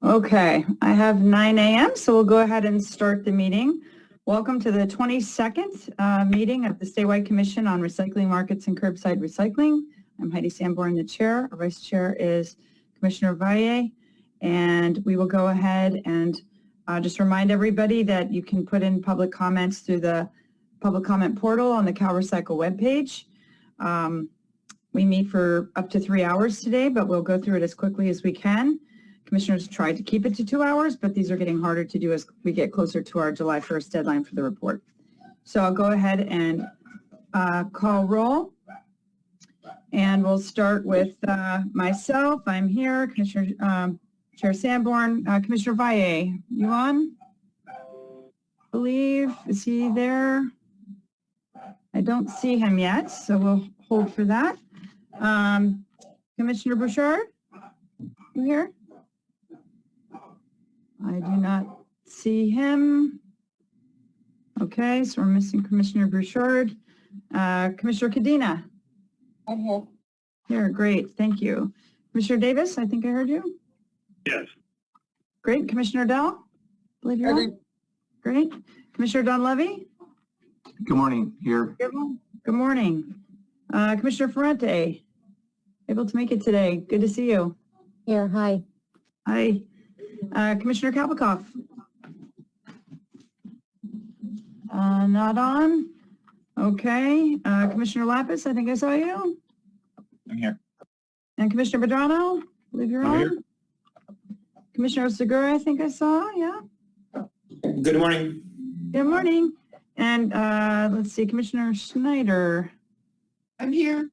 Okay, I have 9 a.m., so we'll go ahead and start the meeting. Welcome to the 22nd meeting of the Statewide Commission on Recycling Markets and Curbside Recycling. I'm Heidi Sanborn, the chair. Our vice chair is Commissioner Valle, and we will go ahead and just remind everybody that you can put in public comments through the public comment portal on the CalRecycle webpage. We meet for up to 3 hours today, but we'll go through it as quickly as we can. Commissioners tried to keep it to 2 hours, but these are getting harder to do as we get closer to our July 1st deadline for the report. So I'll go ahead and call roll. And we'll start with myself. I'm here, Commissioner Chair Sanborn. Commissioner Valle, you on? Believe, is he there? I don't see him yet, so we'll hold for that. Commissioner Bouchard, you here? I do not see him. Okay, so we're missing Commissioner Bouchard. Commissioner Cadena? I'm here. Here, great, thank you. Commissioner Davis, I think I heard you. Yes. Great. Commissioner Dell? I believe you're on. Great. Commissioner Donlevy? Good morning, here. Good morning. Commissioner Ferrante, able to make it today. Good to see you. Here, hi. Hi. Commissioner Kalbakoff? Not on. Okay. Commissioner Lapis, I think I saw you. I'm here. And Commissioner Medrano, I believe you're I'm on. here. Commissioner Segura, I think I saw, yeah. Good morning. Good morning. And let's see, Commissioner Schneider. I'm here.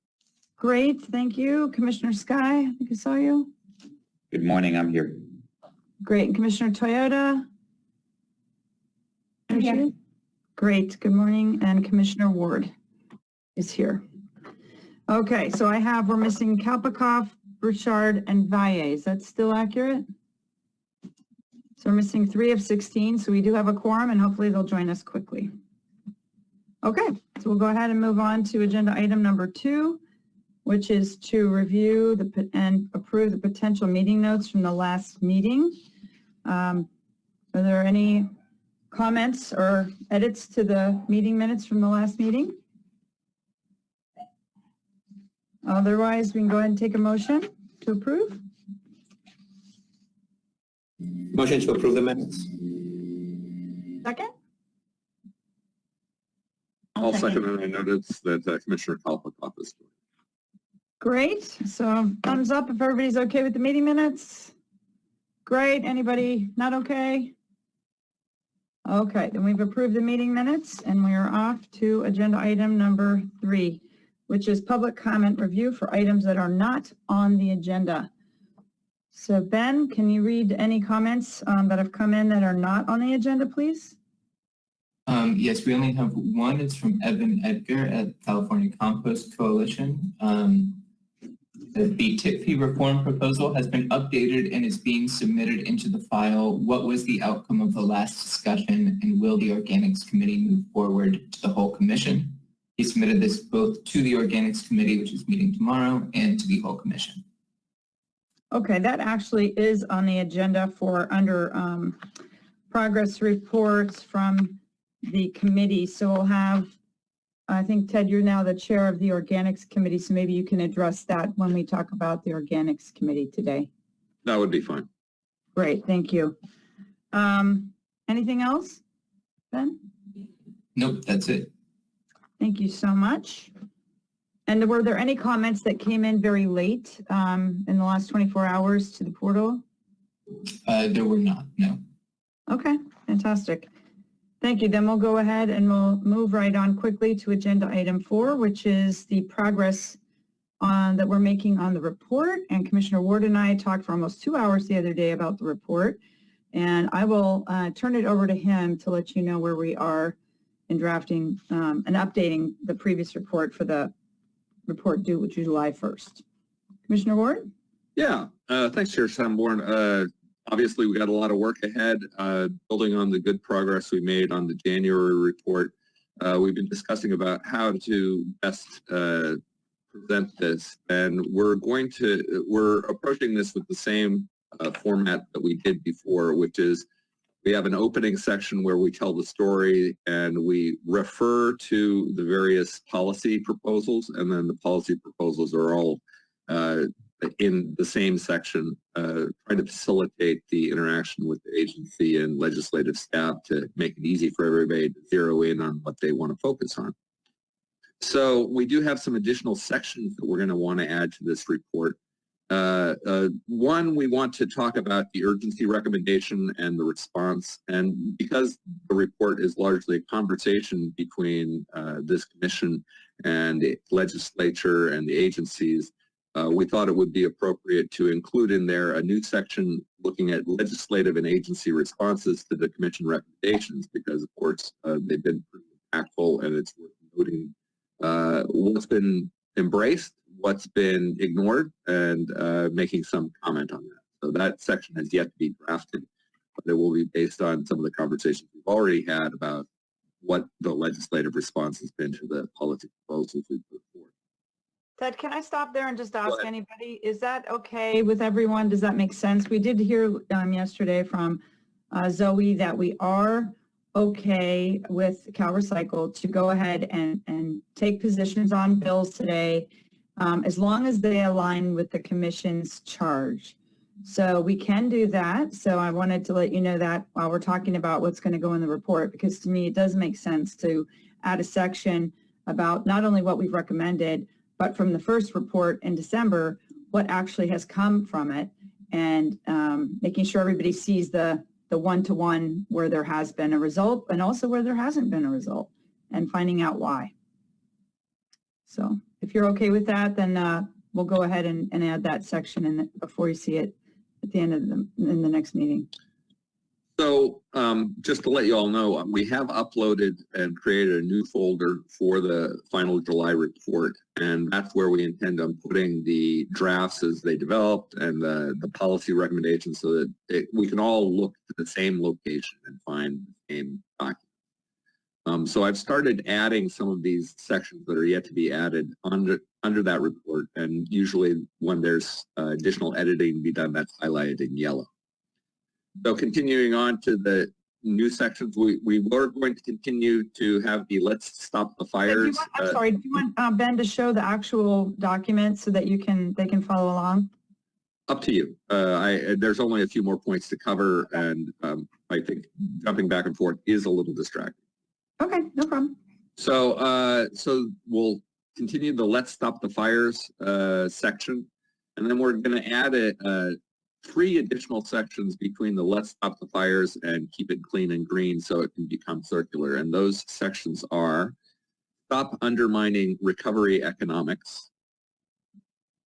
Great, thank you. Commissioner Sky, I think I saw you. Good morning. I'm here. Great. And Commissioner Toyota? I'm here. Great, good morning. And Commissioner Ward is here. Okay, so we're missing Kalpakoff, Bouchard, and Valle. Is that still accurate? So we're missing 3 of 16, so we do have a quorum, and hopefully they'll join us quickly. Okay, so we'll go ahead and move on to agenda item number 2, which is to review and approve the potential meeting notes from the last meeting. Are there any comments or edits to the meeting minutes from the last meeting? Otherwise, we can go ahead and take a motion to approve. Motion to approve the minutes. Second? I'll second it. I noticed that Commissioner Kalpakoff is doing. Great. So thumbs up if everybody's okay with the meeting minutes. Great. Anybody not okay? Okay, then we've approved the meeting minutes and we are off to agenda item number 3, which is public comment review for items that are not on the agenda. So Ben, can you read any comments that have come in that are not on the agenda, please? Yes, we only have one. It's from Evan Edgar at California Compost Coalition. The tip fee reform proposal has been updated and is being submitted into the file. What was the outcome of the last discussion, and will the Organics Committee move forward to the whole commission? He submitted this both to the Organics Committee, which is meeting tomorrow, and to the whole commission. Okay, that actually is on the agenda for under progress reports from the committee. So we'll have, I think, Ted, you're now the chair of the Organics Committee, so maybe you can address that when we talk about the Organics Committee today. That would be fine. Great, thank you. Anything else, Ben? Nope, that's it. Thank you so much. And were there any comments that came in very late in the last 24 hours to the portal? There were not, no. Okay, fantastic. Thank you. Then we'll go ahead and we'll move right on quickly to agenda item 4, which is the progress that we're making on the report. And Commissioner Ward and I talked for almost 2 hours the other day about the report. And I will turn it over to him to let you know where we are in drafting and updating the previous report for the report due July 1st. Commissioner Ward? Yeah, thanks, Chair Sanborn. Obviously, we got a lot of work ahead, building on the good progress we made on the January report. We've been discussing about how to best present this, and we're approaching this with the same format that we did before, which is we have an opening section where we tell the story and we refer to the various policy proposals, and then the policy proposals are all in the same section, trying to facilitate the interaction with the agency and legislative staff to make it easy for everybody to zero in on what they want to focus on. So we do have some additional sections that we're going to want to add to this report. One, we want to talk about the urgency recommendation and the response. And because the report is largely a conversation between this commission and the legislature and the agencies, we thought it would be appropriate to include in there a new section looking at legislative and agency responses to the commission recommendations, because of course they've been pretty impactful, and it's worth noting what's been embraced, what's been ignored, and making some comment on that. So that section has yet to be drafted, but it will be based on some of the conversations we've already had about what the legislative response has been to the policy proposals we've put forward. Ted, can I stop there and just ask ahead. anybody, is that okay with everyone? Does that make sense? We did hear yesterday from Zoe that we are okay with CalRecycle to go ahead and take positions on bills today, as long as they align with the commission's charge. So we can do that. So I wanted to let you know that while we're talking about what's going to go in the report, because to me it does make sense to add a section about not only what we've recommended, but from the first report in December, what actually has come from it, and making sure everybody sees the one-to-one where there has been a result and also where there hasn't been a result, and finding out why. So if you're okay with that, then we'll go ahead and add that section in before you see it at the end of in the next meeting. So just to let you all know, we have uploaded and created a new folder for the final July report, and that's where we intend on putting the drafts as they developed and the policy recommendations, so that we can all look at the same location and find the same document. So I've started adding some of these sections that are yet to be added under that report, and usually when there's additional editing to be done, that's highlighted in yellow. So continuing on to the new sections, we were going to continue to have the Let's Stop the Fires. I'm sorry, do you want Ben to show the actual document so that they can follow along? Up to you. There's only a few more points to cover, and I think jumping back and forth is a little distracting. Okay, no problem. So so we'll continue the Let's Stop the Fires section, and then we're going to add 3 additional sections between the Let's Stop the Fires and Keep It Clean and Green so it can become circular. And those sections are Stop Undermining Recovery Economics,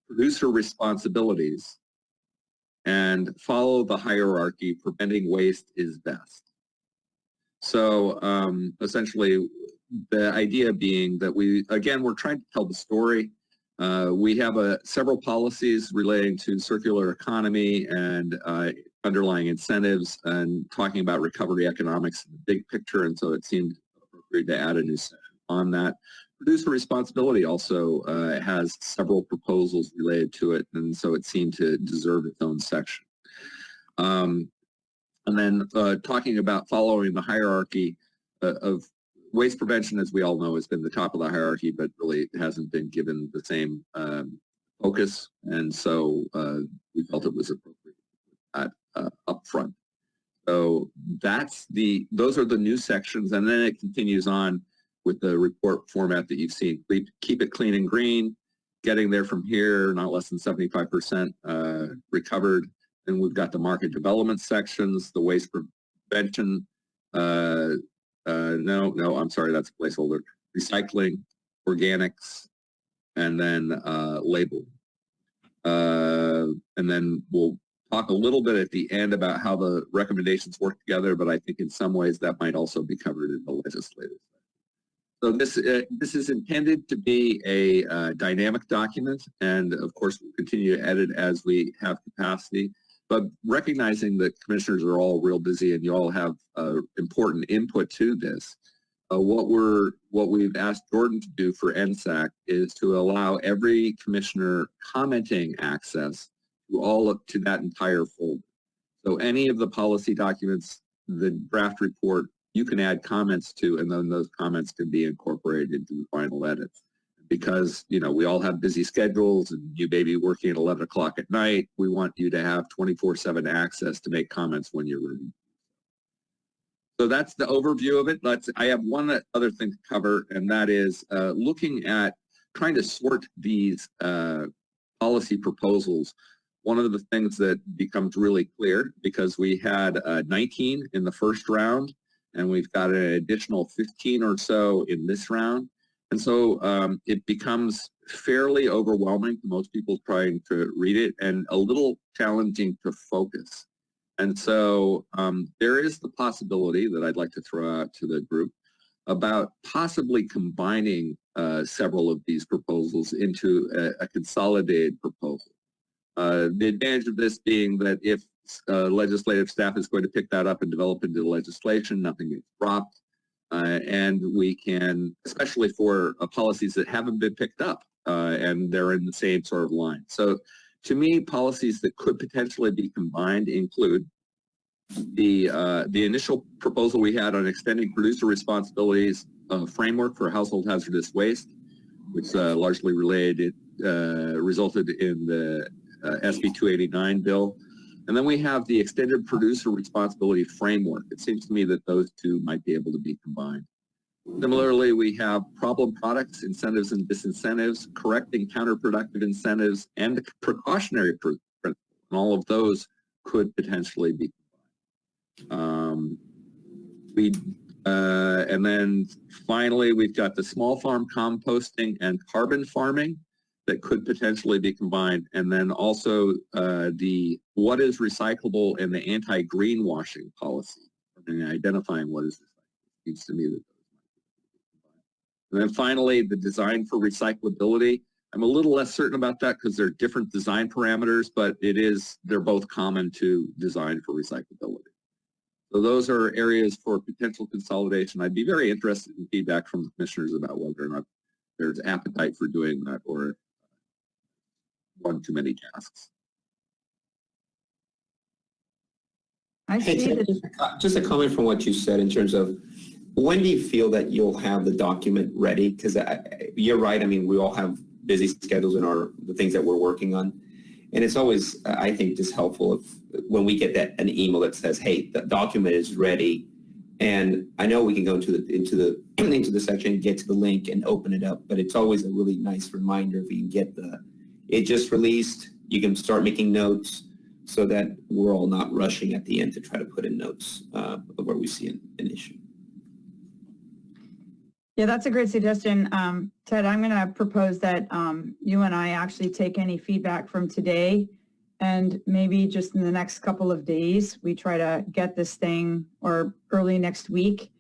Producer Responsibilities, and Follow the Hierarchy, Preventing Waste is Best. So essentially the idea being that we're trying to tell the story. We have several policies relating to circular economy and underlying incentives, and talking about recovery economics in the big picture, and so it seemed appropriate to add a new section on that. Producer responsibility also has several proposals related to it, and so it seemed to deserve its own section. And then talking about following the hierarchy of waste prevention, as we all know, has been the top of the hierarchy, but really hasn't been given the same focus, and so we felt it was appropriate to put that up front. So those are the new sections, and then it continues on with the report format that you've seen. Keep It Clean and Green, getting there from here, not less than 75% recovered. Then we've got the market development sections, the waste prevention, no, I'm sorry, that's a placeholder. Recycling, organics, and then label. And then we'll talk a little bit at the end about how the recommendations work together, but I think in some ways that might also be covered in the legislative. So this is intended to be a dynamic document, and of course we'll continue to edit as we have capacity. But recognizing that commissioners are all real busy and you all have important input to this, what we've asked Jordan to do for NSAC is to allow every commissioner commenting access all up to that entire folder. So any of the policy documents, the draft report, you can add comments to, and then those comments can be incorporated into the final edits. Because, you know, we all have busy schedules and you may be working at 11 o'clock at night. We want you to have 24/7 access to make comments when you're ready. So that's the overview of it. I have one other thing to cover, and that is looking at trying to sort these policy proposals. One of the things that becomes really clear, because we had 19 in the first round, and we've got an additional 15 or so in this round. And so it becomes fairly overwhelming to most people trying to read it and a little challenging to focus. And so there is the possibility that I'd like to throw out to the group about possibly combining several of these proposals into a consolidated proposal. The advantage of this being that if legislative staff is going to pick that up and develop into legislation, nothing gets dropped. And we can, especially for policies that haven't been picked up and they're in the same sort of line. So to me, policies that could potentially be combined include the initial proposal we had on extending producer responsibilities framework for household hazardous waste, which largely resulted in the SB 289 bill. And then we have the extended producer responsibility framework. It seems to me that those two might be able to be combined. Similarly, we have problem products, incentives and disincentives, correcting counterproductive incentives, and the precautionary principle. And all of those could potentially be combined. And then finally, we've got the small farm composting and carbon farming that could potentially be combined, and then also the what is recyclable and the anti-greenwashing policy, and identifying what is recyclable. Seems to me that those might be combined. And then finally, the design for recyclability. I'm a little less certain about that because they're different design parameters, but they're both common to design for recyclability. So those are areas for potential consolidation. I'd be very interested in feedback from the commissioners about whether or not there's appetite for doing that or one too many tasks. I see that. Just a comment from what you said in terms of when do you feel that you'll have the document ready? Because you're right. I mean, we all have busy schedules in the things that we're working on. And it's always, I think, just helpful when we get an email that says, hey, the document is ready. And I know we can go into the section, get to the link and open it up, but it's always a really nice reminder if you can get it just released, you can start making notes so that we're all not rushing at the end to try to put in notes of where we see an issue. Yeah, that's a great suggestion. Ted, I'm going to propose that you and I actually take any feedback from today and maybe just in the next couple of days, we try to get this thing, or early next week,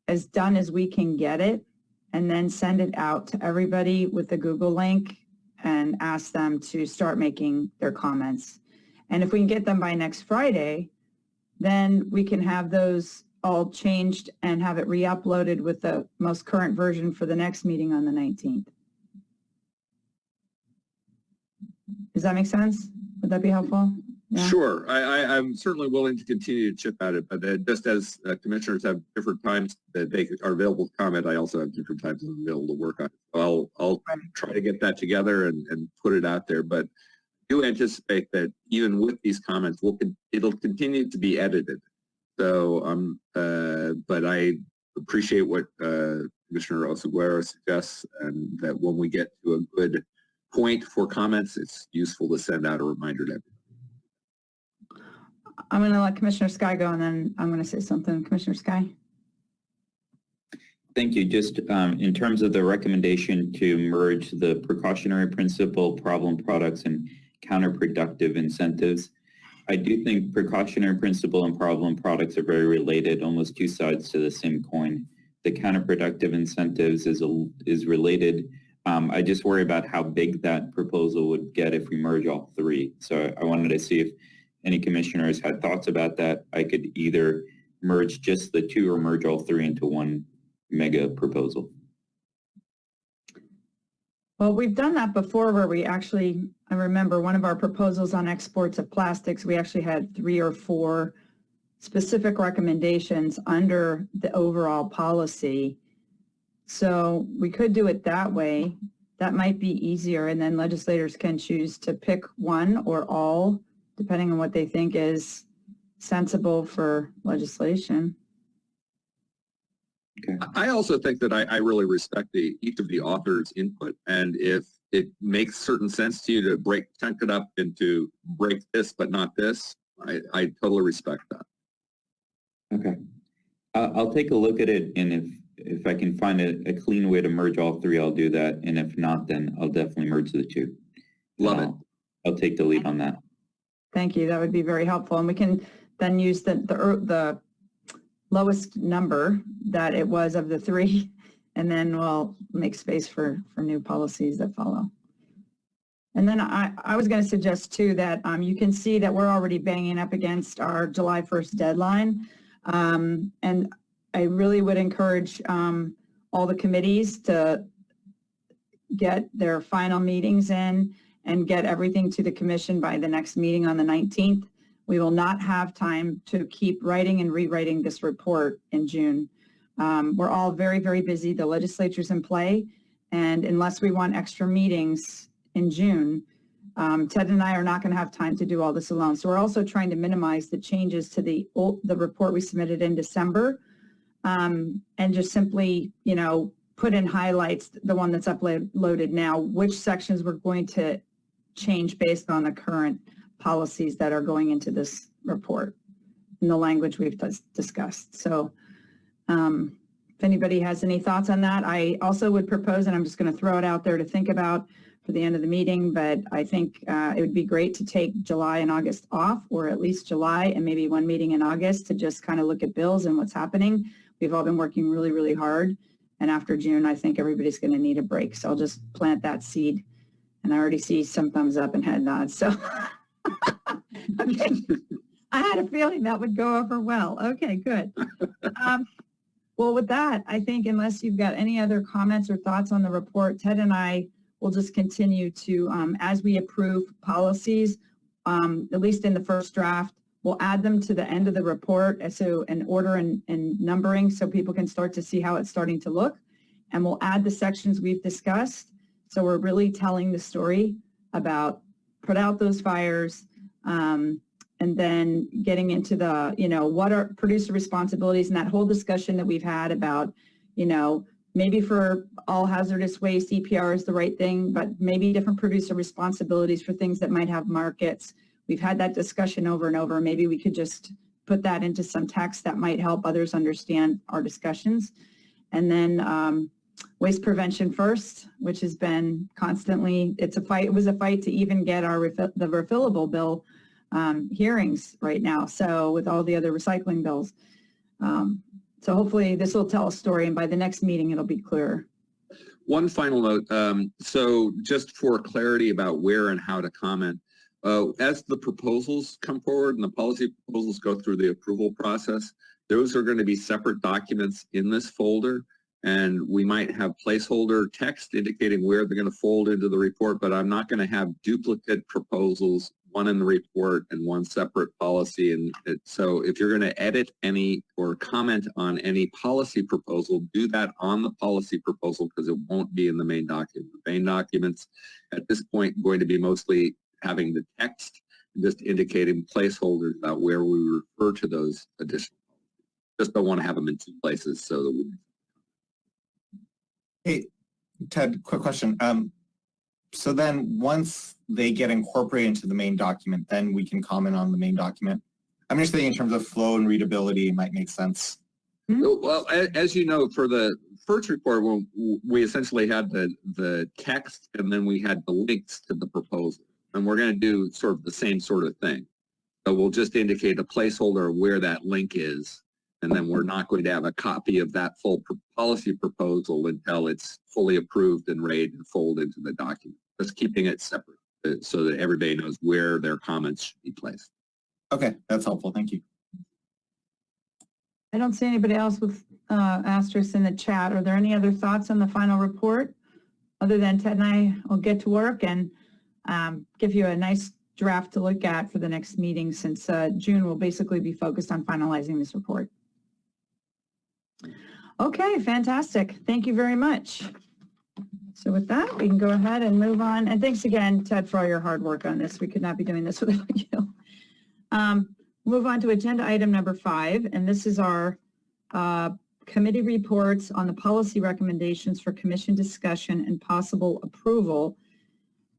as done as we can get it, and then send it out to everybody with the Google link and ask them to start making their comments. And if we can get them by next Friday, then we can have those all changed and have it re-uploaded with the most current version for the next meeting on the 19th. Does that make sense? Would that be helpful? Yeah. Sure. I'm certainly willing to continue to chip at it, but just as commissioners have different times that they are available to comment, I also have different times I'm available to work on it. So I'll try to get that together and put it out there, but I do anticipate that even with these comments, it'll continue to be edited. So, but I appreciate what Commissioner Oseguera suggests, and that when we get to a good point for comments, it's useful to send out a reminder to everyone. I'm going to let Commissioner Sky go, and then I'm going to say something. Commissioner Sky. Thank you. Just in terms of the recommendation to merge the precautionary principle, problem products, and counterproductive incentives, I do think precautionary principle and problem products are very related, almost two sides to the same coin. The counterproductive incentives is related. I just worry about how big that proposal would get if we merge all three. So I wanted to see if any commissioners had thoughts about that. I could either merge just the two or merge all three into one mega proposal. Well, we've done that before where we actually, I remember one of our proposals on exports of plastics, we actually had 3 or 4 specific recommendations under the overall policy. So we could do it that way. That might be easier, and then legislators can choose to pick one or all, depending on what they think is sensible for legislation. I also think that I really respect each of the authors' input, and if it makes certain sense to you to chunk it up into break this but not this, I totally respect that. Okay. I'll take a look at it, and if I can find a clean way to merge all 3, I'll do that. And if not, then I'll definitely merge the 2. Love it. I'll take the lead on that. Thank you. That would be very helpful. And we can then use the lowest number that it was of the 3, and then we'll make space for new policies that follow. And then I was going to suggest too that you can see that we're already banging up against our July 1st deadline. And I really would encourage all the committees to get their final meetings in and get everything to the commission by the next meeting on the 19th. We will not have time to keep writing and rewriting this report in June. We're all very, very busy. The legislature's in play. And unless we want extra meetings in June, Ted and I are not going to have time to do all this alone. So we're also trying to minimize the changes to the report we submitted in December, and just simply, put in highlights, the one that's uploaded now, which sections we're going to change based on the current policies that are going into this report in the language we've discussed. So if anybody has any thoughts on that, I also would propose, and I'm just going to throw it out there to think about for the end of the meeting, but I think it would be great to take July and August off, or at least July and maybe one meeting in August to just kind of look at bills and what's happening. We've all been working really, really hard. And after June, I think everybody's going to need a break. So I'll just plant that seed. And I already see some thumbs up and head nods. So okay. I had a feeling that would go over well. Okay, good. Well, with that, I think unless you've got any other comments or thoughts on the report, Ted and I will just continue to, as we approve policies, at least in the first draft, we'll add them to the end of the report, so in order and numbering, so people can start to see how it's starting to look. And we'll add the sections we've discussed. So we're really telling the story about put out those fires, and then getting into the, what are producer responsibilities, and that whole discussion that we've had about, maybe for all hazardous waste, EPR is the right thing, but maybe different producer responsibilities for things that might have markets. We've had that discussion over and over. Maybe we could just put that into some text that might help others understand our discussions. And then waste prevention first, which has been constantly, it's a fight. It was a fight to even get the refillable bill hearings right now. So with all the other recycling bills. So hopefully this will tell a story, and by the next meeting, it'll be clearer. One final note. So just for clarity about where and how to comment, as the proposals come forward and the policy proposals go through the approval process, those are going to be separate documents in this folder, and we might have placeholder text indicating where they're going to fold into the report, but I'm not going to have duplicate proposals, one in the report and one separate policy. And so if you're going to edit any or comment on any policy proposal, do that on the policy proposal, because it won't be in the main document. The main documents at this point going to be mostly having the text and just indicating placeholders about where we refer to those additional policies. Just don't want to have them in 2 places so that we... Hey, Ted, quick question. So then once they get incorporated into the main document, then we can comment on the main document. I'm just thinking in terms of flow and readability, it might make sense. Well, as you know, for the first report, we essentially had the text, and then we had the links to the proposal. And we're going to do sort of the same sort of thing. So we'll just indicate a placeholder of where that link is, and then we're not going to have a copy of that full policy proposal until it's fully approved and ready to fold into the document. Just keeping it separate so that everybody knows where their comments should be placed. Okay, that's helpful. Thank you. I don't see anybody else with asterisks in the chat. Are there any other thoughts on the final report? Other than Ted and I will get to work and give you a nice draft to look at for the next meeting, since June will basically be focused on finalizing this report. Okay, fantastic. Thank you very much. So with that, we can go ahead and move on. And thanks again, Ted, for all your hard work on this. We could not be doing this without you. Move on to agenda item number 5, and this is our committee reports on the policy recommendations for commission discussion and possible approval.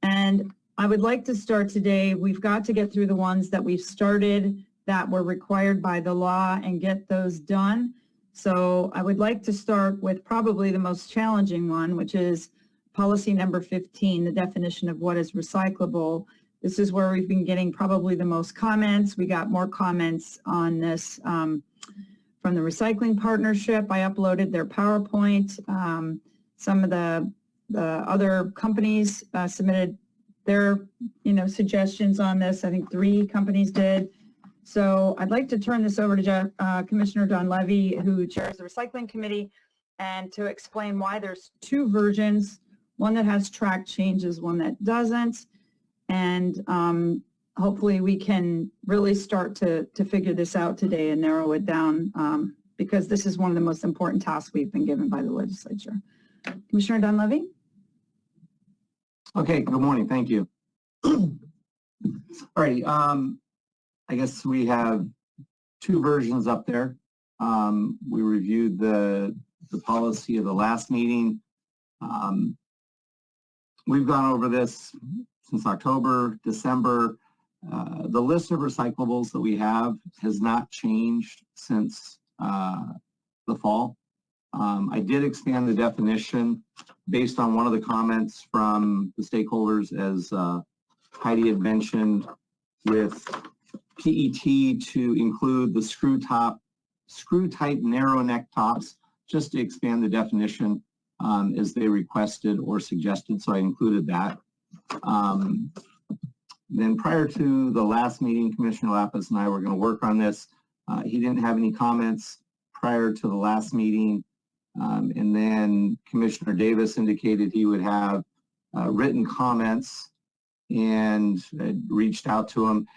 And I would like to start today, we've got to get through the ones that we've started that were required by the law and get those done. So I would like to start with probably the most challenging one, which is policy number 15, the definition of what is recyclable. This is where we've been getting probably the most comments. We got more comments on this from the Recycling Partnership. I uploaded their PowerPoint. Some of the other companies submitted their suggestions on this. I think 3 companies did. So I'd like to turn this over to Commissioner Don Levy, who chairs the Recycling Committee, and to explain why there's 2 versions, one that has track changes, one that doesn't. And hopefully we can really start to figure this out today and narrow it down, because this is one of the most important tasks we've been given by the legislature. Commissioner Don Levy? Okay, good morning. Thank you. All right. I guess we have 2 versions up there. We reviewed the policy of the last meeting. We've gone over this since October, December. The list of recyclables that we have has not changed since the fall. I did expand the definition based on one of the comments from the stakeholders, as Heidi had mentioned, with PET to include the screw type narrow neck tops, just to expand the definition as they requested or suggested, so I included that. Then prior to the last meeting, Commissioner Lapis and I were going to work on this. He didn't have any comments prior to the last meeting. And then Commissioner Davis indicated he would have written comments, and reached out to him.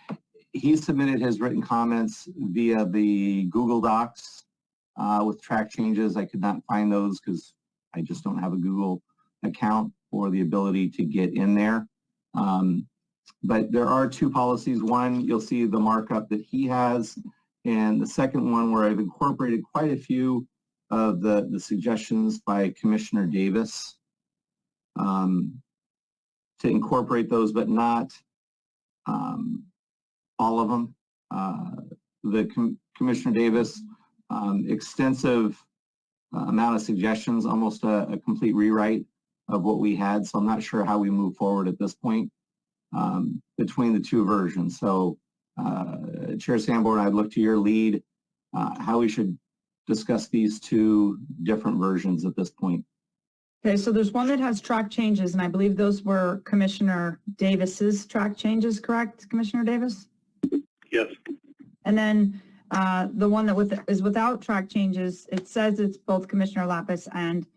He submitted his written comments via the Google Docs with track changes. I could not find those because I just don't have a Google account or the ability to get in there. But there are 2 policies. One, you'll see the markup that he has, and the second one where I've incorporated quite a few of the suggestions by Commissioner Davis to incorporate those, but not all of them. Commissioner Davis, extensive amount of suggestions, almost a complete rewrite of what we had. So I'm not sure how we move forward at this point between the 2 versions. So Chair Sanborn, I'd look to your lead, how we should discuss these 2 different versions at this point. Okay, so there's one that has track changes, and I believe those were Commissioner Davis's track changes, correct, Commissioner Davis? Yes. And then the one that is without track changes, it says it's both Commissioner Lapis and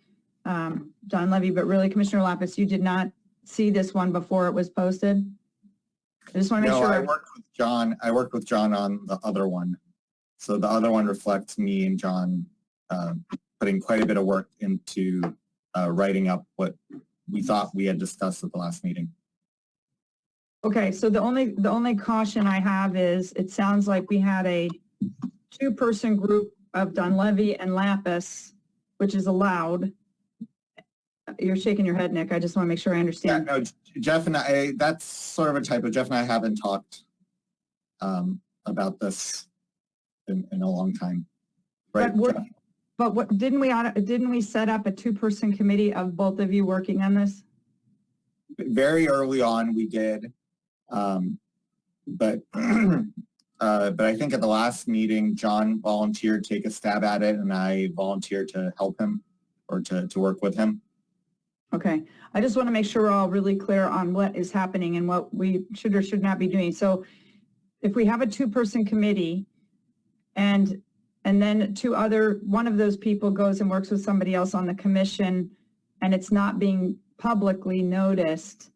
Don Levy, but really, Commissioner Lapis, you did not see this one before it was posted? I just want to make sure. I worked with John on the other one. So the other one reflects me and John putting quite a bit of work into writing up what we thought we had discussed at the last meeting. Okay, so the only caution I have is it sounds like we had a 2-person group of Don Levy and Lapis, which is allowed. You're shaking your head, Nick. I just want to make sure I understand. Yeah, no, Jeff and I, that's sort of a typo. Jeff and I haven't talked about this in a long time. Right? But what didn't we set up a 2-person committee of both of you working on this? Very early on we did, but I think at the last meeting, John volunteered to take a stab at it, and I volunteered to help him or to work with him. Okay, I just want to make sure we're all really clear on what is happening and what we should or should not be doing. So if we have a 2-person committee and then one of those people goes and works with somebody else on the commission and it's not being publicly noticed,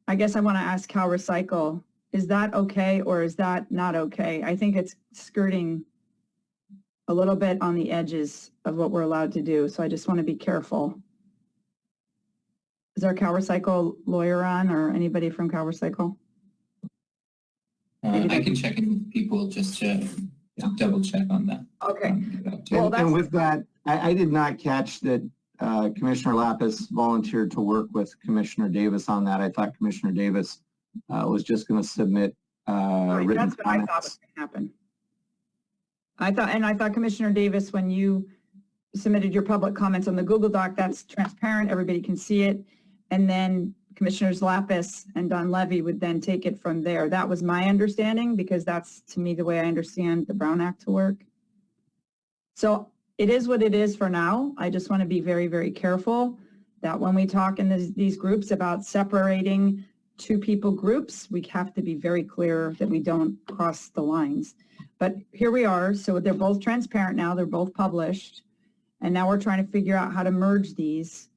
I guess I want to ask Cal Recycle, is that okay or is that not okay? I think it's skirting a little bit on the edges of what we're allowed to do, so I just want to be careful. Is our Cal Recycle lawyer on or anybody from Cal Recycle? I can check in with people just to double check on that. Okay. And, Well, that's- and with that, I did not catch that Commissioner Lapis volunteered to work with Commissioner Davis on that. I thought Commissioner Davis was just going to submit Right, written that's what I thought comments. was going to happen. I thought Commissioner Davis, when you submitted your public comments on the Google Doc, that's transparent, everybody can see it. And then Commissioners Lapis and Don Levy would then take it from there. That was my understanding because that's, to me, the way I understand the Brown Act to work. So it is what it is for now. I just want to be very, very careful that when we talk in these groups about separating two people groups, we have to be very clear that we don't cross the lines. But here we are. So they're both transparent now. They're both published. And now we're trying to figure out how to merge these.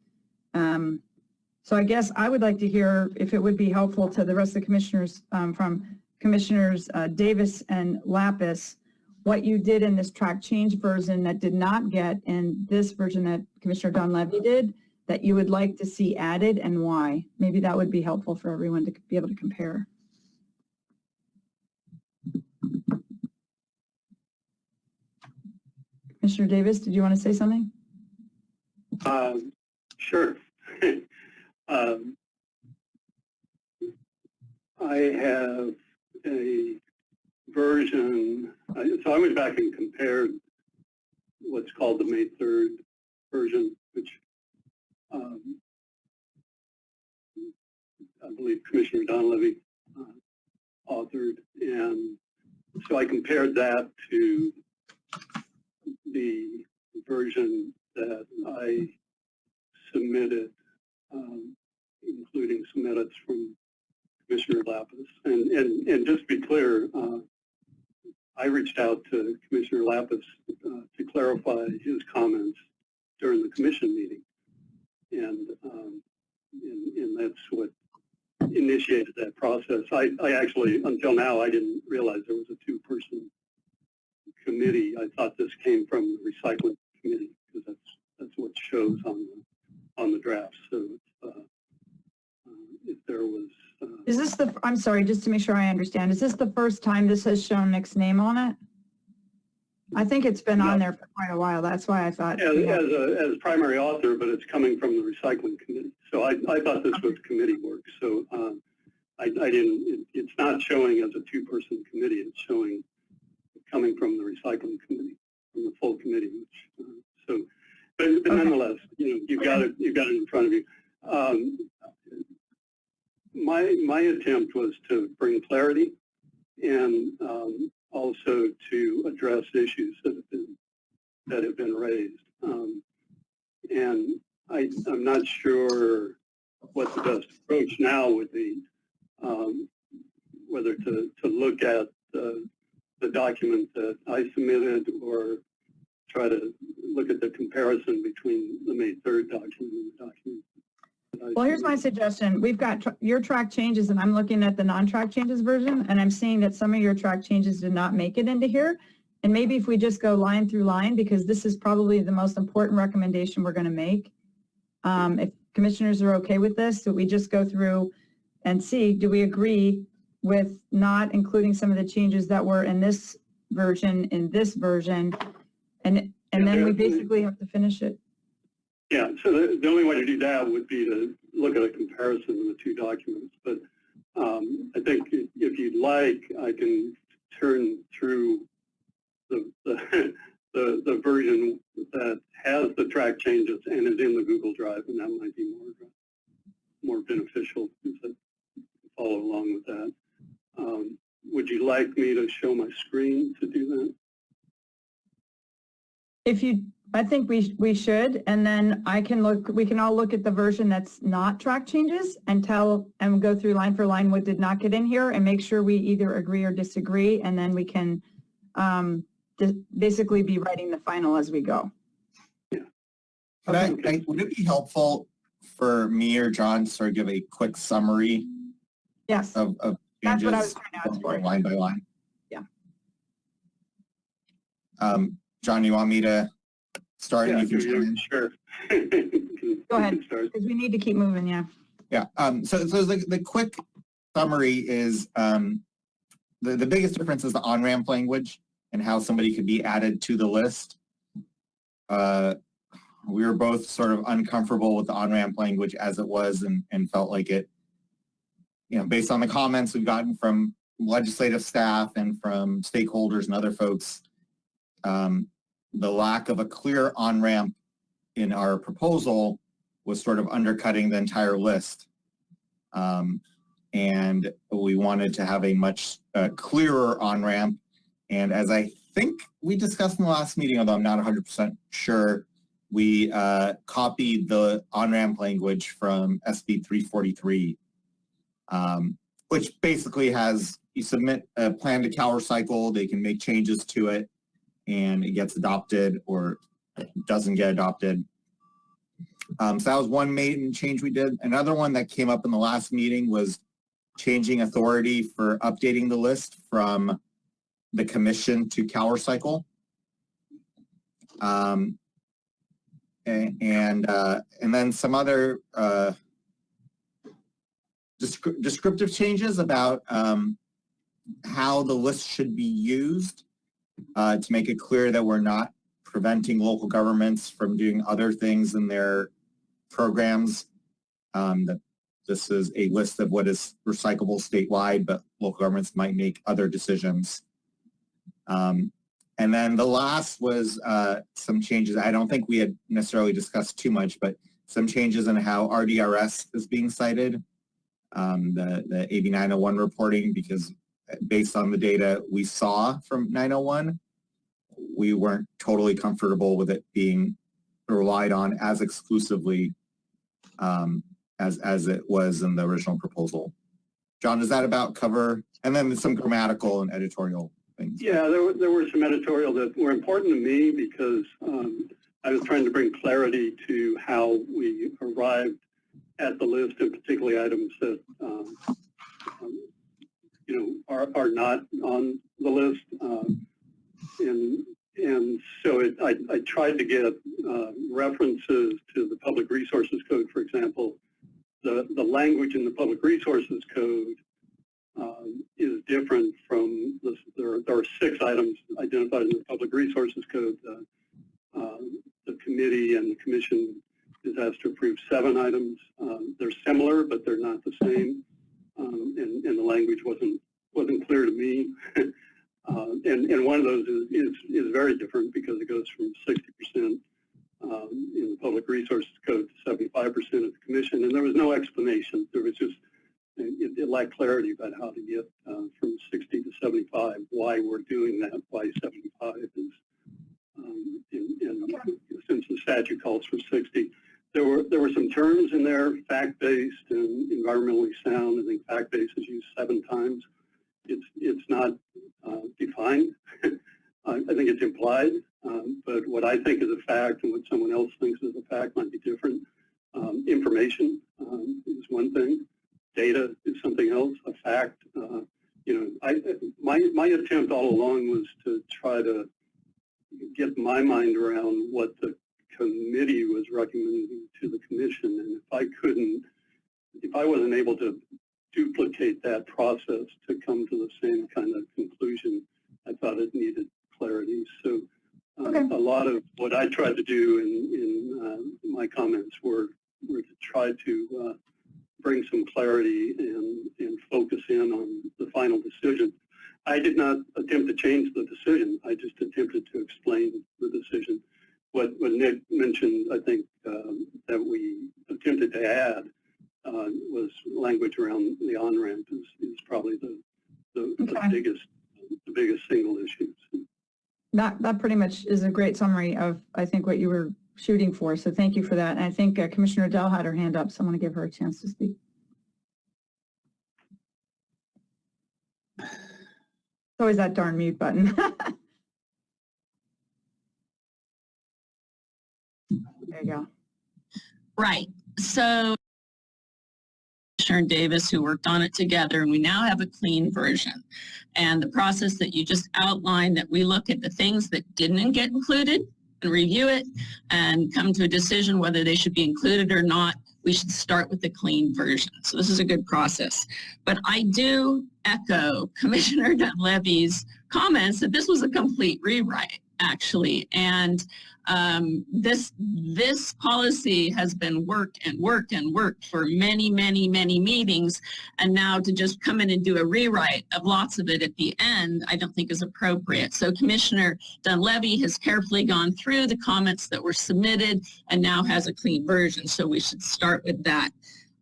So I guess I would like to hear if it would be helpful to the rest of the commissioners, from Commissioners Davis and Lapis, what you did in this track change version that did not get in this version that Commissioner Don Levy did, that you would like to see added and why. Maybe that would be helpful for everyone to be able to compare. Commissioner Davis, did you want to say something? Sure. I have a version, so I went back and compared what's called the May 3rd version, which I believe Commissioner Don Levy authored. And so I compared that to the version that I submitted, including some edits from Commissioner Lapis. And just to be clear, I reached out to Commissioner Lapis to clarify his comments during the commission meeting. And that's what initiated that process. I actually, until now, I didn't realize there was a two-person committee. I thought this came from the recycling committee because that's what shows on the draft. So if there was, Is this the, I'm sorry, just to make sure I understand, is this the first time this has shown Nick's name on it? I think it's been on there for quite a while. That's why I thought. as primary author, but it's coming from the recycling committee. So I thought this was committee work. So I didn't, it's not showing as a two-person committee. It's showing coming from the recycling committee, from the full committee. Which, but nonetheless, you've got it in front of you. My attempt was to bring clarity and also to address issues that have been raised. And I'm not sure what the best approach now would be, whether to look at the document that I submitted or try to look at the comparison between the May 3rd document and the document. Well, here's my suggestion. We've got your track changes and I'm looking at the non-track changes version and I'm seeing that some of your track changes did not make it into here. And maybe if we just go line through line, because this is probably the most important recommendation we're going to make. If commissioners are okay with this, so we just go through and see, do we agree with not including some of the changes that were in this version, and then we basically have to finish it. Yeah, so the only way to do that would be to look at a comparison of the two documents. But I think if you'd like, I can turn through the version that has the track changes and is in the Google Drive, and that might be more beneficial to follow along with that. Would you like me to show my screen to do that? I think we should, and then we can all look at the version that's not track changes and go through line for line what did not get in here and make sure we either agree or disagree, and then we can basically be writing the final as we go. Yeah. Would it be helpful for me or John to sort of give a quick summary Yes, of that's what I changes was trying to ask for. line by line. Yeah. John, you want me to start and you can chime in? Sure. Go ahead. You can start. Because we need to keep moving, yeah. Yeah. So the quick summary is the biggest difference is the on-ramp language and how somebody could be added to the list. We were both sort of uncomfortable with the on-ramp language as it was and felt like it, based on the comments we've gotten from legislative staff and from stakeholders and other folks, the lack of a clear on-ramp in our proposal was sort of undercutting the entire list. And we wanted to have a much clearer on-ramp. And as I think we discussed in the last meeting, although I'm not 100% sure, we copied the on-ramp language from SB 343, which basically has, you submit a plan to CalRecycle, they can make changes to it, and it gets adopted or doesn't get adopted. So that was one main change we did. Another one that came up in the last meeting was changing authority for updating the list from the commission to CalRecycle. And then some other descriptive changes about how the list should be used to make it clear that we're not preventing local governments from doing other things in their programs. That this is a list of what is recyclable statewide, but local governments might make other decisions. And then the last was some changes. I don't think we had necessarily discussed too much, but some changes in how RDRS is being cited, the AB 901 reporting, because based on the data we saw from 901, we weren't totally comfortable with it being relied on as exclusively as it was in the original proposal. John, does that about cover? And then some grammatical and editorial things. Yeah, there were some editorial that were important to me because I was trying to bring clarity to how we arrived at the list, and particularly items that are not on the list. And so I tried to get references to the Public Resources Code, for example. The language in the Public Resources Code is different from there are 6 items identified in the Public Resources Code. The committee and the commission is asked to approve 7 items. They're similar, but they're not the same. And the language wasn't clear to me. And one of those is very different because it goes from 60% in the Public Resources Code to 75% of the commission, and there was no explanation. There was just, it lacked clarity about how to get from 60 to 75, why we're doing that, why 75 is, and since the statute calls for 60. There were some terms in there, fact-based and environmentally sound. I think fact-based is used 7 times. It's not defined. I think it's implied, but what I think is a fact and what someone else thinks is a fact might be different. Information is one thing. Data is something else. A fact, my attempt all along was to try to get my mind around what the committee was recommending to the commission, and if I wasn't able to duplicate that process to come to the same kind of conclusion, I thought it needed clarity. So a lot of what I tried to do in my comments were to try to bring some clarity and focus in on the final decision. I did not attempt to change the decision. I just attempted to explain the decision. What Nick mentioned, I think, that we attempted to add was language around the on-ramp is probably the biggest single issue. That pretty much is a great summary of, I think, what you were shooting for. So thank you for that. And I think Commissioner Adele had her hand up, so I want to give her a chance to speak. It's always that darn mute button. There you go. Right. So Commissioner Davis, who worked on it together, and we now have a clean version. And the process that you just outlined, that we look at the things that didn't get included and review it and come to a decision whether they should be included or not, we should start with the clean version. So this is a good process. But I do echo Commissioner Dunleavy's comments that this was a complete rewrite, actually. And this policy has been worked for many, many, many meetings. And now to just come in and do a rewrite of lots of it at the end, I don't think is appropriate. So Commissioner Dunleavy has carefully gone through the comments that were submitted and now has a clean version. So we should start with that.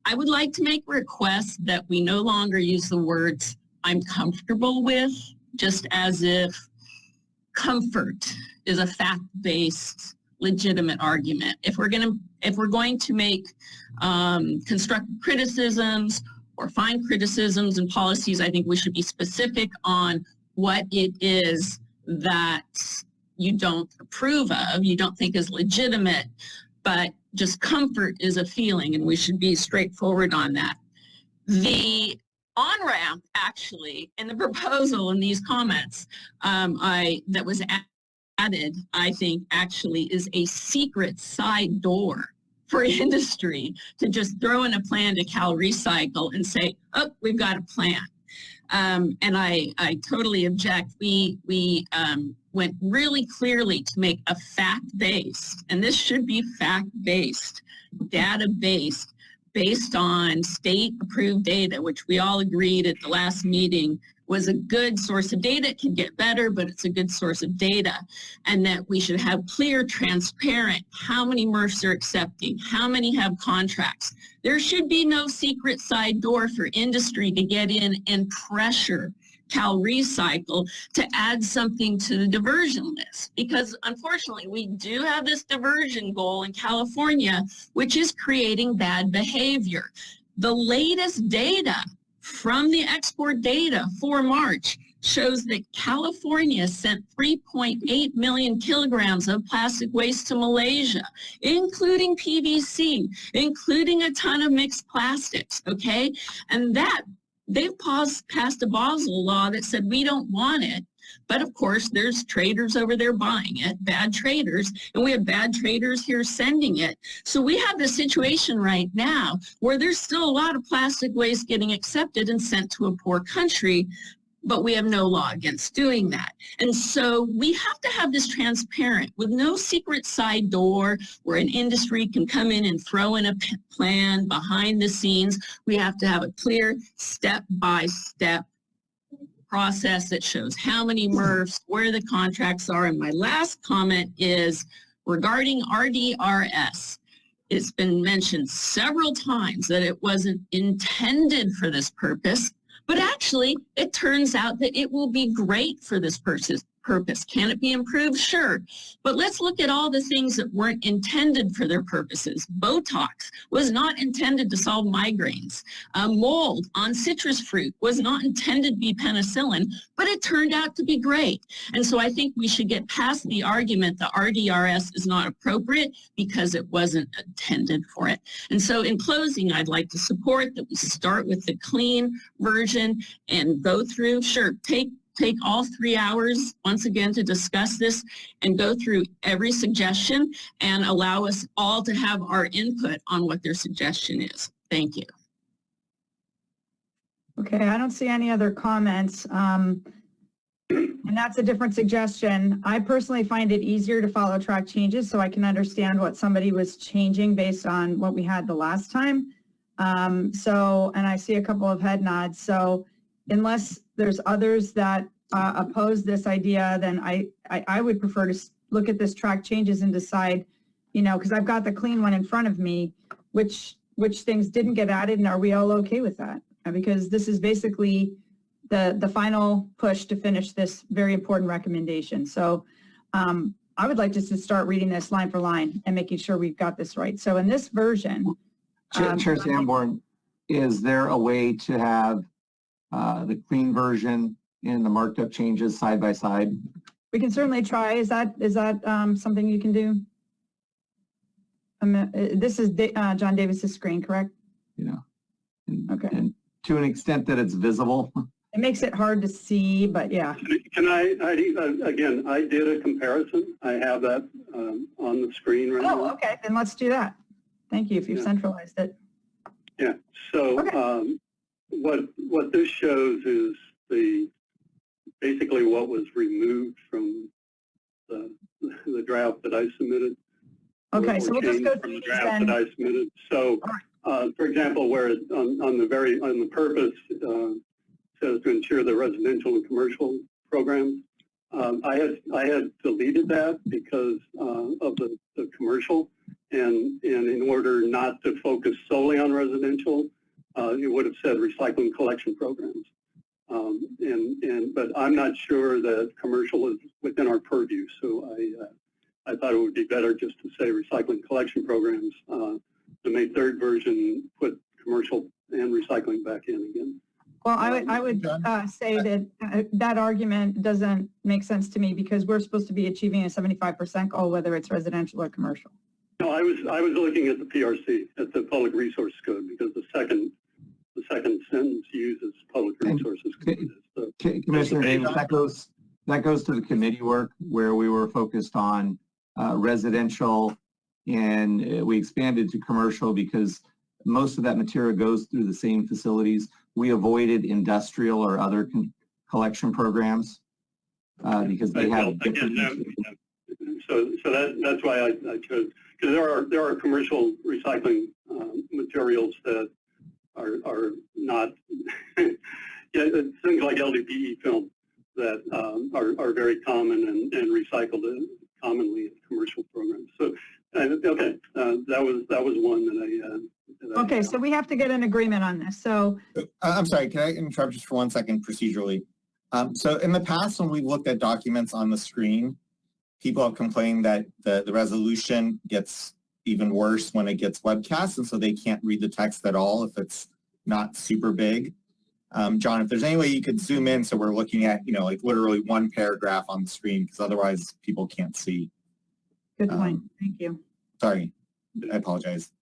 I would like to make a request that we no longer use the words "I'm comfortable with," just as if comfort is a fact-based, legitimate argument. If we're going to make constructive criticisms or find criticisms and policies, I think we should be specific on what it is that you don't approve of, you don't think is legitimate, but just comfort is a feeling, and we should be straightforward on that. The on-ramp, actually, in the proposal in these comments that was added, I think, actually is a secret side door for industry to just throw in a plan to Cal Recycle and say, oh, we've got a plan. And I totally object. We went really clearly to make a fact-based, and this should be fact-based, data-based, based on state-approved data, which we all agreed at the last meeting was a good source of data. It can get better, but it's a good source of data. And that we should have clear, transparent, how many MRFs are accepting, how many have contracts. There should be no secret side door for industry to get in and pressure Cal Recycle to add something to the diversion list. Because unfortunately, we do have this diversion goal in California, which is creating bad behavior. The latest data from the export data for March shows that California sent 3.8 million kilograms of plastic waste to Malaysia, including PVC, including a ton of mixed plastics, okay? And that, they've passed a Basel law that said we don't want it. But of course, there's traders over there buying it, bad traders, and we have bad traders here sending it. So we have this situation right now where there's still a lot of plastic waste getting accepted and sent to a poor country, but we have no law against doing that. And so we have to have this transparent with no secret side door where an industry can come in and throw in a plan behind the scenes. We have to have a clear step-by-step process that shows how many MRFs, where the contracts are. And my last comment is regarding RDRS. It's been mentioned several times that it wasn't intended for this purpose, but actually it turns out that it will be great for this purpose. Can it be improved? Sure. But let's look at all the things that weren't intended for their purposes. Botox was not intended to solve migraines. Mold on citrus fruit was not intended to be penicillin, but it turned out to be great. And so I think we should get past the argument that RDRS is not appropriate because it wasn't intended for it. And so in closing, I'd like to support that we start with the clean version and go through, sure, take all 3 hours once again to discuss this and go through every suggestion and allow us all to have our input on what their suggestion is. Thank you. Okay, I don't see any other comments. And that's a different suggestion. I personally find it easier to follow track changes so I can understand what somebody was changing based on what we had the last time. And I see a couple of head nods. So unless there's others that oppose this idea, then I would prefer to look at this track changes and decide, you know, because I've got the clean one in front of me, which things didn't get added, and are we all okay with that? Because this is basically the final push to finish this very important recommendation. So I would like just to start reading this line for line and making sure we've got this right. So in this version, Chair Sanborn, is there a way to have the clean version and the marked up changes side by side? we can certainly try. Is that something you can do? This is John Davis's screen, correct? Yeah. Okay. and to an extent that it's visible. It makes it hard to see, but yeah. Can I again, I did a comparison. I have that on the screen right Oh, now. okay, then let's do that. Thank you if you've Yeah. centralized it. Yeah, so Okay. what this shows is basically what was removed from the draft that I submitted. Okay, or so we'll just go changed from through the these draft then. that I submitted. So, for example, where on the purpose says to ensure the residential and commercial programs, I had deleted that because of the commercial, and in order not to focus solely on residential, it would have said recycling collection programs. But I'm not sure that commercial is within our purview, so I thought it would be better just to say recycling collection programs. The May 3rd version put commercial and recycling back in again. Well, I would say that that argument doesn't make sense to me because we're supposed to be achieving a 75% goal, whether it's residential or commercial. No, I was looking at the PRC, at the Public Resource Code, because the second sentence uses public resources code. So, Commissioner Davis, that goes to the committee work where we were focused on residential, and we expanded to commercial because most of that material goes through the same facilities. We avoided industrial or other collection programs because they have different. So that's why I chose, because there are commercial recycling materials that are not things like LDPE film that are very common and recycled commonly in commercial programs. So okay, that was one that I Okay, so we have to get an agreement on this. So I'm sorry, can I interrupt just for 1 second procedurally? So in the past, when we looked at documents on the screen, people have complained that the resolution gets even worse when it gets webcast, and so they can't read the text at all if it's not super big. John, if there's any way you could zoom in so we're looking at, like literally one paragraph on the screen, because otherwise people can't see. good point. Thank you. Sorry, I apologize.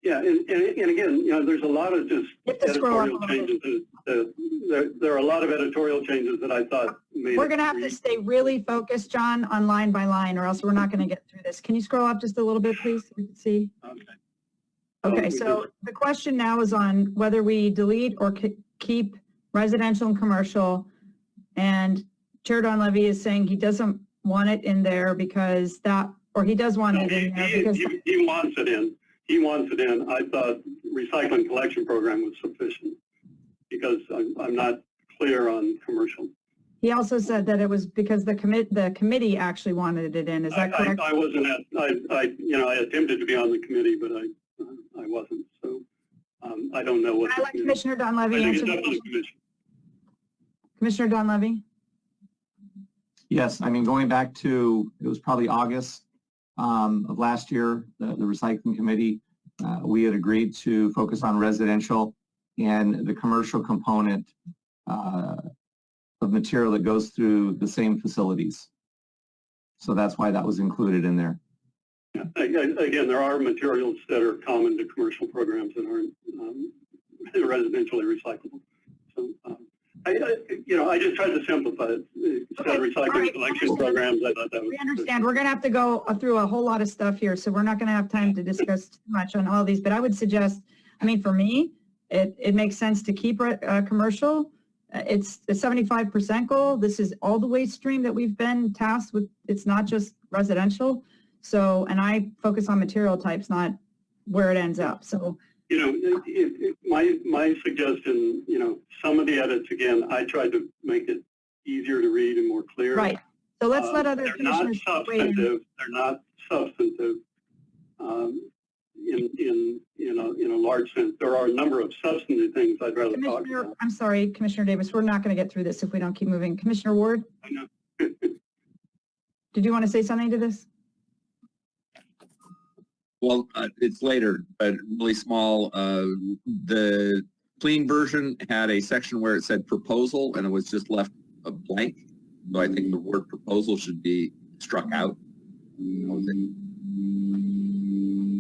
Yeah, and again, there's a lot of just You have to scroll up a editorial little changes. There are a lot of editorial changes that I thought made We're it going to have to read. stay really focused, John, on line by line, or else we're not going to get through this. Can you scroll up just a little bit, please, so we can see? Okay. Okay, we so the question now is on whether we delete or keep residential and commercial. And Chair Donlevy is saying he doesn't want it in there because or he does want No, it in there because, he wants it in. He wants it in. I thought recycling collection program was sufficient because I'm not clear on commercial. he also said that it was because the committee actually wanted it in. Is that correct? I wasn't I attempted to be on the committee, but I wasn't. So I don't know what. I'd like Commissioner I Donlevy think answer it's the up to the question. commission. Commissioner Donlevy? Yes, I mean, going back to, it was probably August of last year, the recycling committee, we had agreed to focus on residential and the commercial component of material that goes through the same facilities. So that's why that was included in there. Yeah. Again, there are materials that are common to commercial programs that aren't residentially recyclable. So, I just tried to simplify it. Instead of Okay, all recycling right. collection programs, I thought that was. We understand. We're going to have to go through a whole lot of stuff here, so we're not going to have time to discuss too much on all these. But I would suggest, for me, it makes sense to keep commercial. It's a 75% goal. This is all the waste stream that we've been tasked with. It's not just residential. So, and I focus on material types, not where it ends up. So, My suggestion, some of the edits, again, I tried to make it easier to read and more clear. right. So let's let other They're not commissioners weigh in. substantive. They're not substantive in a large sense. There are a number of substantive things I'd rather talk Commissioner, about. I'm sorry, Commissioner Davis, we're not going to get through this if we don't keep moving. Commissioner Ward, I know. did you want to say something to this? Well, it's later, but really small. The clean version had a section where it said proposal and it was just left a blank. So I think the word proposal should be struck out.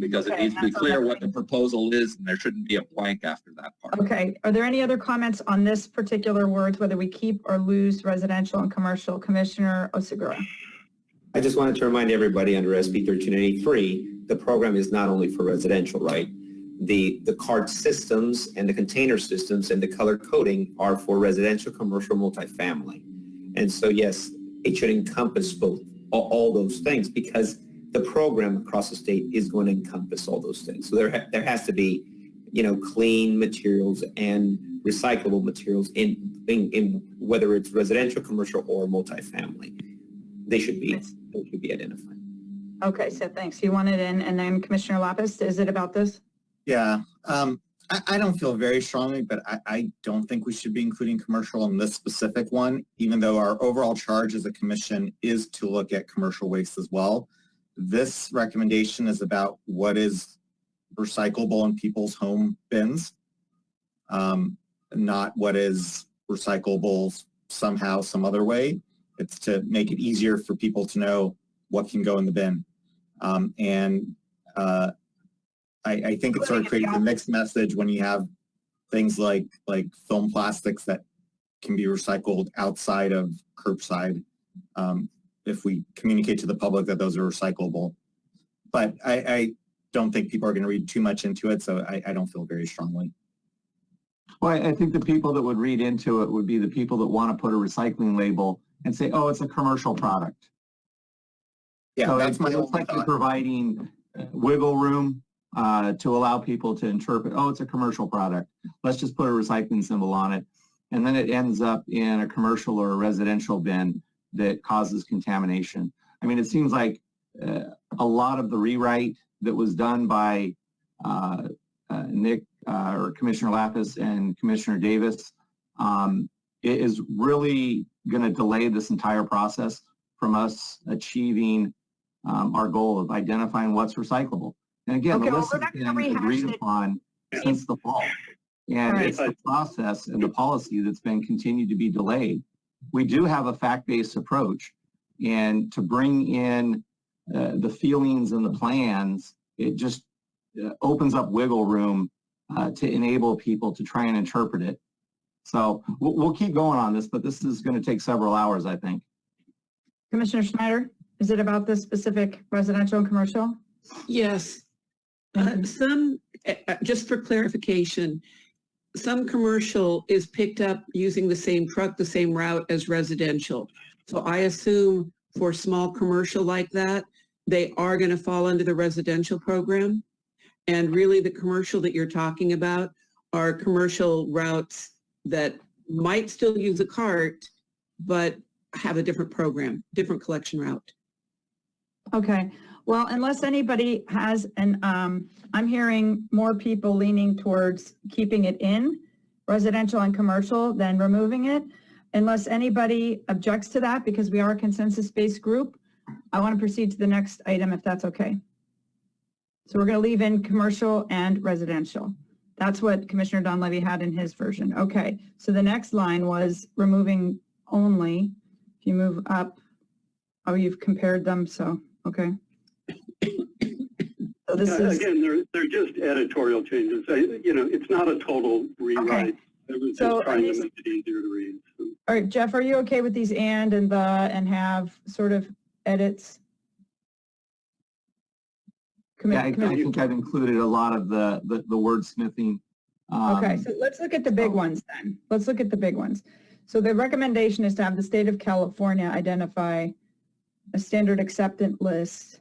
because it Okay, needs to be that's clear okay. what the proposal is, and there shouldn't be a blank after that part. Okay, are there any other comments on this particular words, whether we keep or lose residential and commercial? Commissioner Osigura. I just wanted to remind everybody under SB 1383, the program is not only for residential, right? The card systems and the container systems and the color coding are for residential, commercial, multifamily. And so, yes, it should encompass both, all those things, because the program across the state is going to encompass all those things. So there has to be, clean materials and recyclable materials in whether it's residential, commercial, or multifamily. They should be identified. Okay, so thanks. You want it in, and then Commissioner Lapis, is it about this? Yeah, I don't feel very strongly, but I don't think we should be including commercial in this specific one, even though our overall charge as a commission is to look at commercial waste as well. This recommendation is about what is recyclable in people's home bins, not what is recyclable somehow, some other way. It's to make it easier for people to know what can go in the bin. I think it sort of creates a mixed message when you have things like film plastics that can be recycled outside of curbside, if we communicate to the public that those are recyclable. But I don't think people are going to read too much into it, so I don't feel very strongly. Well, I think the people that would read into it would be the people that want to put a recycling label and say, oh, it's a commercial product. Yeah, So that's my it looks only like you're thought. providing wiggle room to allow people to interpret, oh, it's a commercial product. Let's just put a recycling symbol on it. And then it ends up in a commercial or a residential bin that causes contamination. I mean, it seems like a lot of the rewrite that was done by Nick or Commissioner Lapis and Commissioner Davis is really going to delay this entire process from us achieving our goal of identifying what's recyclable. And again, Okay, the well, list we're has not gonna been rehash agreed it. upon since the fall. And Right. it's the process and the policy that's been continued to be delayed. We do have a fact-based approach, and to bring in the feelings and the plans, it just opens up wiggle room to enable people to try and interpret it. So we'll keep going on this, but this is going to take several hours, I think. Commissioner Schneider, is it about this specific residential and commercial? Yes. Thank you. Some, just for clarification, some commercial is picked up using the same truck, the same route as residential. So I assume for small commercial like that, they are going to fall under the residential program. And really the commercial that you're talking about are commercial routes that might still use a cart, but have a different program, different collection route. Okay, well, unless anybody has I'm hearing more people leaning towards keeping it in residential and commercial than removing it. Unless anybody objects to that, because we are a consensus-based group, I want to proceed to the next item if that's okay. So we're going to leave in commercial and residential. That's what Commissioner Donlevy had in his version. Okay, so the next line was removing only. If you move up, oh, you've compared them, so, okay. So this is, Again, they're just editorial changes. It's not a total rewrite. I was So just trying are to make it easier to read. So. all right, Jeff, are you okay with these and the and have sort of edits? Yeah, I think I've included a lot of the wordsmithing. Okay, so let's look at the big ones then. Let's look at the big ones. So the recommendation is to have the state of California identify a standard acceptance list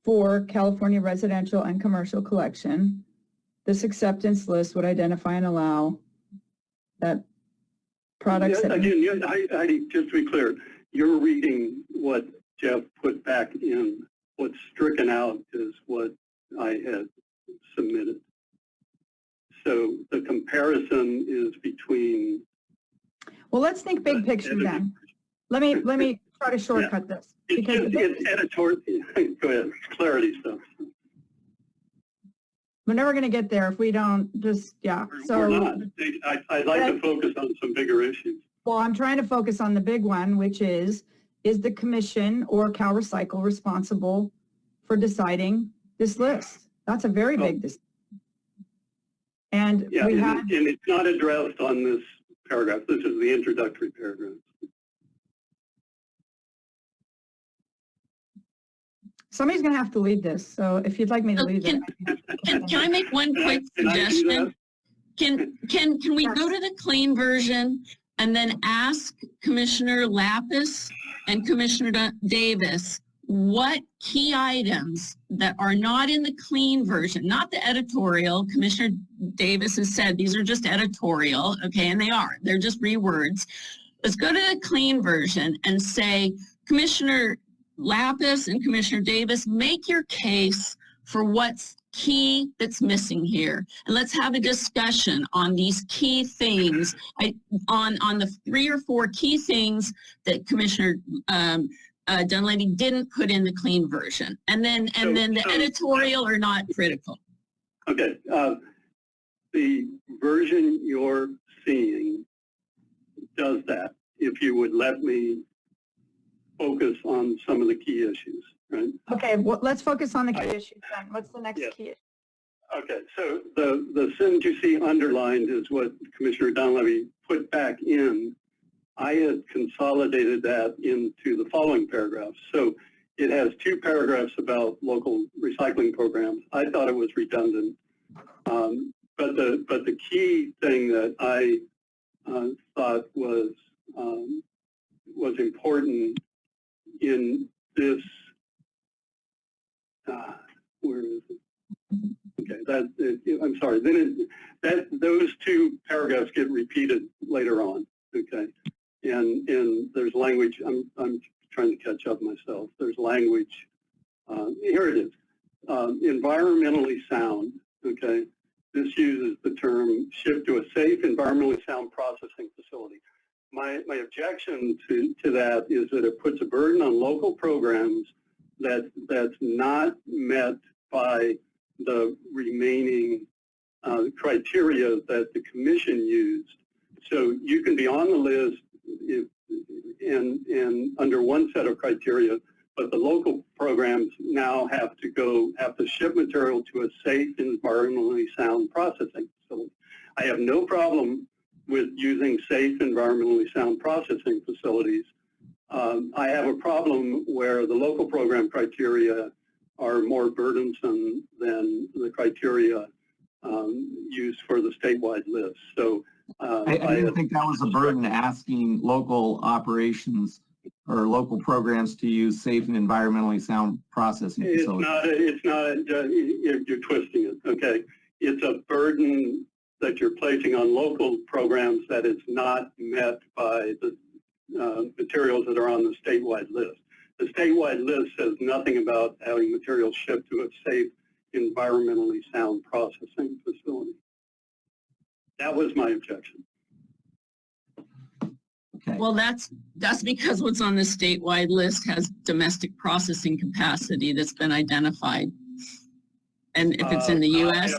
for California residential and commercial collection. This acceptance list would identify and allow that products that... Again, Heidi, just to be clear, you're reading what Jeff put back in. What's stricken out is what I had submitted. So the comparison is between... Well, let's think big picture then. Let me try to shortcut this. Because It's editorial. Go ahead. Clarity stuff. we're never going to get there if we don't just, yeah. We're not. I'd like to focus on some bigger issues. Well, I'm trying to focus on the big one, which is the commission or CalRecycle responsible for deciding this list. That's a very big decision. And Yeah, we and, have, and it's not addressed on this paragraph. This is the introductory paragraph. somebody's going to have to lead this. So if you'd like me to lead it. Can I make one quick Can I do suggestion? that? Can we go to the clean version and then ask Commissioner Lapis and Commissioner Davis what key items that are not in the clean version, not the editorial. Commissioner Davis has said these are just editorial, okay, and they are. They're just rewords. Let's go to the clean version and say, Commissioner Lapis and Commissioner Davis, make your case for what's key that's missing here. And let's have a discussion on these key things, on the 3 or 4 key things that Commissioner Dunleavy didn't put in the clean version. And then the editorial are not critical. Okay. The version you're seeing does that. If you would let me focus on some of the key issues, right? Okay, well, let's focus on the key issues then. What's the next key issue? Okay, so the sentence you see underlined is what Commissioner Dunleavy put back in. I had consolidated that into the following paragraphs. So it has 2 paragraphs about local recycling programs. I thought it was redundant, but the key thing that I thought was important in this. Where is it? Okay, I'm sorry. Then those 2 paragraphs get repeated later on. Okay, and there's language. I'm trying to catch up myself. There's language. Here it is. Environmentally sound. Okay, this uses the term shift to a safe, environmentally sound processing facility. My objection to that is that it puts a burden on local programs that's not met by the remaining criteria that the commission used. So you can be on the list and under one set of criteria, but the local programs now have to ship material to a safe, environmentally sound processing facility. I have no problem with using safe, environmentally sound processing facilities. I have a problem where the local program criteria are more burdensome than the criteria used for the statewide list. So I didn't think that was a burden, asking local operations or local programs to use safe and environmentally sound processing facilities. It's not, you're twisting it, okay? It's a burden that you're placing on local programs that is not met by the materials that are on the statewide list. The statewide list says nothing about having materials shipped to a safe, environmentally sound processing facility. That was my objection. Okay. Well, that's because what's on the statewide list has domestic processing capacity that's been identified. And if it's in the U.S.,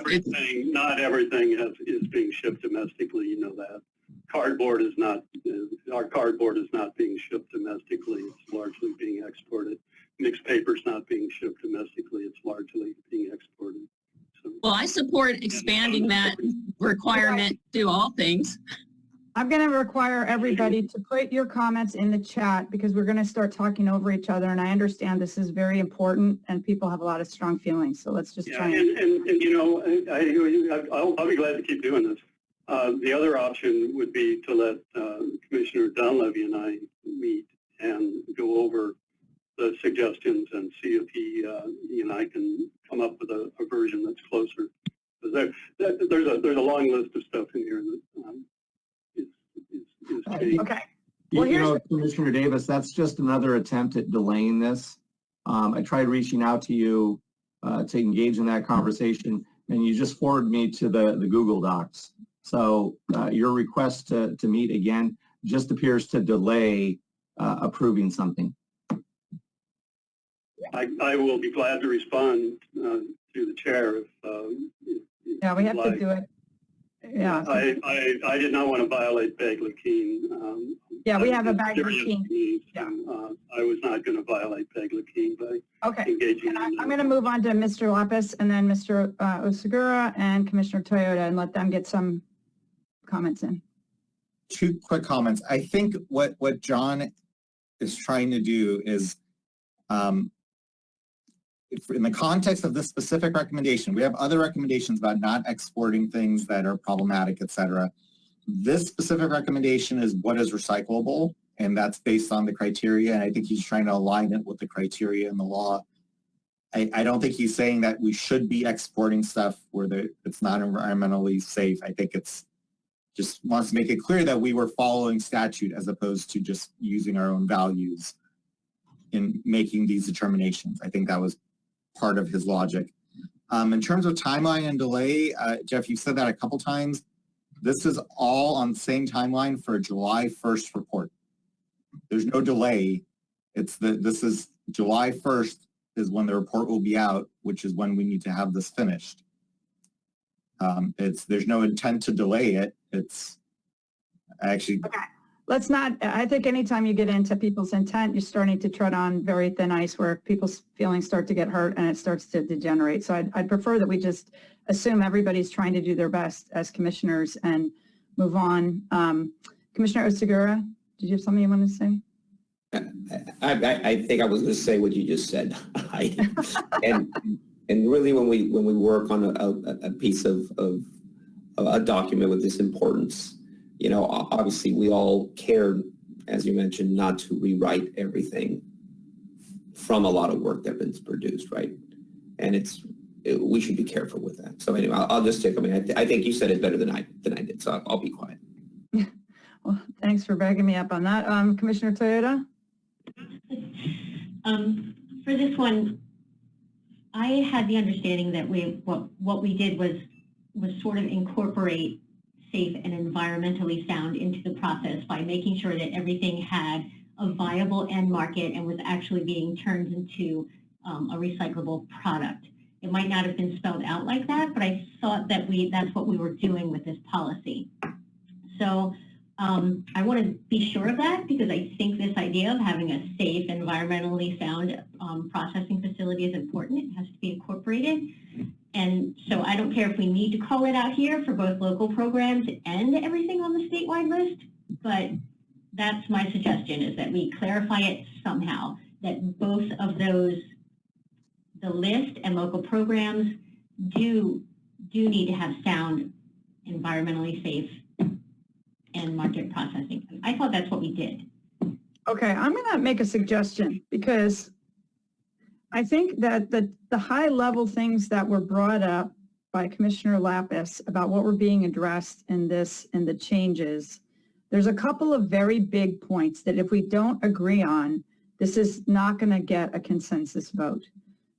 not everything is being shipped domestically. You know that. Cardboard is not. Our cardboard is not being shipped domestically. It's largely being exported. Mixed paper is not being shipped domestically. It's largely being exported. So, well, I support expanding that requirement to all things. I'm going to require everybody to put your comments in the chat because we're going to start talking over each other. And I understand this is very important and people have a lot of strong feelings. So let's just try and you know, I'll be glad to keep doing this. The other option would be to let Commissioner Dunleavy and I meet and go over the suggestions and see if he and I can come up with a version that's closer. There's a long list of stuff in here that is Okay. Well, you know, Commissioner Davis, that's just another attempt at delaying this. I tried reaching out to you to engage in that conversation, and you just forwarded me to the Google Docs. So your request to meet again just appears to delay approving something. I will be glad to respond to the chair if yeah, we have to do it. Yeah. I did not want to violate Bagley-Keene. Yeah, we have a Bagley-Keene. Yeah. I was not going to violate Bagley-Keene by Okay. engaging. I'm going to move on to Mr. Lapis and then Mr. Osagura and Commissioner Toyota and let them get some comments in. Two quick comments. I think what John is trying to do is, if in the context of this specific recommendation, we have other recommendations about not exporting things that are problematic, et cetera. This specific recommendation is what is recyclable, and that's based on the criteria, and I think he's trying to align it with the criteria in the law. I don't think he's saying that we should be exporting stuff where it's not environmentally safe. I think it's just wants to make it clear that we were following statute as opposed to just using our own values in making these determinations. I think that was part of his logic. In terms of timeline and delay, Jeff, you said that a couple times. This is all on the same timeline for a July 1st report. There's no delay. This is July 1st is when the report will be out, which is when we need to have this finished. There's no intent to delay it. It's actually. Okay. Let's not, I think anytime you get into people's intent, you're starting to tread on very thin ice where people's feelings start to get hurt and it starts to degenerate. So I'd prefer that we just assume everybody's trying to do their best as commissioners and move on. Commissioner Osagura, did you have something you wanted to say? I think I was going to say what you just said. And really, when we work on a piece of a document with this importance, you know, obviously we all care, as you mentioned, not to rewrite everything from a lot of work that's been produced, right? And we should be careful with that. So anyway, I'll just take. I mean, I think you said it better than I did, so I'll be quiet. Well, thanks for backing me up on that. Commissioner Toyota? For this one, I had the understanding that what we did was sort of incorporate safe and environmentally sound into the process by making sure that everything had a viable end market and was actually being turned into a recyclable product. It might not have been spelled out like that, but I thought that that's what we were doing with this policy. So I want to be sure of that because I think this idea of having a safe, environmentally sound processing facility is important. It has to be incorporated. And so I don't care if we need to call it out here for both local programs and everything on the statewide list, but that's my suggestion is that we clarify it somehow, that both of those, the list and local programs do need to have sound, environmentally safe and market processing. I thought that's what we did. Okay, I'm going to make a suggestion because I think that the high level things that were brought up by Commissioner Lapis about what were being addressed in the changes, there's a couple of very big points that if we don't agree on, this is not going to get a consensus vote.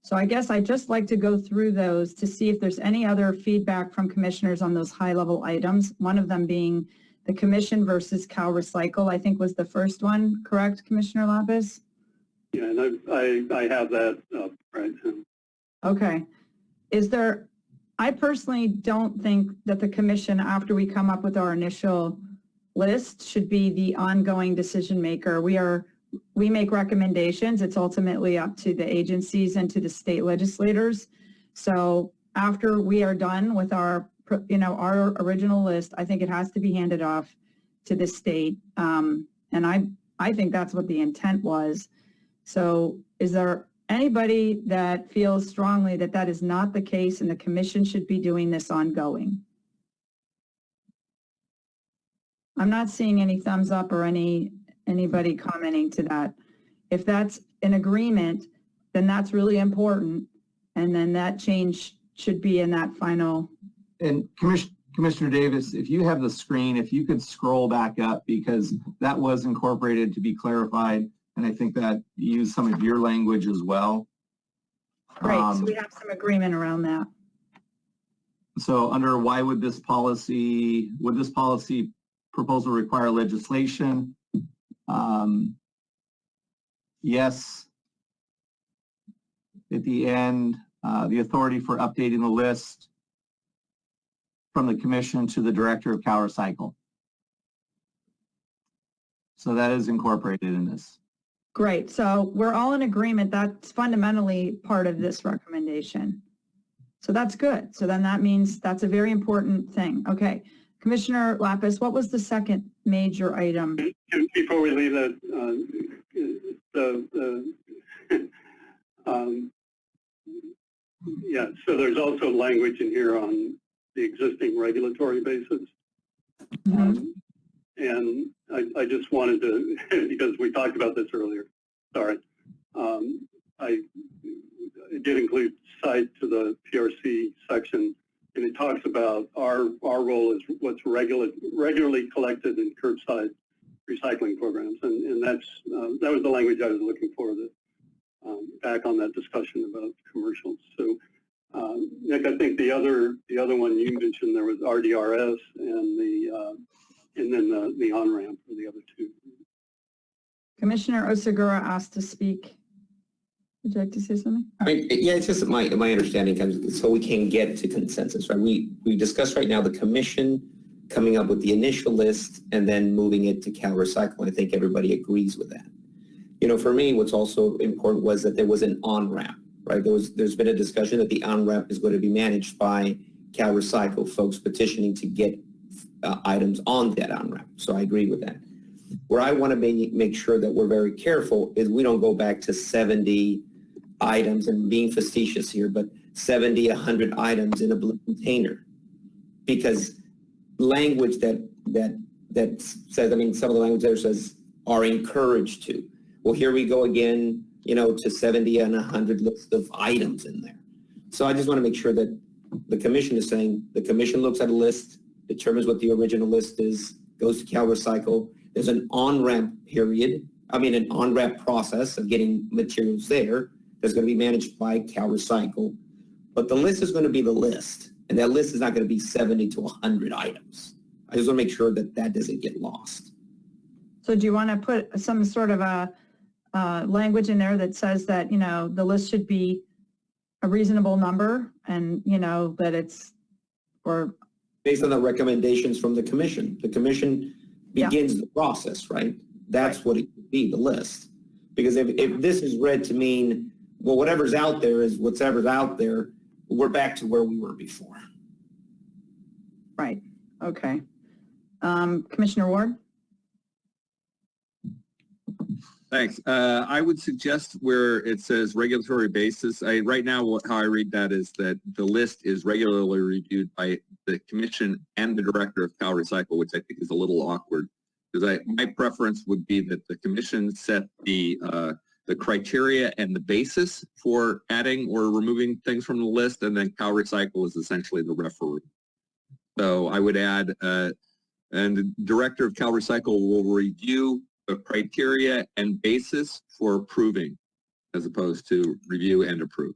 So I guess I'd just like to go through those to see if there's any other feedback from commissioners on those high level items. One of them being the commission versus Cal Recycle, I think was the first one, correct, Commissioner Lapis? Yeah, and I have that up right now. Okay. I personally don't think that the commission, after we come up with our initial list, should be the ongoing decision maker. We make recommendations. It's ultimately up to the agencies and to the state legislators. So after we are done with our original list, I think it has to be handed off to the state. And I think that's what the intent was. So is there anybody that feels strongly that that is not the case and the commission should be doing this ongoing? I'm not seeing any thumbs up or anybody commenting to that. If that's an agreement, then that's really important. And then that change should be in that final. And Commissioner Davis, if you have the screen, if you could scroll back up because that was incorporated to be clarified. And I think that you used some of your language as well. Right, so we have some agreement around that. So under why would this policy proposal require legislation? Yes. At the end, the authority for updating the list from the commission to the director of Cal Recycle. So that is incorporated in this. Great. So we're all in agreement. That's fundamentally part of this recommendation. So that's good. So then that means that's a very important thing. Okay. Commissioner Lapis, what was the second major item? Before we leave that, yeah, so there's also language in here on the existing regulatory basis. And I just wanted to, because we talked about this earlier, sorry. I did include cite to the PRC section, and it talks about our role is what's regularly collected in curbside recycling programs, and that's that was the language I was looking for. That back on that discussion about commercials. So, Nick, I think the other one you mentioned there was RDRS and then the on-ramp for the other two. Commissioner Osagura asked to speak. Would you like to say something? I mean, yeah, it's just my understanding comes so we can get to consensus, right? We discussed right now the commission coming up with the initial list and then moving it to CalRecycle. I think everybody agrees with that. You know, for me, what's also important was that there was an on-ramp, right? There's been a discussion that the on-ramp is going to be managed by CalRecycle folks petitioning to get items on that on-ramp. So I agree with that. Where I want to make sure that we're very careful is we don't go back to 70 items, and being facetious here, but 70, 100 items in a blue container. Because language that says, I mean, some of the language there says are encouraged to. Well, here we go again, you know, to 70 and 100 list of items in there. So I just want to make sure that the commission is saying the commission looks at a list, determines what the original list is, goes to CalRecycle. There's an on-ramp period, an on-ramp process of getting materials there that's going to be managed by CalRecycle. But the list is going to be the list, and that list is not going to be 70 to 100 items. I just want to make sure that that doesn't get lost. So do you want to put some sort of a language in there that says that, you know, the list should be a reasonable number and, you know, that it's or based on the recommendations from the commission. The commission begins the process, right? That's what it would be, the list. Because if this is read to mean, well, whatever's out there is whatever's out there, we're back to where we were before. Right. Okay. Commissioner Ward? Thanks. I would suggest where it says regulatory basis, right now how I read that is that the list is regularly reviewed by the commission and the director of CalRecycle, which I think is a little awkward. Because my preference would be that the commission set the criteria and the basis for adding or removing things from the list, and then CalRecycle is essentially the referee. So I would add, and the director of CalRecycle will review the criteria and basis for approving, as opposed to review and approve.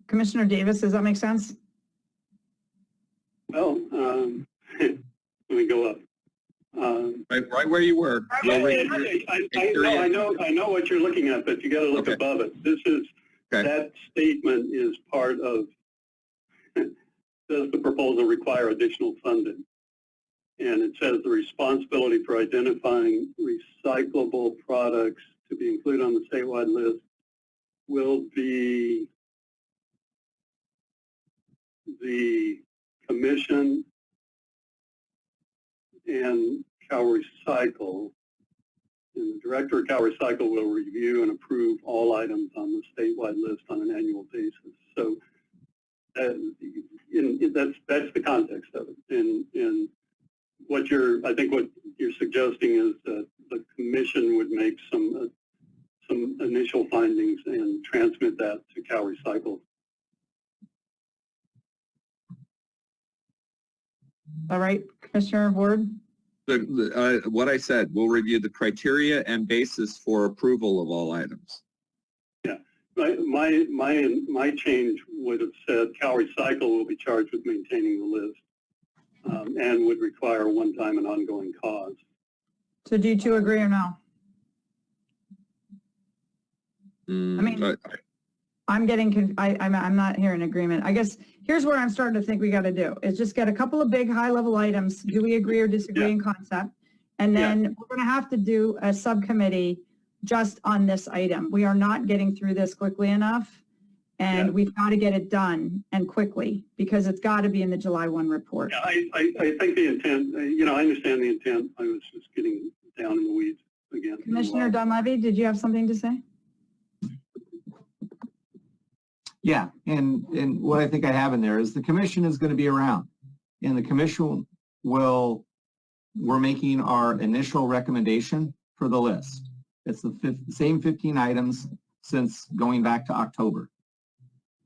Commissioner Davis, does that make sense? Well, let me go up. Right where you were. I know what you're looking at, but you got to look above it. This is that statement is part of. Does the proposal require additional funding? And it says the responsibility for identifying recyclable products to be included on the statewide list will be the commission and CalRecycle. And the director of CalRecycle will review and approve all items on the statewide list on an annual basis. So that's the context of it. And I think what you're suggesting is that the commission would make some initial findings and transmit that to CalRecycle. All right, Commissioner Ward. What I said, we'll review the criteria and basis for approval of all items. Yeah, my change would have said CalRecycle will be charged with maintaining the list and would require one-time and ongoing costs. So do you two agree or no? I'm not hearing agreement. I guess here's what I'm starting to think we got to do, is just get a couple of big high-level items. Do we agree or disagree in concept? And then we're going to have to do a subcommittee just on this item. We are not getting through this quickly enough, and we've got to get it done and quickly, because it's got to be in the July 1 report. Yeah, I think the intent, I understand the intent. I was just getting down in the weeds again. Commissioner Dunleavy, did you have something to say? Yeah, and what I think I have in there is the commission is going to be around, and the commission we're making our initial recommendation for the list. It's the same 15 items since going back to October.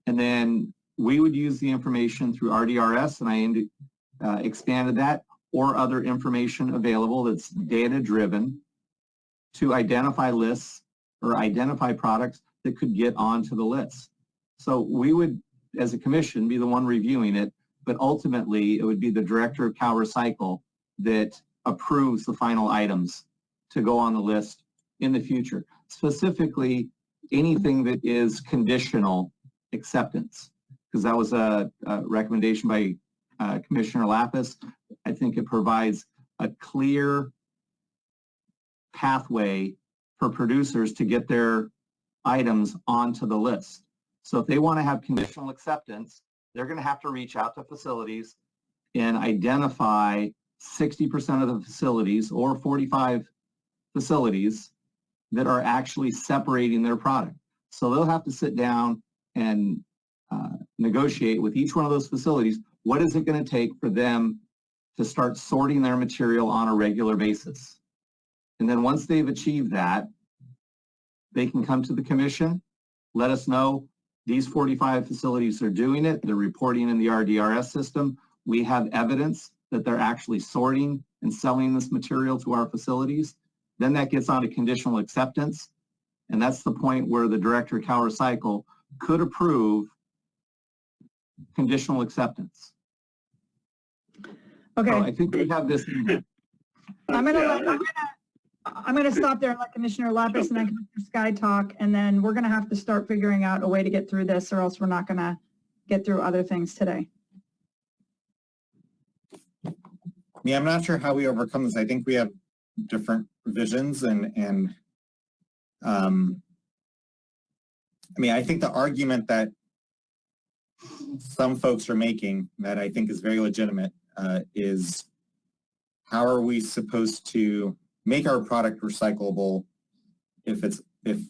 And then we would use the information through RDRS, and I expanded that, or other information available that's data-driven to identify lists or identify products that could get onto the list. So we would, as a commission, be the one reviewing it, but ultimately it would be the director of Cal Recycle that approves the final items to go on the list in the future. Specifically, anything that is conditional acceptance, because that was a recommendation by Commissioner Lapis. I think it provides a clear pathway for producers to get their items onto the list. So if they want to have conditional acceptance, they're going to have to reach out to facilities and identify 60% of the facilities or 45 facilities that are actually separating their product. So they'll have to sit down and negotiate with each one of those facilities. What is it going to take for them to start sorting their material on a regular basis? And then once they've achieved that, they can come to the commission, let us know these 45 facilities are doing it. They're reporting in the RDRS system. We have evidence that they're actually sorting and selling this material to our facilities. Then that gets on to conditional acceptance. And that's the point where the director of Cal Recycle could approve conditional acceptance. Okay. So I think we have this in there. I'm going to stop there and let Commissioner Lapis and then Commissioner Sky talk, and then we're going to have to start figuring out a way to get through this, or else we're not going to get through other things today. Yeah, I'm not sure how we overcome this. I think we have different visions and I mean, I think the argument that some folks are making that I think is very legitimate is how are we supposed to make our product recyclable if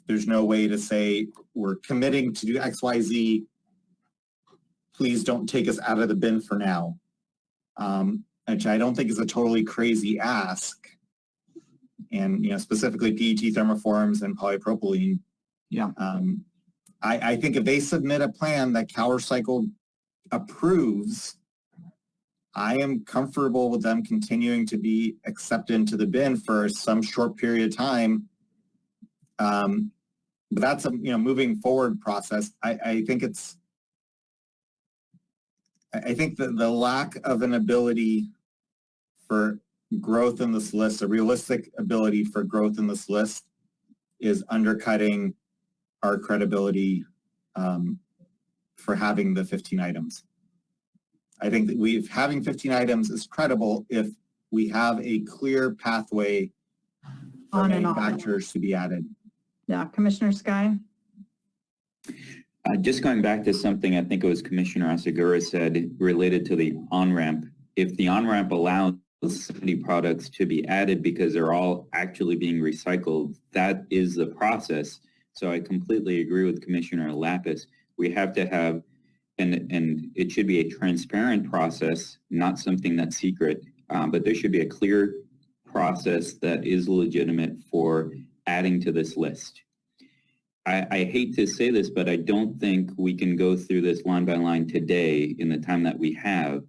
there's no way to say we're committing to do X, Y, Z, please don't take us out of the bin for now, which I don't think is a totally crazy ask. And specifically PET thermoforms and polypropylene. Yeah. I think if they submit a plan that Cal Recycle approves, I am comfortable with them continuing to be accepted into the bin for some short period of time. But that's a moving forward process. I think the lack of an ability for growth in this list, a realistic ability for growth in this list, is undercutting our credibility for having the 15 items. I think that having 15 items is credible if we have a clear pathway for manufacturers to be added. Yeah, Commissioner Sky? Just going back to something I think it was Commissioner Asagura said related to the on-ramp. If the on-ramp allows 70 products to be added because they're all actually being recycled, that is the process. So I completely agree with Commissioner Lapis. We have to have, and it should be a transparent process, not something that's secret, but there should be a clear process that is legitimate for adding to this list. I hate to say this, but I don't think we can go through this line by line today in the time that we have.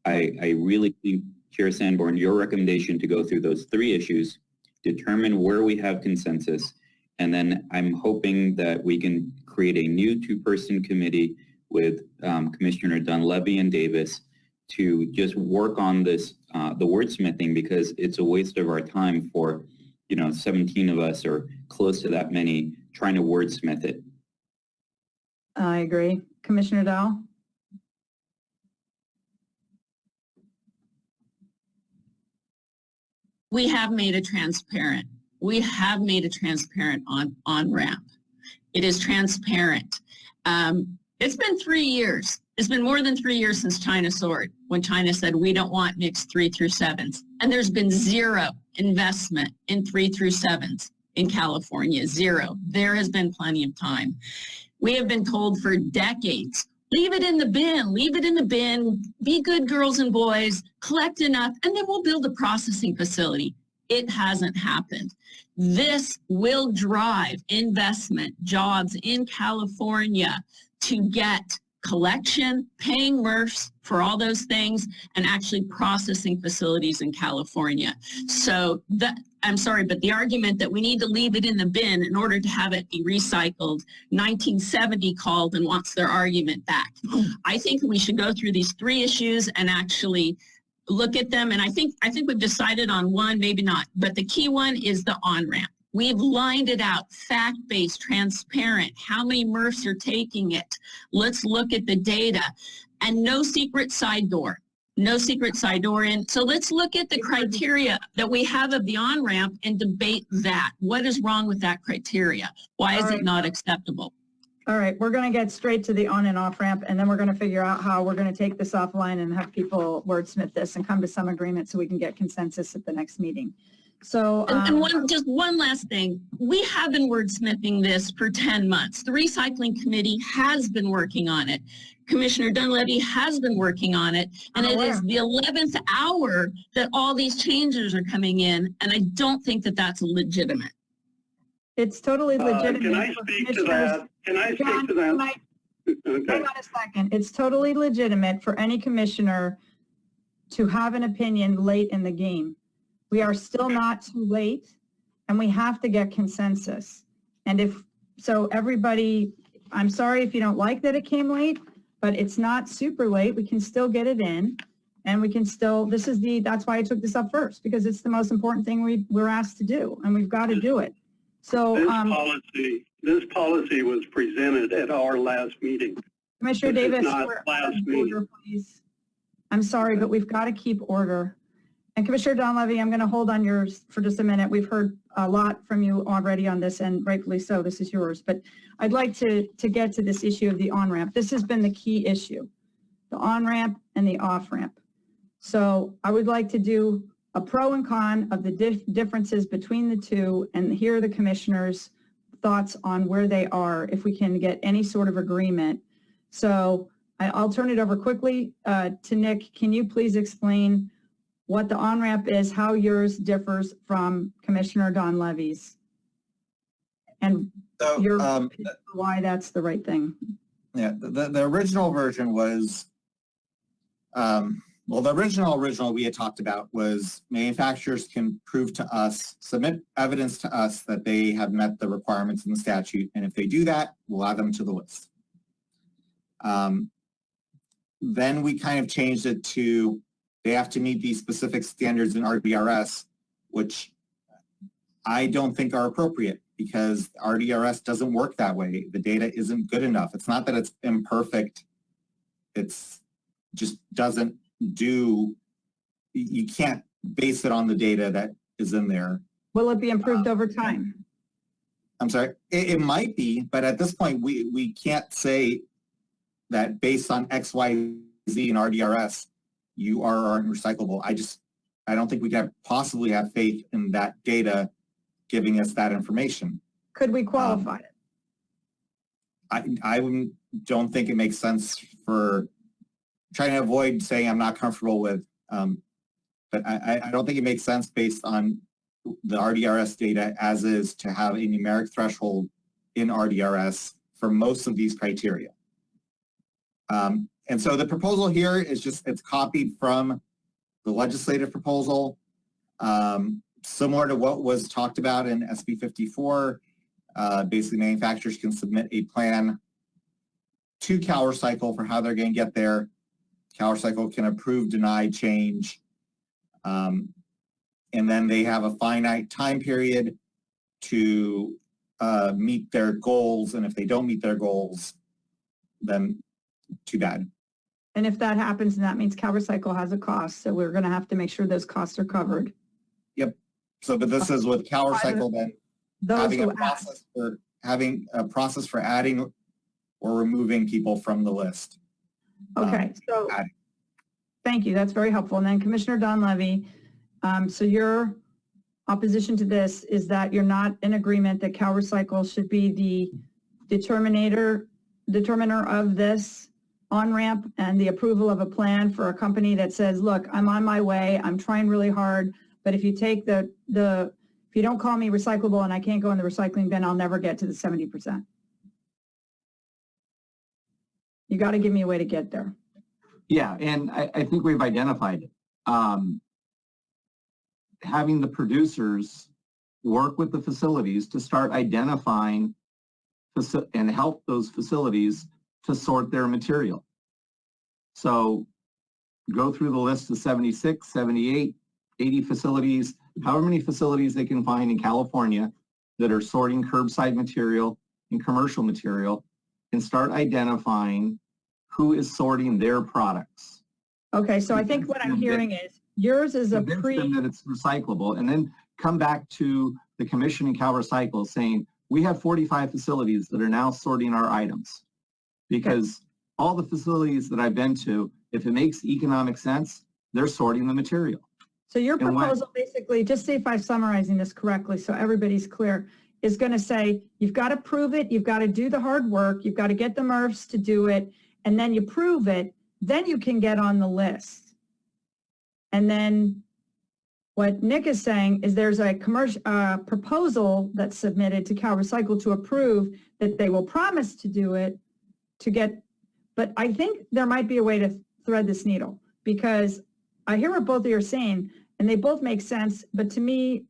I really think, Chair Sanborn, your recommendation to go through those three issues, determine where we have consensus, and then I'm hoping that we can create a new two-person committee with Commissioner Dunleavy and Davis to just work on this, the wordsmithing, because it's a waste of our time for, 17 of us or close to that many trying to wordsmith it. I agree. Commissioner Dow? we have made it transparent. We have made it transparent on-ramp. It is transparent. It's been 3 years. It's been more than 3 years since China soared, when China said we don't want mixed 3 through 7s. And there's been zero investment in 3 through 7s in California, zero. There has been plenty of time. We have been told for decades, leave it in the bin, leave it in the bin, be good girls and boys, collect enough, and then we'll build a processing facility. It hasn't happened. This will drive investment, jobs in California to get collection, paying MRFs for all those things, and actually processing facilities in California. So I'm sorry, but the argument that we need to leave it in the bin in order to have it be recycled, 1970 called and wants their argument back. I think we should go through these 3 issues and actually look at them. And I think we've decided on one, maybe not, but the key one is the on-ramp. We've lined it out, fact-based, transparent, how many MRFs are taking it. Let's look at the data. And no secret side door. No secret side door in. So let's look at the criteria that we have of the on-ramp and debate that. What is wrong with that criteria? Why is it not acceptable? All right, we're going to get straight to the on and off ramp, and then we're going to figure out how we're going to take this offline and have people wordsmith this and come to some agreement so we can get consensus at the next meeting. So, just one last thing. We have been wordsmithing this for 10 months. The Recycling Committee has been working on it. Commissioner Dunleavy has been working on it. And it is the 11th hour that all these changes are coming in. And I don't think that that's legitimate. It's totally legitimate. Can I speak to that? Can I speak to that? Okay. Hang on a second. It's totally legitimate for any commissioner to have an opinion late in the game. We are still not too late, and we have to get consensus. And everybody, I'm sorry if you don't like that it came late, but it's not super late. We can still get it in, and we can still, that's why I took this up first, because it's the most important thing we're asked to do, and we've got to do it. So this policy was presented at our last meeting. Commissioner Davis, last meeting. order, please. I'm sorry, but we've got to keep order. And Commissioner Dunleavy, I'm going to hold on yours for just a minute. We've heard a lot from you already on this, and rightfully so. This is yours. But I'd like to get to this issue of the on-ramp. This has been the key issue, the on-ramp and the off-ramp. So I would like to do a pro and con of the differences between the two and hear the commissioners' thoughts on where they are, if we can get any sort of agreement. So I'll turn it over quickly to Nick. Can you please explain what the on-ramp is, how yours differs from Commissioner Dunleavy's, and why that's the right thing? Yeah, the original version was, the original we had talked about was manufacturers can prove to us, submit evidence to us that they have met the requirements in the statute, and if they do that, we'll add them to the list. Then we kind of changed it to they have to meet these specific standards in RDRS, which I don't think are appropriate because RDRS doesn't work that way. The data isn't good enough. It's not that it's imperfect. It's just doesn't do, you can't base it on the data that is in there. Will it be improved over time? I'm sorry, it might be, but at this point we can't say that based on X, Y, Z in RDRS, you are or aren't recyclable. I don't think we can possibly have faith in that data giving us that information. Could we qualify it? I don't think it makes sense for trying to avoid saying I'm not comfortable with, but I don't think it makes sense based on the RDRS data as is to have a numeric threshold in RDRS for most of these criteria. And so the proposal here is it's copied from the legislative proposal, similar to what was talked about in SB 54. Basically, manufacturers can submit a plan to CalRecycle for how they're going to get there. CalRecycle can approve, deny, change. And then they have a finite time period to meet their goals. And if they don't meet their goals, then too bad. And if that happens, then that means CalRecycle has a cost. So we're going to have to make sure those costs are covered. So, but this is with CalRecycle then Those having who a process for adding or removing people from the list. Okay, so adding. thank you. That's very helpful. And then Commissioner Donlevy, so your opposition to this is that you're not in agreement that CalRecycle should be the determiner of this on-ramp and the approval of a plan for a company that says, look, I'm on my way, I'm trying really hard, but if you take if you don't call me recyclable and I can't go in the recycling bin, I'll never get to the 70%. You got to give me a way to get there. Yeah, and I think we've identified it. Having the producers work with the facilities to start identifying and help those facilities to sort their material. So go through the list of 76, 78, 80 facilities, however many facilities they can find in California that are sorting curbside material and commercial material, and start identifying who is sorting their products. Okay, so I think what I'm hearing is yours is a Convince them that it's recyclable, and then come back to the commission and CalRecycle saying, we have 45 facilities that are now sorting our items. Because all the facilities that I've been to, if it makes economic sense, they're sorting the material. So your proposal basically, just see if I'm summarizing this correctly so everybody's clear, is going to say, you've got to prove it, you've got to do the hard work, you've got to get the MRFs to do it, and then you prove it, then you can get on the list. And then what Nick is saying is there's a proposal that's submitted to CalRecycle to approve that they will promise to do it but I think there might be a way to thread this needle, because I hear what both of you are saying and they both make sense, but to me,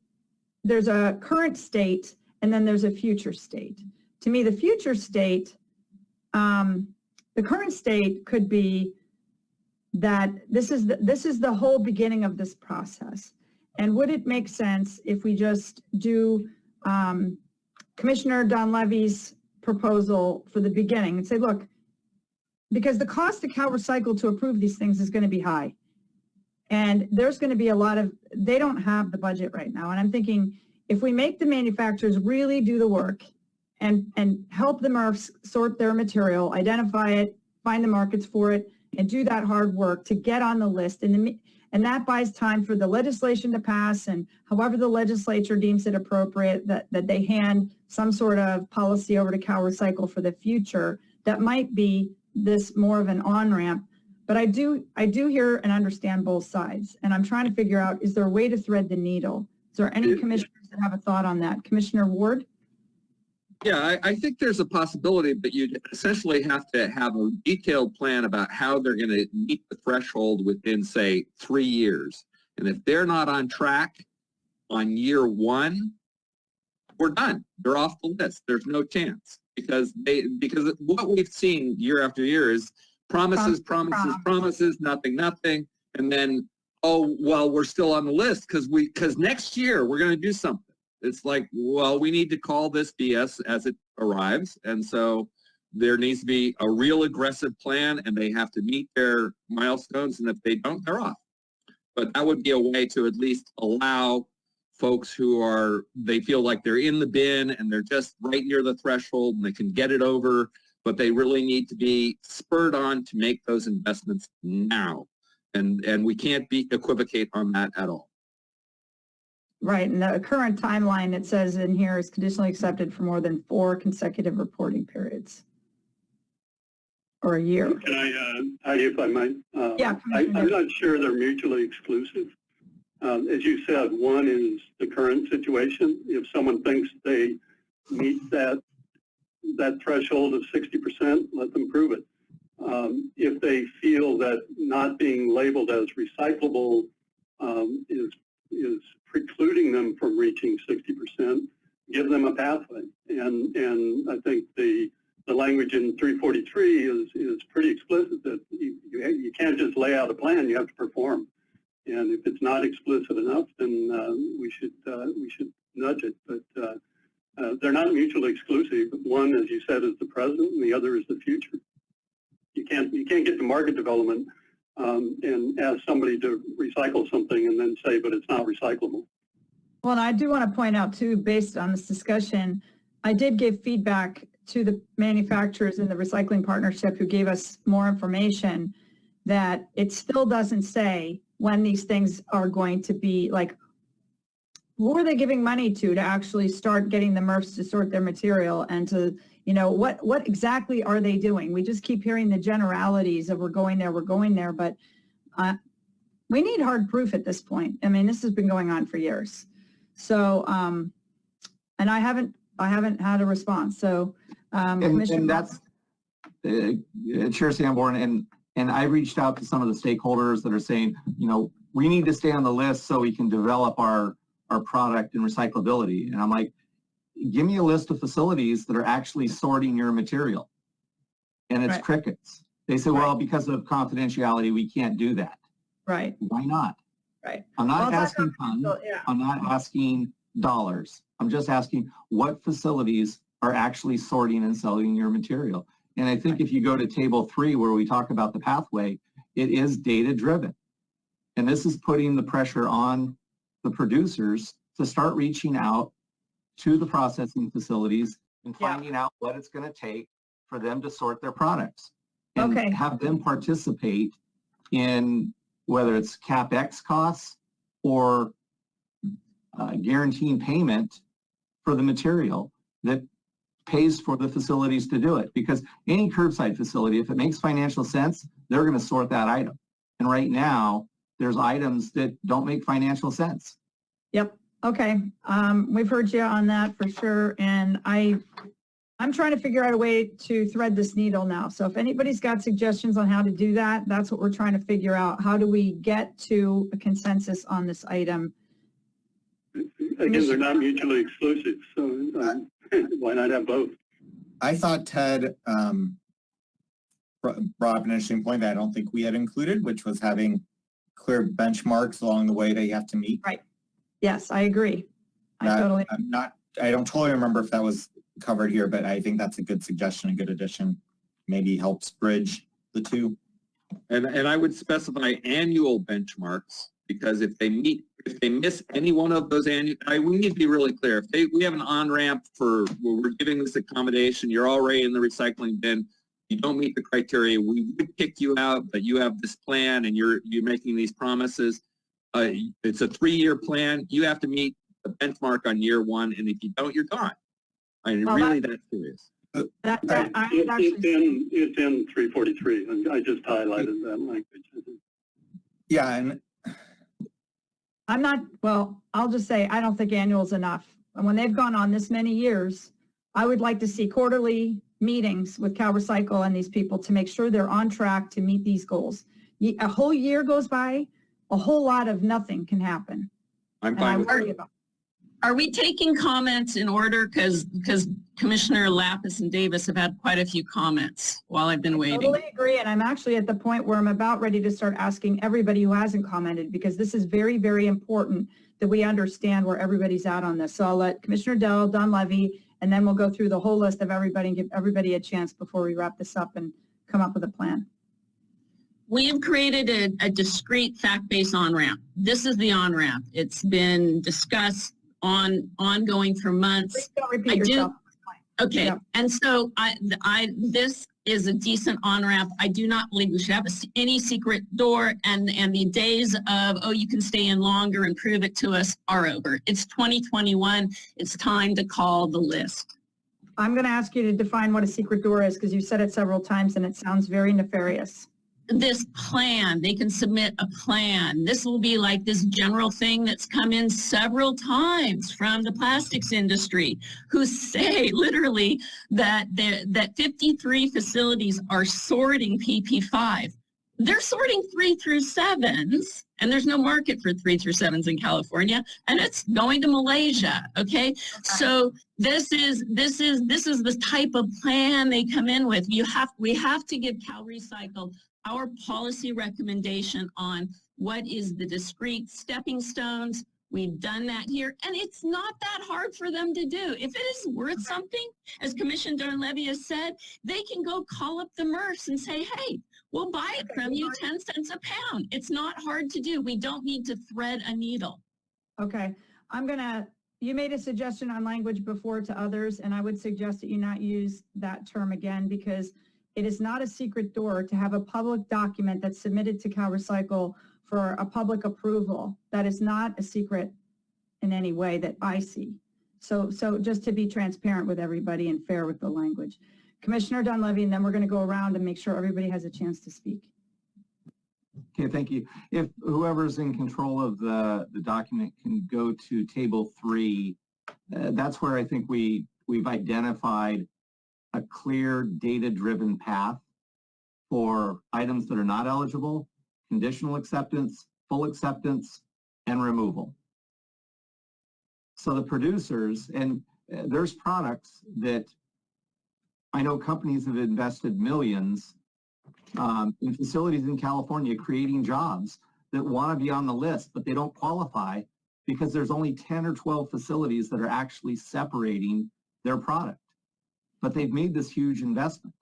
there's a current state and then there's a future state. To me, the future state, the current state could be that this is the whole beginning of this process. And would it make sense if we just do Commissioner Donlevy's proposal for the beginning and say, look, because the cost to CalRecycle to approve these things is going to be high. And there's going to be they don't have the budget right now. And I'm thinking, if we make the manufacturers really do the work and help the MRFs sort their material, identify it, find the markets for it, and do that hard work to get on the list, and that buys time for the legislation to pass, and however the legislature deems it appropriate, that they hand some sort of policy over to CalRecycle for the future, that might be this more of an on-ramp. But I do hear and understand both sides, and I'm trying to figure out, is there a way to thread the needle? Is there any commissioners that have a thought on that? Commissioner Ward? Yeah, I think there's a possibility, but you essentially have to have a detailed plan about how they're going to meet the threshold within, say, 3 years. And if they're not on track on year 1, we're done. They're off the list. There's no chance, because what we've seen year after year is promises, nothing. And then, oh, well, we're still on the list because next year we're going to do something. It's like, well, we need to call this BS as it arrives. And so there needs to be a real aggressive plan, and they have to meet their milestones. And if they don't, they're off. But that would be a way to at least allow folks who they feel like they're in the bin and they're just right near the threshold and they can get it over, but they really need to be spurred on to make those investments now. And we can't equivocate on that at all. Right, and the current timeline, it says in here, is conditionally accepted for more than 4 consecutive reporting periods. Or a year. Can I, Heidi, if I might? Yeah. I'm not sure they're mutually exclusive. As you said, one is the current situation. If someone thinks they meet that threshold of 60%, let them prove it. If they feel that not being labeled as recyclable is precluding them from reaching 60%, give them a pathway. And I think the language in 343 is pretty explicit that you can't just lay out a plan, you have to perform. And if it's not explicit enough, then we should nudge it. But they're not mutually exclusive. One, as you said, is the present, and the other is the future. You can't get to market development and ask somebody to recycle something and then say, but it's not recyclable. Well, and I do want to point out too, based on this discussion, I did give feedback to the manufacturers in the recycling partnership who gave us more information that it still doesn't say when these things are going to be, like, who are they giving money to actually start getting the MRFs to sort their material and to, you know, what exactly are they doing? We just keep hearing the generalities of we're going there, but we need hard proof at this point. I mean, this has been going on for years. So, and I haven't had a response. So, and that's Chair Sanborn, and I reached out to some of the stakeholders that are saying, you know, we need to stay on the list so we can develop our product and recyclability. And I'm like, give me a list of facilities that are actually sorting your material. And it's crickets. They say, well, because of confidentiality, we can't do that. Right. Why not? Right. I'm not Well, asking funds. yeah. I'm not asking dollars. I'm just asking what facilities are actually sorting and selling your material. And I think if you go to table 3, where we talk about the pathway, it is data driven. And this is putting the pressure on the producers to start reaching out to the processing facilities and finding out what it's going to take for them to sort their products and have them participate in whether it's CapEx costs or guaranteeing payment for the material that pays for the facilities to do it. Because any curbside facility, if it makes financial sense, they're going to sort that item. And right now, there's items that don't make financial sense. Yep. Okay. We've heard you on that for sure. And I'm trying to figure out a way to thread this needle now. So if anybody's got suggestions on how to do that, that's what we're trying to figure out. How do we get to a consensus on this item? Again, they're not mutually exclusive, so why not have both? I thought Ted brought up an interesting point that I don't think we had included, which was having clear benchmarks along the way that you have to meet. Right. Yes, I agree. I don't totally remember if that was covered here, but I think that's a good suggestion, a good addition. Maybe helps bridge the two. And I would specify annual benchmarks, because if they miss any one of those annual, we need to be really clear. If we have an on-ramp for, we're giving this accommodation, you're already in the recycling bin, you don't meet the criteria, we would kick you out, but you have this plan and you're making these promises. It's a 3-year plan. You have to meet the benchmark on year 1, and if you don't, you're gone. I mean, really that serious. It's in 343, and I just highlighted that language. Yeah, and I'll just say, I don't think annual is enough. And when they've gone on this many years, I would like to see quarterly meetings with CalRecycle and these people to make sure they're on track to meet these goals. A whole year goes by, a whole lot of nothing can happen. I'm fine with that. Are we taking comments in order? Because Commissioner Lapis and Davis have had quite a few comments while I've been waiting. I totally agree, and I'm actually at the point where I'm about ready to start asking everybody who hasn't commented, because this is very, very important that we understand where everybody's at on this. So I'll let Commissioner Dell, Don Levy, and then we'll go through the whole list of everybody and give everybody a chance before we wrap this up and come up with a plan. We have created a discrete fact-based on-ramp. This is the on-ramp. It's been discussed ongoing for months. Please don't repeat yourself. Okay, Yeah. and so this is a decent on-ramp. I do not believe we should have any secret door, and the days of, oh, you can stay in longer and prove it to us are over. It's 2021. It's time to call the list. I'm going to ask you to define what a secret door is, because you said it several times and it sounds very nefarious. This plan, they can submit a plan. This will be like this general thing that's come in several times from the plastics industry, who say literally that 53 facilities are sorting PP5. They're sorting 3 through 7s, and there's no market for 3 through 7s in California, and it's going to Malaysia. Okay, so this is the type of plan they come in with. We have to give CalRecycle our policy recommendation on what is the discrete stepping stones. We've done that here, and it's not that hard for them to do. If it is worth something, as Commissioner Don-Levy has said, they can go call up the MRFs and say, hey, we'll buy it from you 10 cents a pound. It's not hard to do. We don't need to thread a needle. Okay. you made a suggestion on language before to others, and I would suggest that you not use that term again because it is not a secret door to have a public document that's submitted to CalRecycle for a public approval. That is not a secret in any way that I see. So just to be transparent with everybody and fair with the language. Commissioner Dunleavy, and then we're going to go around and make sure everybody has a chance to speak. Okay, thank you. If whoever's in control of the document can go to table 3, that's where I think we've identified a clear data-driven path for items that are not eligible, conditional acceptance, full acceptance, and removal. So the producers, and there's products that I know companies have invested millions in facilities in California creating jobs that want to be on the list, but they don't qualify because there's only 10 or 12 facilities that are actually separating their product. But they've made this huge investment.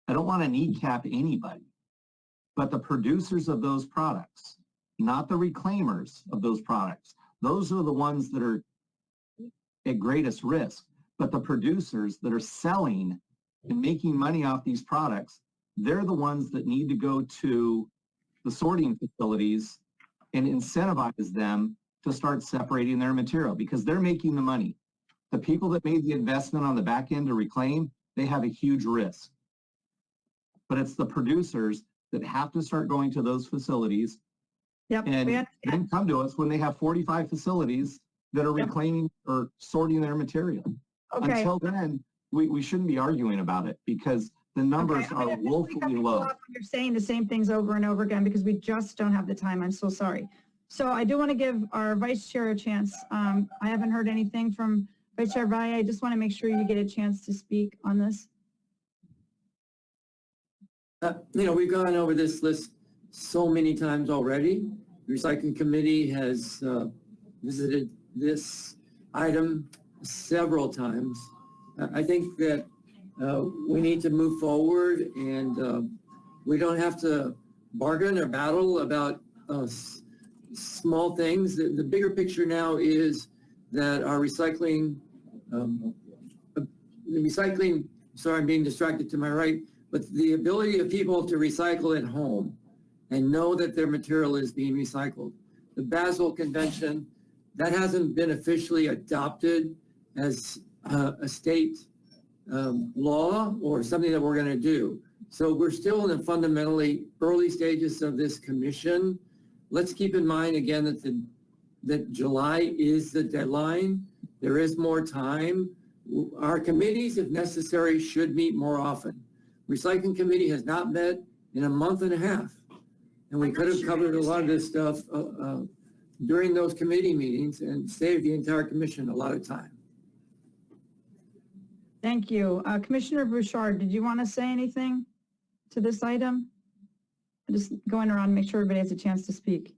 I don't want to kneecap anybody, but the producers of those products, not the reclaimers of those products, those are the ones that are at greatest risk. But the producers that are selling and making money off these products, they're the ones that need to go to the sorting facilities and incentivize them to start separating their material because they're making the money. The people that made the investment on the back end to reclaim, they have a huge risk. But it's the producers that have to start going to those facilities and then come to us when they have 45 facilities that are reclaiming or sorting their material. Okay. Until then, we shouldn't be arguing about it because the numbers are woefully low. You're saying the same things over and over again because we just don't have the time. I'm so sorry. So I do want to give our vice chair a chance. I haven't heard anything from Vice Chair Valle. I just want to make sure you get a chance to speak on this. We've gone over this list so many times already. The Recycling Committee has visited this item several times. I think that we need to move forward and we don't have to bargain or battle about small things. The bigger picture now is that our recycling, sorry, I'm being distracted to my right, but the ability of people to recycle at home and know that their material is being recycled. The Basel Convention, that hasn't been officially adopted as a state law or something that we're going to do. So we're still in the fundamentally early stages of this commission. Let's keep in mind again that July is the deadline. There is more time. Our committees, if necessary, should meet more often. Recycling Committee has not met in a month and a half. And we could have covered a lot of this stuff during those committee meetings and saved the entire commission a lot of time. Thank you. Commissioner Bouchard, did you want to say anything to this item? I'm just going around to make sure everybody has a chance to speak.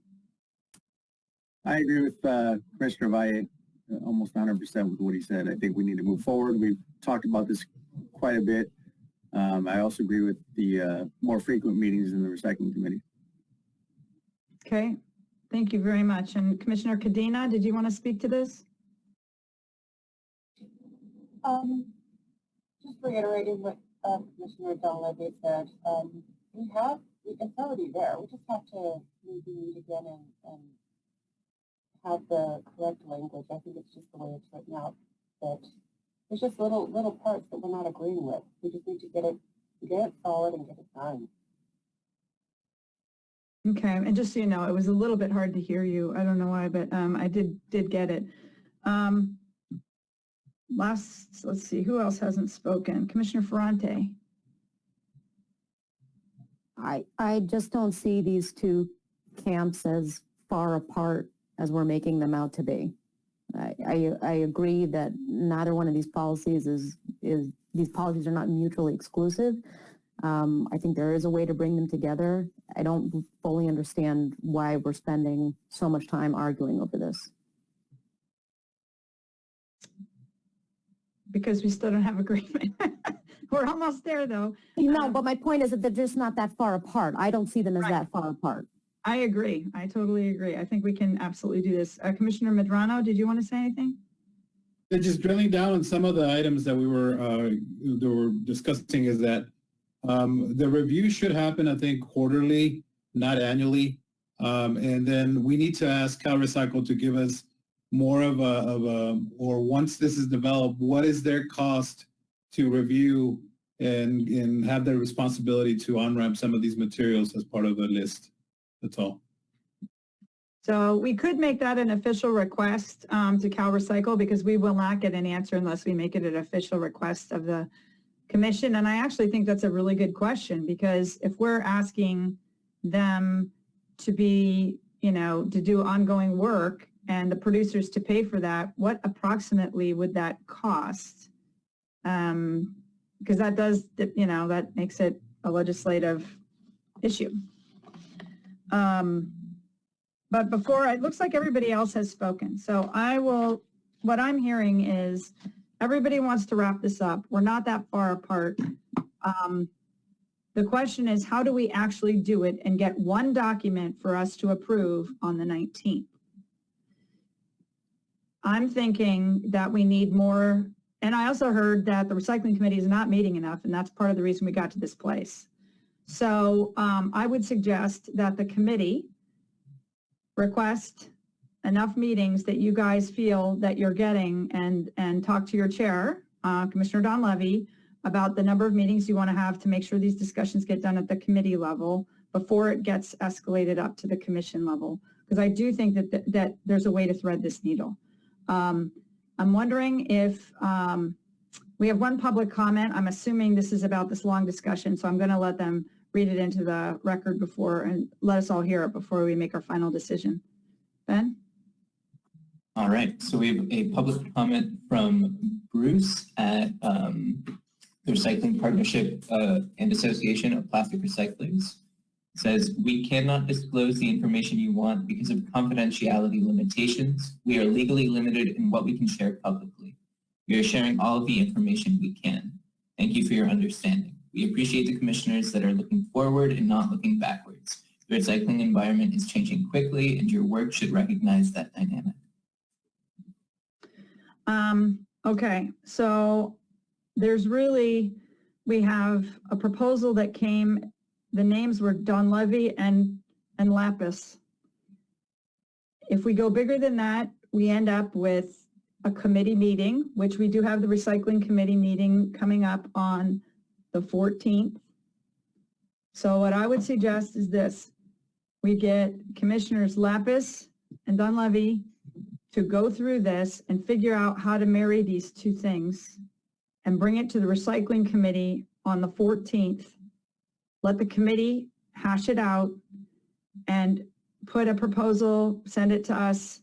I agree with Commissioner Valle almost 100% with what he said. I think we need to move forward. We've talked about this quite a bit. I also agree with the more frequent meetings in the Recycling Committee. Okay, thank you very much. And Commissioner Cadena, did you want to speak to this? Just reiterating what Commissioner Dunleavy said, it's already there. We just have to maybe meet again and have the correct language. I think it's just the way it's written out that there's just little parts that we're not agreeing with. We just need to get it solid and get it done. Okay, and just so you know, it was a little bit hard to hear you. I don't know why, but I did get it. Let's see, who else hasn't spoken? Commissioner Ferrante. I just don't see these two camps as far apart as we're making them out to be. I agree that neither one of these policies these policies are not mutually exclusive. I think there is a way to bring them together. I don't fully understand why we're spending so much time arguing over this. Because we still don't have agreement. We're almost there though. No, but my point is that they're just not that far apart. I don't see them as that far apart. I agree. I totally agree. I think we can absolutely do this. Commissioner Medrano, did you want to say anything? Just drilling down on some of the items that we were discussing is that the review should happen, I think, quarterly, not annually. And then we need to ask CalRecycle to give us more of or once this is developed, what is their cost to review and have their responsibility to on-ramp some of these materials as part of the list. That's all. So we could make that an official request to CalRecycle, because we will not get an answer unless we make it an official request of the commission. And I actually think that's a really good question, because if we're asking them to be, to do ongoing work and the producers to pay for that, what approximately would that cost? Because that does, that makes it a legislative issue. But before, it looks like everybody else has spoken. So what I'm hearing is everybody wants to wrap this up. We're not that far apart. The question is, how do we actually do it and get one document for us to approve on the 19th? I'm thinking that we need more, and I also heard that the recycling committee is not meeting enough, and that's part of the reason we got to this place. So I would suggest that the committee request enough meetings that you guys feel that you're getting, and talk to your chair, Commissioner Donlevy, about the number of meetings you want to have to make sure these discussions get done at the committee level before it gets escalated up to the commission level. Because I do think that there's a way to thread this needle. I'm wondering if we have one public comment. I'm assuming this is about this long discussion, so I'm going to let them read it into the record before, and let us all hear it before we make our final decision. Ben? All right, so we have a public comment from Bruce at the Recycling Partnership and Association of Plastic Recyclers. It says, we cannot disclose the information you want because of confidentiality limitations. We are legally limited in what we can share publicly. We are sharing all of the information we can. Thank you for your understanding. We appreciate the commissioners that are looking forward and not looking backwards. The recycling environment is changing quickly, and your work should recognize that dynamic. Okay, so we have a proposal that came, the names were Donlevy and Lapis. If we go bigger than that, we end up with a committee meeting, which we do have the recycling committee meeting coming up on the 14th. So what I would suggest is this: we get Commissioners Lapis and Donlevy to go through this and figure out how to marry these two things and bring it to the recycling committee on the 14th. Let the committee hash it out and put a proposal, send it to us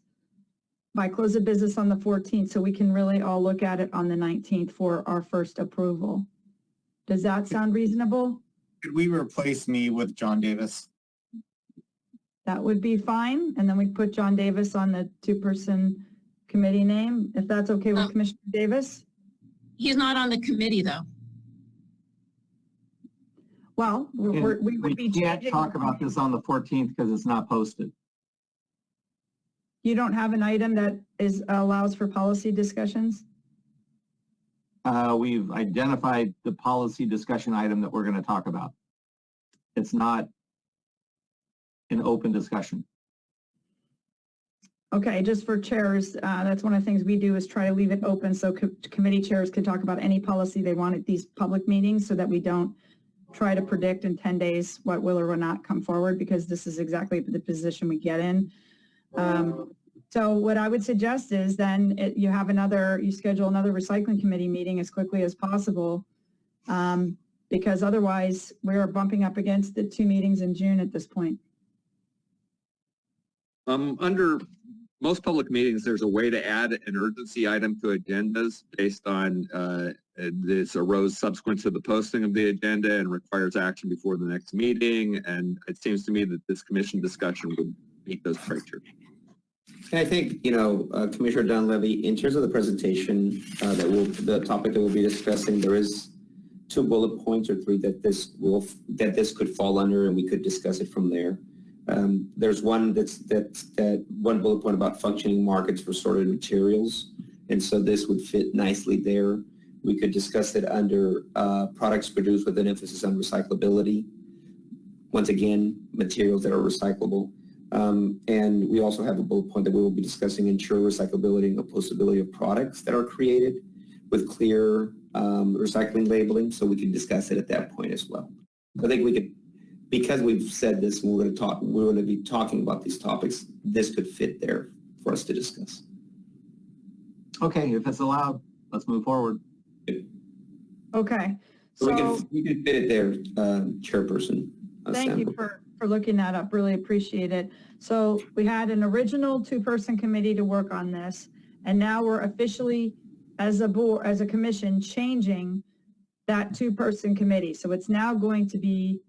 by close of business on the 14th, so we can really all look at it on the 19th for our first approval. Does that sound reasonable? Could we replace me with John Davis? That would be fine. And then we put John Davis on the two-person committee name, if that's okay with Commissioner Davis? He's not on the committee, though. Well, we would be can't changing. talk about this on the 14th because it's not posted. You don't have an item that allows for policy discussions? We've identified the policy discussion item that we're going to talk about. It's not an open discussion. Okay, just for chairs, that's one of the things we do, is try to leave it open so committee chairs can talk about any policy they want at these public meetings, so that we don't try to predict in 10 days what will or will not come forward, because this is exactly the position we get in. So what I would suggest is then you schedule another recycling committee meeting as quickly as possible, because otherwise we're bumping up against the 2 meetings in June at this point. Under most public meetings, there's a way to add an urgency item to agendas based on this arose subsequent to the posting of the agenda and requires action before the next meeting. And it seems to me that this commission discussion would meet those criteria. And I think, Commissioner Donlevy, in terms of the presentation, the topic that we'll be discussing, there is 2 bullet points or 3 that this could fall under, and we could discuss it from there. There's one that one bullet point about functioning markets for sorted materials, and so this would fit nicely there. We could discuss it under products produced with an emphasis on recyclability. Once again, materials that are recyclable. And we also have a bullet point that we will be discussing ensure recyclability and compostability of products that are created with clear recycling labeling, so we can discuss it at that point as well. I think we could, because we've said this, we're going to be talking about these topics, this could fit there for us to discuss. Okay, if it's allowed, let's move forward. Okay. So we can fit it there, Chairperson. Thank you for looking that up. Really appreciate it. So we had an original two-person committee to work on this, and now we're officially, as a board, as a commission, changing that two-person committee. So it's now going to be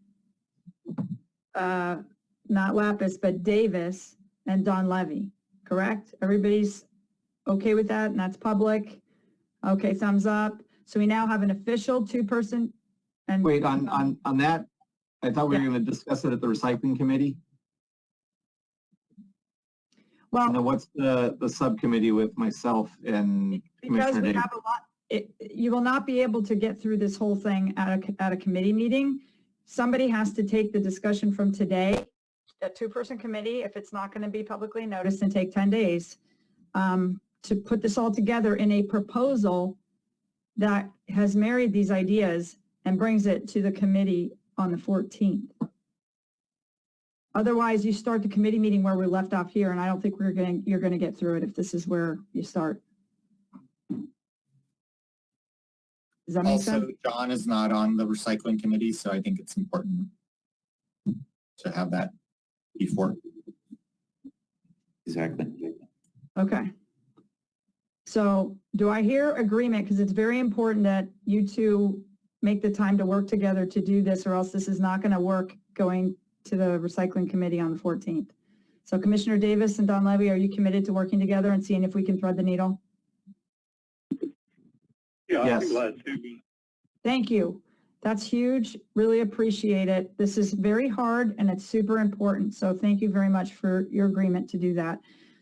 not Lapis, but Davis and Don Levy, correct? Everybody's okay with that, and that's public? Okay, thumbs up. So we now have an official two-person. And wait, on that, I thought we were going to discuss it at the recycling committee. Well, and then what's the subcommittee with myself and because Commissioner we Davis? have a lot, you will not be able to get through this whole thing at a committee meeting. Somebody has to take the discussion from today, a two-person committee, if it's not going to be publicly noticed, and take 10 days to put this all together in a proposal that has married these ideas and brings it to the committee on the 14th. Otherwise, you start the committee meeting where we left off here, and I don't think you're going to get through it if this is where you start. Does that make Also, sense? John is not on the recycling committee, so I think it's important to have that before. Exactly. Okay. So do I hear agreement? Because it's very important that you two make the time to work together to do this, or else this is not going to work going to the recycling committee on the 14th. So Commissioner Davis and Don Levy, are you committed to working together and seeing if we can thread the needle? Yeah, Yes. I'm glad to. Thank you. That's huge. Really appreciate it. This is very hard and it's super important. So thank you very much for your agreement to do that.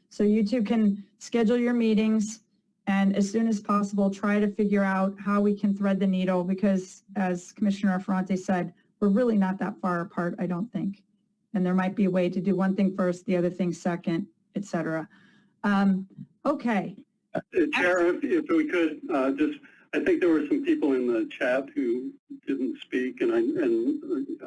So you two can schedule your meetings and as soon as possible, try to figure out how we can thread the needle because as Commissioner Affronte said, we're really not that far apart, I don't think. And there might be a way to do one thing first, the other thing second, et cetera. Okay. Chair, if we could, I think there were some people in the chat who didn't speak, and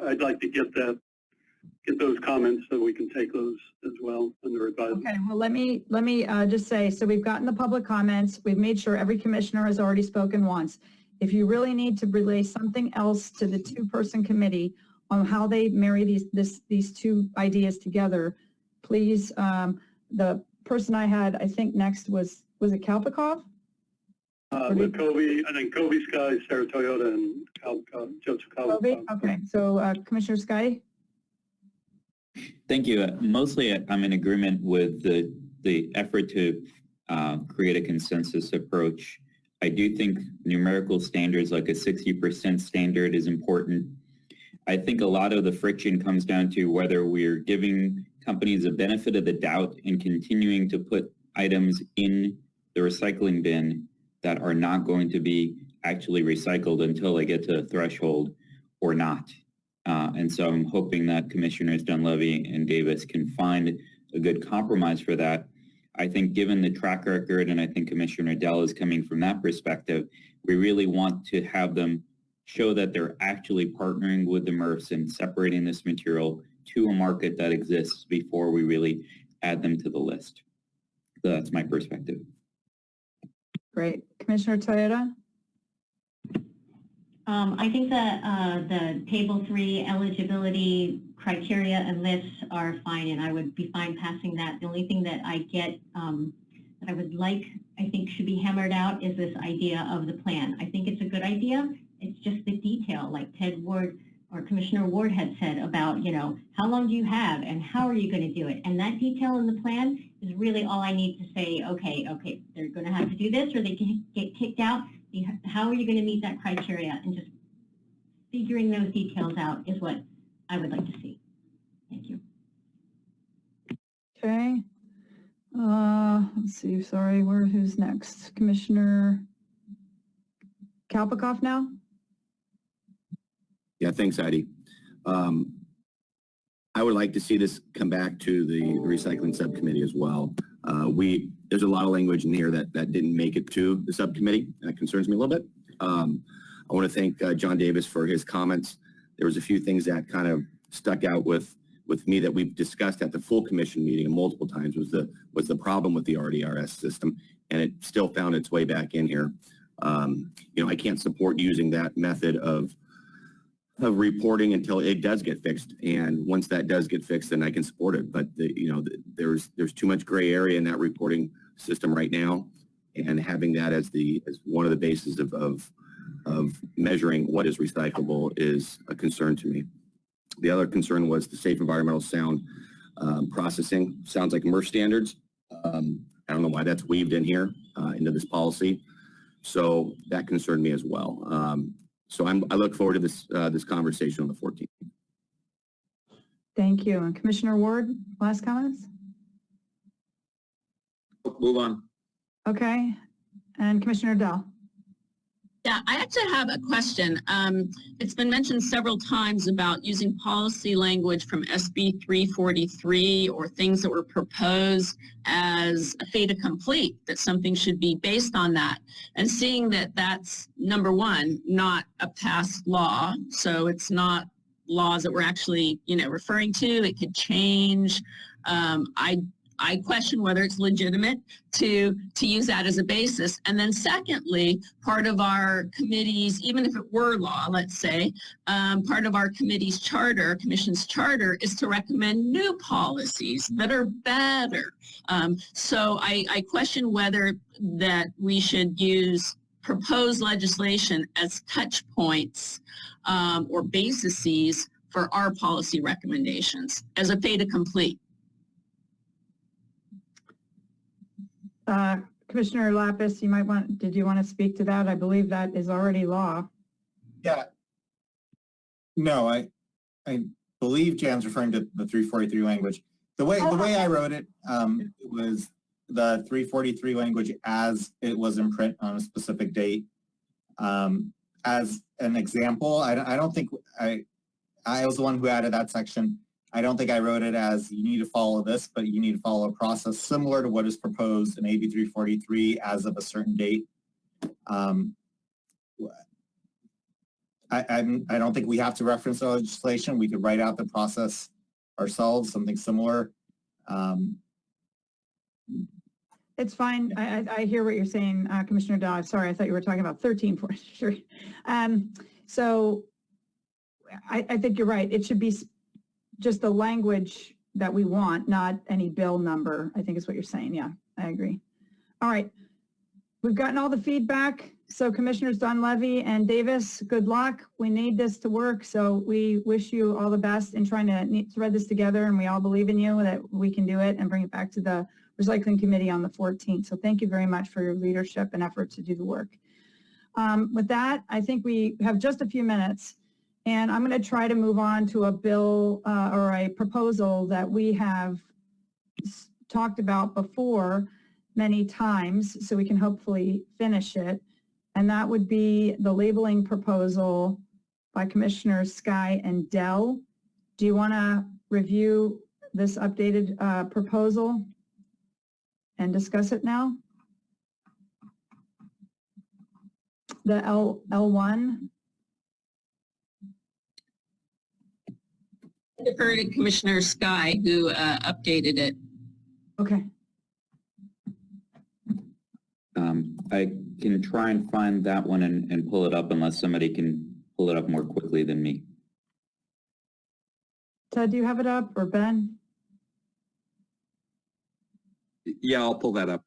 I'd like to get those comments so we can take those as well under advisement. Okay, well, let me just say, so we've gotten the public comments. We've made sure every commissioner has already spoken once. If you really need to relay something else to the two-person committee on how they marry these two ideas together, please, the person I had, I think next was it Kalpikov? With Kobe, I think Kobe Sky, Sarah Toyota, and Joseph Kalpikov. Okay, so Commissioner Sky? Thank you. Mostly, I'm in agreement with the effort to create a consensus approach. I do think numerical standards like a 60% standard is important. I think a lot of the friction comes down to whether we're giving companies a benefit of the doubt and continuing to put items in the recycling bin that are not going to be actually recycled until they get to a threshold or not. And so I'm hoping that Commissioners Dunleavy and Davis can find a good compromise for that. I think given the track record, and I think Commissioner Dell is coming from that perspective, we really want to have them show that they're actually partnering with the MRFs and separating this material to a market that exists before we really add them to the list. So that's my perspective. Great. Commissioner Toyota? I think that the Table 3 eligibility criteria and lists are fine, and I would be fine passing that. The only thing that I get that I would like, I think should be hammered out is this idea of the plan. I think it's a good idea. It's just the detail, like Ted Ward or Commissioner Ward had said about, you know, how long do you have and how are you going to do it? And that detail in the plan is really all I need to say, okay, they're going to have to do this or they can get kicked out. How are you going to meet that criteria? And just figuring those details out is what I would like to see. Thank you. Okay. Let's see, sorry, who's next? Commissioner Kalpikoff now? Yeah, thanks, Heidi. I would like to see this come back to the recycling subcommittee as well. There's a lot of language in here that didn't make it to the subcommittee. That concerns me a little bit. I want to thank John Davis for his comments. There was a few things that kind of stuck out with me that we've discussed at the full commission meeting multiple times was the problem with the RDRS system, and it still found its way back in here. I can't support using that method of reporting until it does get fixed, and once that does get fixed, then I can support it. But there's too much gray area in that reporting system right now, and having that as one of the bases of measuring what is recyclable is a concern to me. The other concern was the safe environmental sound processing. Sounds like MRF standards. I don't know why that's weaved in here into this policy. So that concerned me as well. So I look forward to this conversation on the 14th. Thank you. And Commissioner Ward, last comments? Move on. Okay. And Commissioner Dell? Yeah, I actually have a question. It's been mentioned several times about using policy language from SB 343 or things that were proposed as a fait accompli, that something should be based on that. And seeing that that's, number one, not a passed law, so it's not laws that we're actually, referring to. It could change. I question whether it's legitimate to use that as a basis. And then secondly, part of our committee's, even if it were law, let's say, part of our committee's charter, commission's charter, is to recommend new policies that are better. So I question whether that we should use proposed legislation as touch points or bases for our policy recommendations as a fait accompli. Commissioner Lapis, did you want to speak to that? I believe that is already law. Yeah. No, I believe Jan's referring to the 343 language. The way I wrote it, it was the 343 language as it was in print on a specific date. As an example, I don't think I was the one who added that section. I don't think I wrote it as you need to follow this, but you need to follow a process similar to what is proposed in AB 343 as of a certain date. I don't think we have to reference the legislation. We could write out the process ourselves, something similar. It's fine. I hear what you're saying, Commissioner Dodd. Sorry, I thought you were talking about 1343. So I think you're right. It should be just the language that we want, not any bill number, I think is what you're saying. Yeah, I agree. All right. We've gotten all the feedback. So Commissioners Dunleavy and Davis, good luck. We need this to work. So we wish you all the best in trying to thread this together, and we all believe in you that we can do it and bring it back to the Recycling Committee on the 14th. So thank you very much for your leadership and effort to do the work. With that, I think we have just a few minutes. And I'm going to try to move on to a bill or a proposal that we have talked about before many times, so we can hopefully finish it. And that would be the labeling proposal by Commissioners Sky and Dell. Do you want to review this updated proposal and discuss it now? The L1. Defer to Commissioner Sky, who updated it. Okay. I can try and find that one and pull it up unless somebody can pull it up more quickly than me. Ted, do you have it up, or Ben? Yeah, I'll pull that up.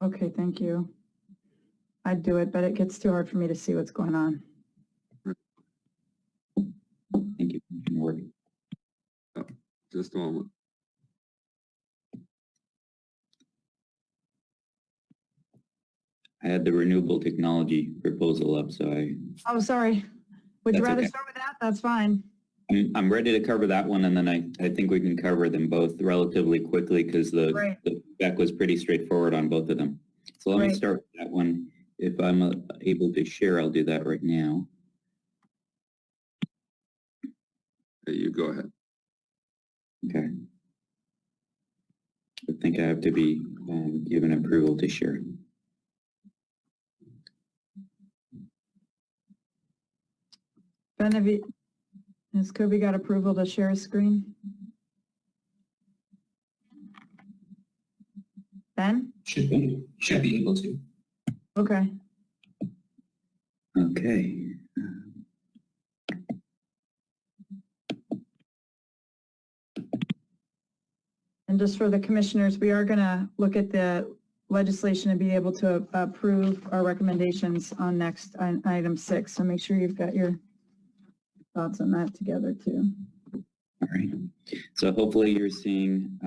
Okay, thank you. I'd do it, but it gets too hard for me to see what's going on. Thank you, Commissioner Ward. Just a moment. I had the renewable technology proposal up, so Oh, sorry. Would you That's rather okay. start with that? That's fine. I'm ready to cover that one, and then I think we can cover them both relatively quickly because the spec was pretty straightforward on both of them. So let me start with that one. If I'm able to share, I'll do that right now. You go ahead. Okay. I think I have to be given approval to share. Ben, has Kobe got approval to share a screen? Ben? Should be able to. Okay. Okay. And just for the commissioners, we are going to look at the legislation and be able to approve our recommendations on next item 6. So make sure you've got your thoughts on that together too. All right. So hopefully you're seeing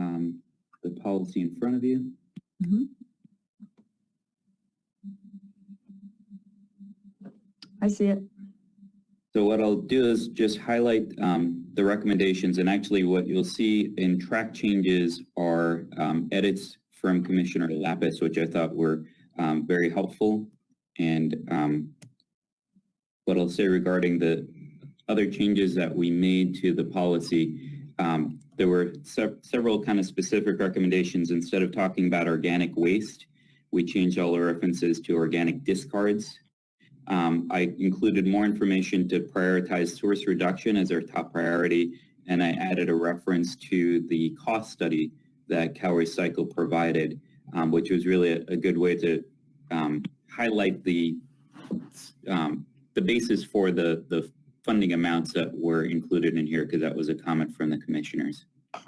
the policy in front of you. Mm-hmm. I see it. So what I'll do is just highlight the recommendations, and actually what you'll see in track changes are edits from Commissioner Lapis, which I thought were very helpful. And what I'll say regarding the other changes that we made to the policy, there were several kind of specific recommendations. Instead of talking about organic waste, we changed all the references to organic discards. I included more information to prioritize source reduction as our top priority, and I added a reference to the cost study that CalRecycle provided, which was really a good way to highlight the basis for the funding amounts that were included in here, because that was a comment from the commissioners. Let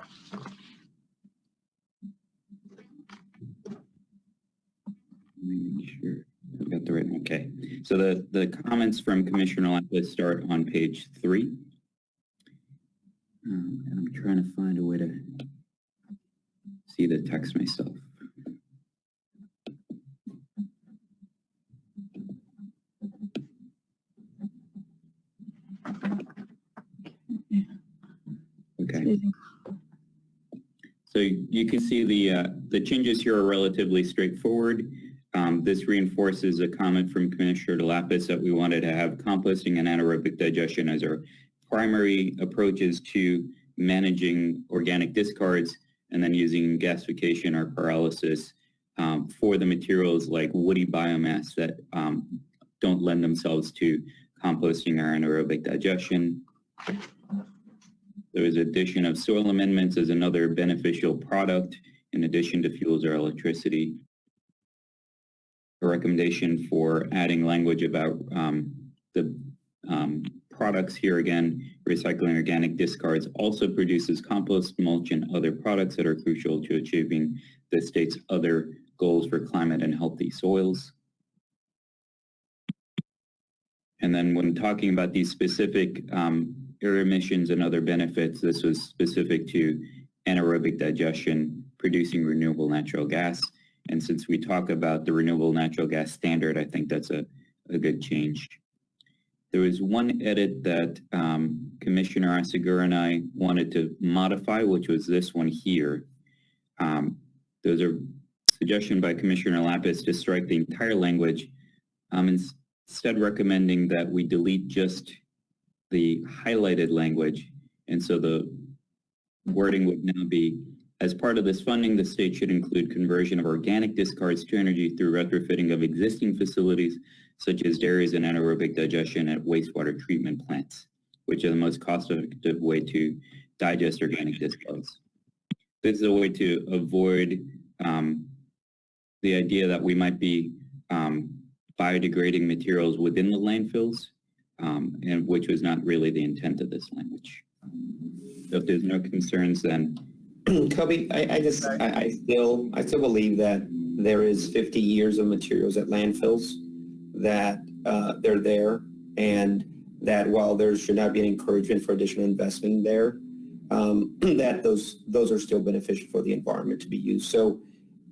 me make sure I've got the right one. Okay. So the comments from Commissioner Lapis start on page 3. And I'm trying to find a way to see the text myself. Okay. So you can see the changes here are relatively straightforward. This reinforces a comment from Commissioner Lapis that we wanted to have composting and anaerobic digestion as our primary approaches to managing organic discards, and then using gasification or pyrolysis for the materials like woody biomass that don't lend themselves to composting or anaerobic digestion. There was addition of soil amendments as another beneficial product in addition to fuels or electricity. A recommendation for adding language about the products here again, recycling organic discards also produces compost, mulch, and other products that are crucial to achieving the state's other goals for climate and healthy soils. And then when talking about these specific air emissions and other benefits, this was specific to anaerobic digestion, producing renewable natural gas. And since we talk about the renewable natural gas standard, I think that's a good change. There was one edit that Commissioner Asagura and I wanted to modify, which was this one here. There was a suggestion by Commissioner Lapis to strike the entire language, instead recommending that we delete just the highlighted language. And so the wording would now be, as part of this funding, the state should include conversion of organic discards to energy through retrofitting of existing facilities, such as dairies and anaerobic digestion at wastewater treatment plants, which are the most cost-effective way to digest organic discards. This is a way to avoid the idea that we might be biodegrading materials within the landfills, and which was not really the intent of this language. So if there's no concerns, then Kobe, I still believe that there is 50 years of materials at landfills, that they're there, and that while there should not be an encouragement for additional investment there, that those are still beneficial for the environment to be used. So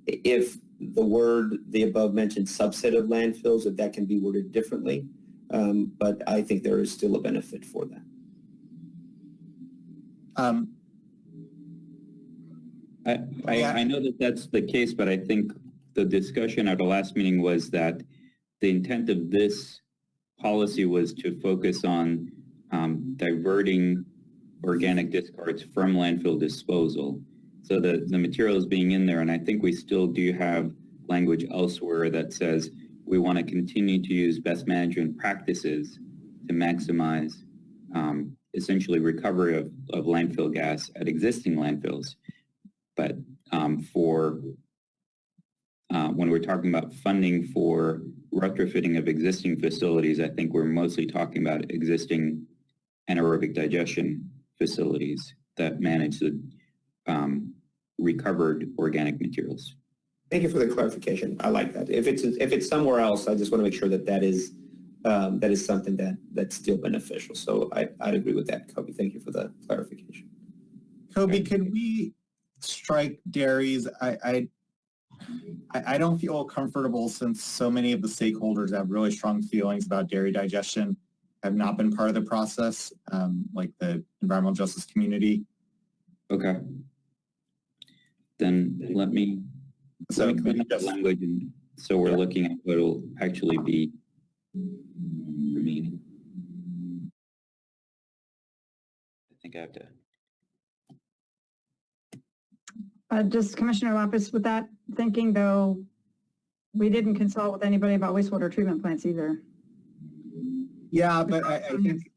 if the above mentioned subset of landfills, if that can be worded differently, but I think there is still a benefit for that. Um, I know that that's the case, but I think the discussion at the last meeting was that the intent of this policy was to focus on diverting organic discards from landfill disposal. So the material is being in there, and I think we still do have language elsewhere that says we want to continue to use best management practices to maximize essentially recovery of landfill gas at existing landfills. But when we're talking about funding for retrofitting of existing facilities, I think we're mostly talking about existing anaerobic digestion facilities that manage the recovered organic materials. Thank you for the clarification. I like that. If it's somewhere else, I just want to make sure that that is something that's still beneficial. So I'd agree with that, Kobe. Thank you for the clarification. Kobe, could we strike dairies? I don't feel comfortable since so many of the stakeholders have really strong feelings about dairy digestion, have not been part of the process, like the environmental justice community. Okay. Then let me clean up that language, and so we're looking at what will actually be remaining. I think I have to. Just Commissioner Lapis, with that thinking though, we didn't consult with anybody about wastewater treatment plants either. Yeah, but I think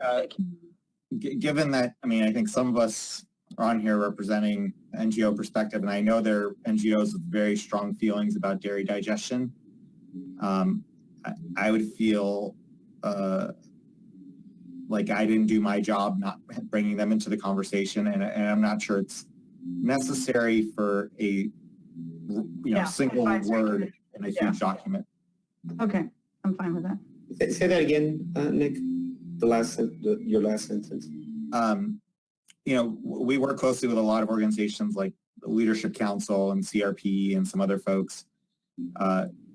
given that, I think some of us are on here representing NGO perspective, and I know there are NGOs with very strong feelings about dairy digestion. I would feel like I didn't do my job not bringing them into the conversation, and I'm not sure it's necessary for a single word in a huge document. Okay, I'm fine with that. Say that again, Nick. Your last sentence. We work closely with a lot of organizations like the Leadership Council and CRP and some other folks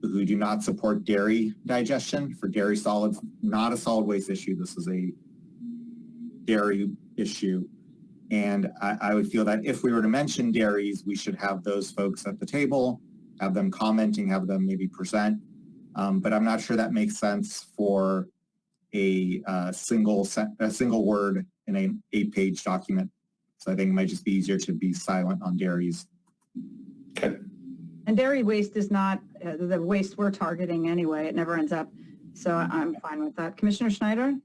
who do not support dairy digestion for dairy solids. Not a solid waste issue. This is a dairy issue. And I would feel that if we were to mention dairies, we should have those folks at the table, have them commenting, have them maybe present. But I'm not sure that makes sense for a single word in an 8-page document. So I think it might just be easier to be silent on dairies. Okay. And dairy waste is not the waste we're targeting anyway. It never ends up. So I'm fine with that. Commissioner Schneider?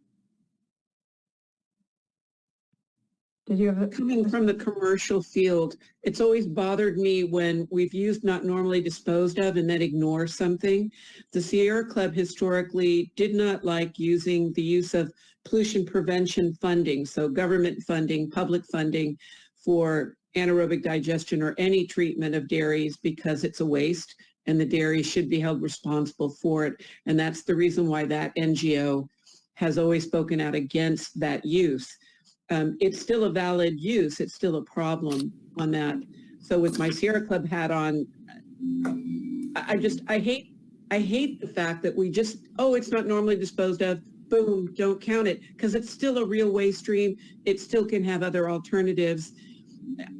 Did you have coming from the commercial field, it's always bothered me when we've used not normally disposed of and then ignore something. The Sierra Club historically did not like using the use of pollution prevention funding, so government funding, public funding for anaerobic digestion or any treatment of dairies because it's a waste and the dairy should be held responsible for it. And that's the reason why that NGO has always spoken out against that use. It's still a valid use. It's still a problem on that. So with my Sierra Club hat on, I hate the fact that we just, it's not normally disposed of, boom, don't count it, because it's still a real waste stream. It still can have other alternatives.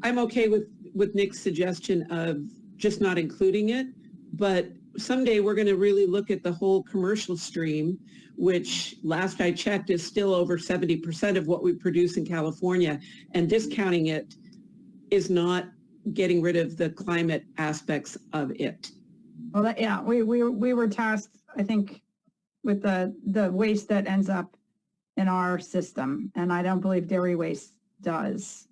I'm okay with Nick's suggestion of just not including it, but someday we're going to really look at the whole commercial stream, which last I checked is still over 70% of what we produce in California, and discounting it is not getting rid of the climate aspects of it. Well, we were tasked, I think, with the waste that ends up in our system, and I don't believe dairy waste does.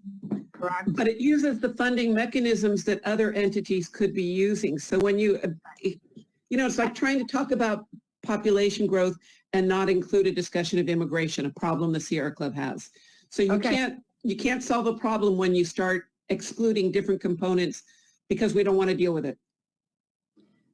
Correct? But it uses the funding mechanisms that other entities could be using. So when it's like trying to talk about population growth and not include a discussion of immigration, a problem the Sierra Club has. So you can't solve a problem when you start excluding different components because we don't want to deal with it.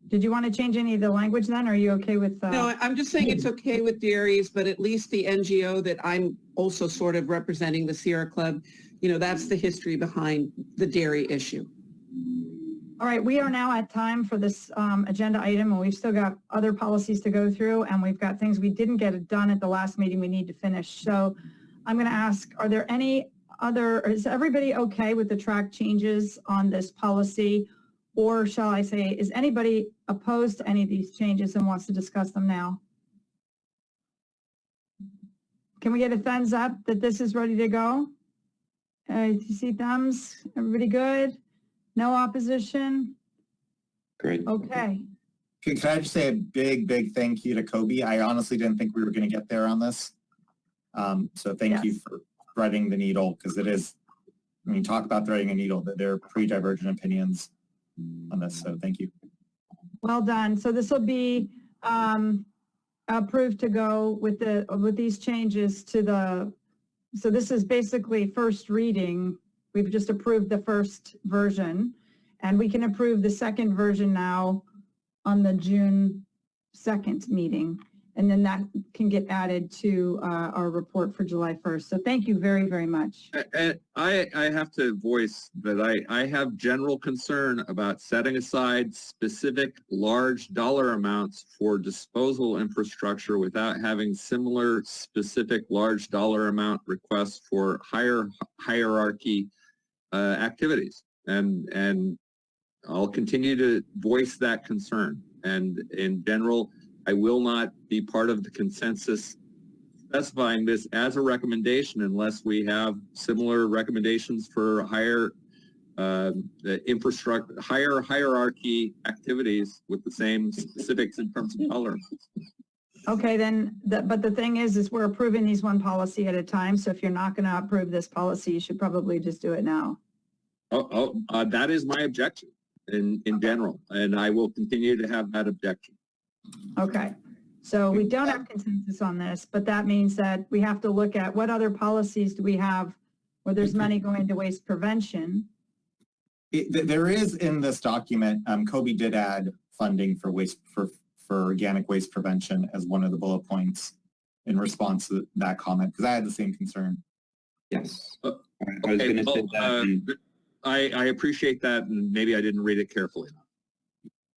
Did you want to change any of the language then? Or are you okay with? No, I'm just saying it's okay with dairies, but at least the NGO that I'm also sort of representing, the Sierra Club, that's the history behind the dairy issue. All right, we are now at time for this agenda item, and we've still got other policies to go through, and we've got things we didn't get done at the last meeting we need to finish. So I'm going to ask, are there any is everybody okay with the track changes on this policy? Or shall I say, is anybody opposed to any of these changes and wants to discuss them now? Can we get a thumbs up that this is ready to go? Do you see thumbs? Everybody good? No opposition? Great. Okay. Can I just say a big thank you to Kobe? I honestly didn't think we were going to get there on this. So thank you for threading the needle, because it is, when you talk about threading a needle, that there are pretty divergent opinions on this. So thank you. Well done. So this will be approved to go with these changes to the, so this is basically first reading. We've just approved the first version, and we can approve the second version now on the June 2nd meeting, and then that can get added to our report for July 1st. So thank you very, very much. And I have to voice that I have general concern about setting aside specific large dollar amounts for disposal infrastructure without having similar specific large dollar amount requests for higher hierarchy activities. And I'll continue to voice that concern. And in general, I will not be part of the consensus specifying this as a recommendation unless we have similar recommendations for higher infrastructure, higher hierarchy activities with the same specifics in terms of tolerance. Okay, then, but the thing is we're approving these one policy at a time. So if you're not going to approve this policy, you should probably just do it now. That is my objection in general, and I will continue to have that objection. Okay, so we don't have consensus on this, but that means that we have to look at what other policies do we have where there's money going to waste prevention. There is in this document, Kobe did add funding for organic waste prevention as one of the bullet points in response to that comment, because I had the same concern. Yes. Okay, I was going to say that. I appreciate that, and maybe I didn't read it carefully enough.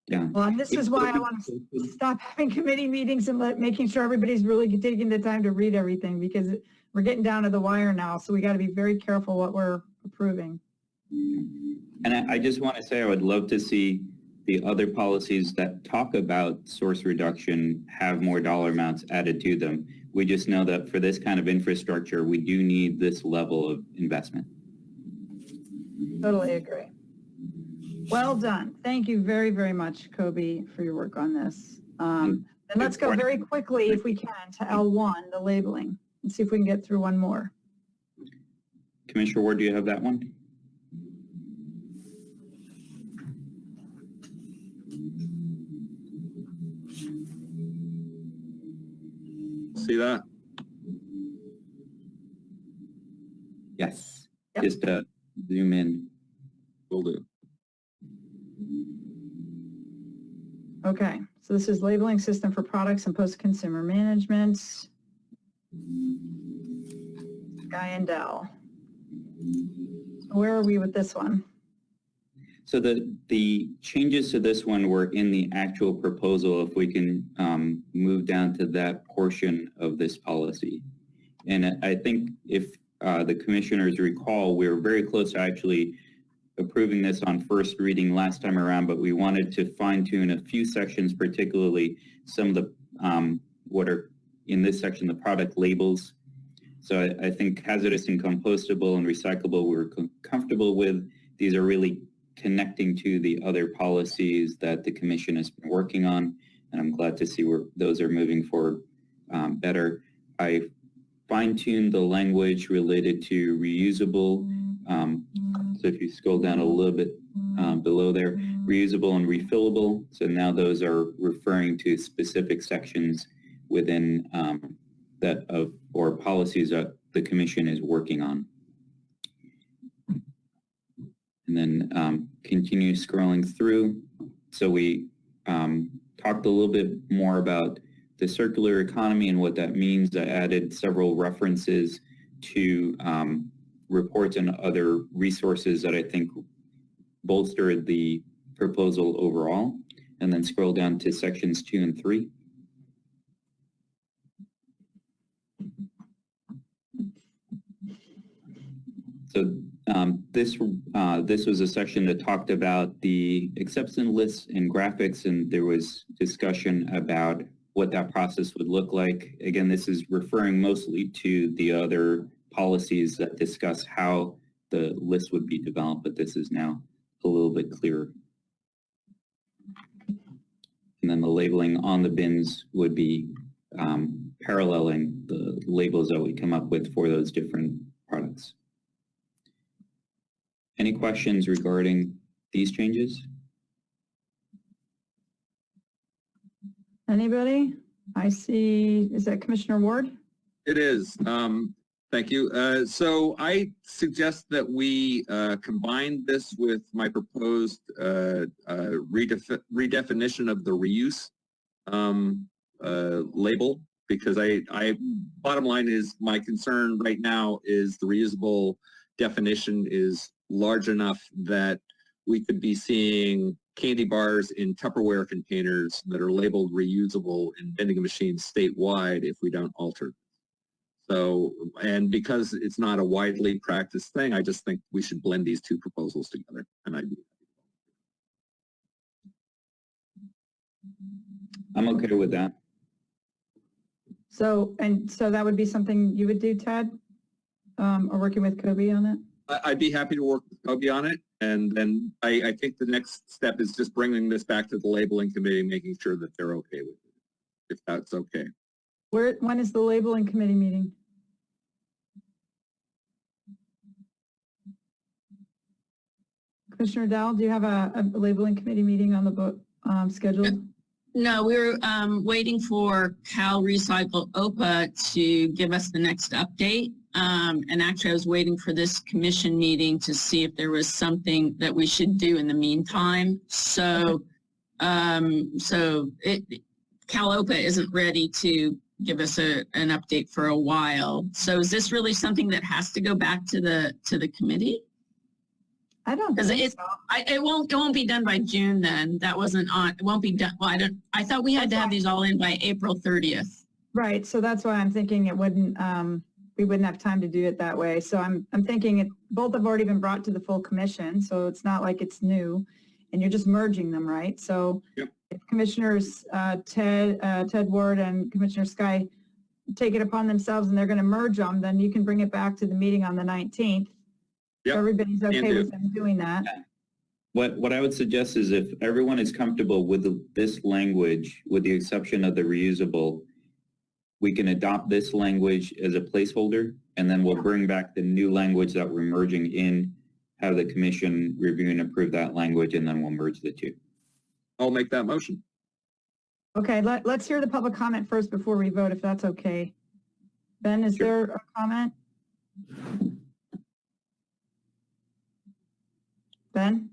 Yeah. Well, and this is why I want to stop having committee meetings and making sure everybody's really taking the time to read everything, because we're getting down to the wire now. So we got to be very careful what we're approving. And I just want to say I would love to see the other policies that talk about source reduction have more dollar amounts added to them. We just know that for this kind of infrastructure, we do need this level of investment. Totally agree. Well done. Thank you very, very much, Kobe, for your work on this. And let's go very quickly, if we can, to L1, the labeling, and see if we can get through one more. Commissioner Ward, do you have that one? See that? Yes. Yep. Just zoom in. Will do. Okay, so this is labeling system for products and post-consumer management. Guy and Dell. Where are we with this one? So the changes to this one were in the actual proposal, if we can move down to that portion of this policy. And I think if the commissioners recall, we were very close to actually approving this on first reading last time around, but we wanted to fine tune a few sections, particularly some of the, what are in this section, the product labels. So I think hazardous and compostable and recyclable we're comfortable with. These are really connecting to the other policies that the commission has been working on, and I'm glad to see where those are moving forward better. I fine-tuned the language related to reusable. So if you scroll down a little bit below there, reusable and refillable. So now those are referring to specific sections within that of or policies that the commission is working on. And then continue scrolling through. So we talked a little bit more about the circular economy and what that means. I added several references to reports and other resources that I think bolstered the proposal overall. And then scroll down to sections 2 and 3. So this was a section that talked about the acceptance lists and graphics, and there was discussion about what that process would look like. Again, this is referring mostly to the other policies that discuss how the list would be developed, but this is now a little bit clearer. And then the labeling on the bins would be paralleling the labels that we come up with for those different products. Any questions regarding these changes? Anybody? I see, is that Commissioner Ward? It is. Thank you. So I suggest that we combine this with my proposed redefinition of the reuse label, because bottom line is my concern right now is the reusable definition is large enough that we could be seeing candy bars in Tupperware containers that are labeled reusable in vending machines statewide if we don't alter. So, and because it's not a widely practiced thing, I just think we should blend these two proposals together. And I'm okay with that. So that would be something you would do, Ted? Or working with Kobe on it? I'd be happy to work with Kobe on it. And then I think the next step is just bringing this back to the labeling committee, making sure that they're okay with it, if that's okay. When is the labeling committee meeting? Commissioner Dowell, do you have a labeling committee meeting on the book scheduled? No, we're waiting for Cal Recycle OPA to give us the next update. And actually I was waiting for this commission meeting to see if there was something that we should do in the meantime. So, Cal OPA isn't ready to give us an update for a while. So is this really something that has to go back to the committee? I don't think so. It won't be done by June then. That wasn't on, it won't be done. Well, I thought we had to have these all in by April 30th. Right, so that's why I'm thinking it wouldn't, we wouldn't have time to do it that way. So I'm thinking both have already been brought to the full commission, so it's not like it's new, and you're just merging them, right? So yep. If Commissioners Ted Ward and Commissioner Sky take it upon themselves and they're going to merge them, then you can bring it back to the meeting on the 19th. Yep. So everybody's okay with them doing that. What I would suggest is if everyone is comfortable with this language, with the exception of the reusable, we can adopt this language as a placeholder, and then we'll bring back the new language that we're merging in, have the commission review and approve that language, and then we'll merge the two. I'll make that motion. Okay, let's hear the public comment first before we vote, if that's okay. Ben, is there a comment? Ben?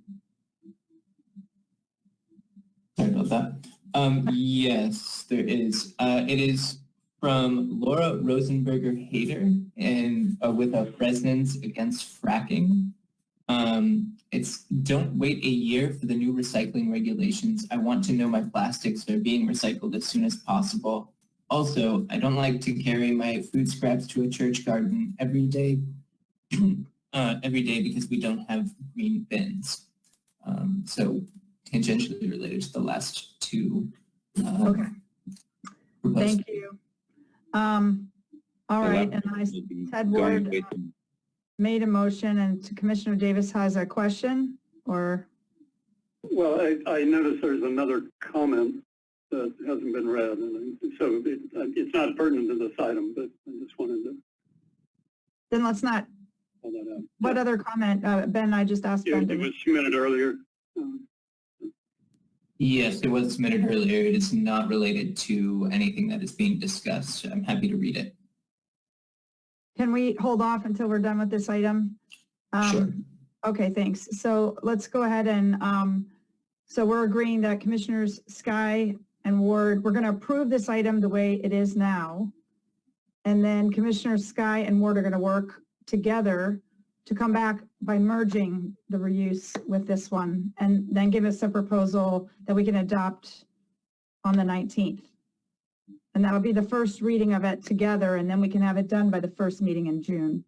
Sorry about that. Yes, there is. It is from Laura Rosenberger-Hader and with a Presidents Against Fracking. It's don't wait a year for the new recycling regulations. I want to know my plastics are being recycled as soon as possible. Also, I don't like to carry my food scraps to a church garden every day because we don't have green bins. So tangentially related to the last two. Okay. Thank you. All right, and Ted Ward made a motion, and Commissioner Davis has a question, or? Well, I noticed there's another comment that hasn't been read, and so it's not pertinent to this item, but I just wanted to. Then let's not. Hold that out. What other comment? Ben, I just asked Ben. It was submitted earlier. Yes, it was submitted earlier. It is not related to anything that is being discussed. I'm happy to read it. Can we hold off until we're done with this item? Sure. Okay, thanks. So let's go ahead and, so we're agreeing that Commissioners Sky and Ward, we're going to approve this item the way it is now. And then Commissioners Sky and Ward are going to work together to come back by merging the reuse with this one, and then give us a proposal that we can adopt on the 19th. And that'll be the first reading of it together, and then we can have it done by the first meeting in June.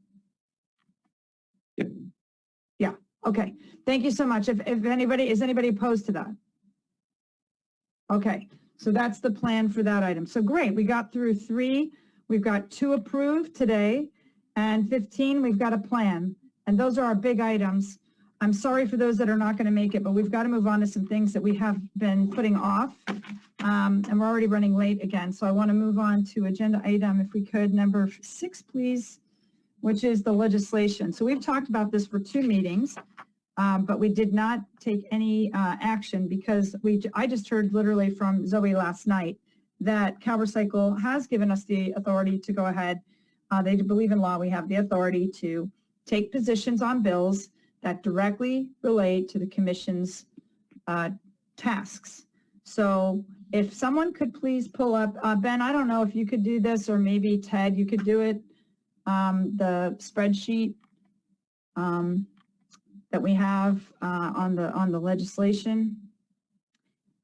Yeah. Okay, thank you so much. If anybody, is anybody opposed to that? Okay, so that's the plan for that item. So great, we got through 3. We've got 2 approved today, and 15, we've got a plan. And those are our big items. I'm sorry for those that are not going to make it, but we've got to move on to some things that we have been putting off. And we're already running late again. So I want to move on to agenda item, if we could, number 6, please, which is the legislation. So we've talked about this for 2 meetings, but we did not take any action because I just heard literally from Zoe last night that CalRecycle has given us the authority to go ahead. They believe in law. We have the authority to take positions on bills that directly relate to the commission's tasks. So if someone could please pull up, Ben, I don't know if you could do this, or maybe Ted, you could do it, the spreadsheet that we have on the legislation.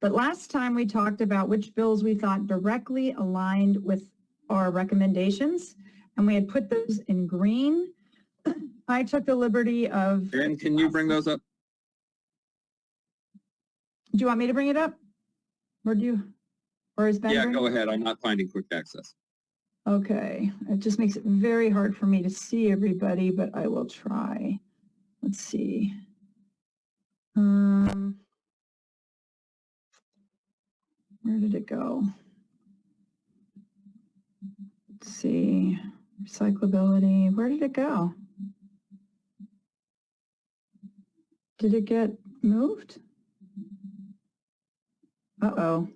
But last time we talked about which bills we thought directly aligned with our recommendations, and we had put those in green. I took the liberty of... Ben, can you bring those up? Do you want me to bring it up? Or is Ben? Yeah, go ahead. I'm not finding quick access. Okay, it just makes it very hard for me to see everybody, but I will try. Let's see. Where did it go? Let's see. Recyclability. Where did it go? Did it get moved? Uh-oh.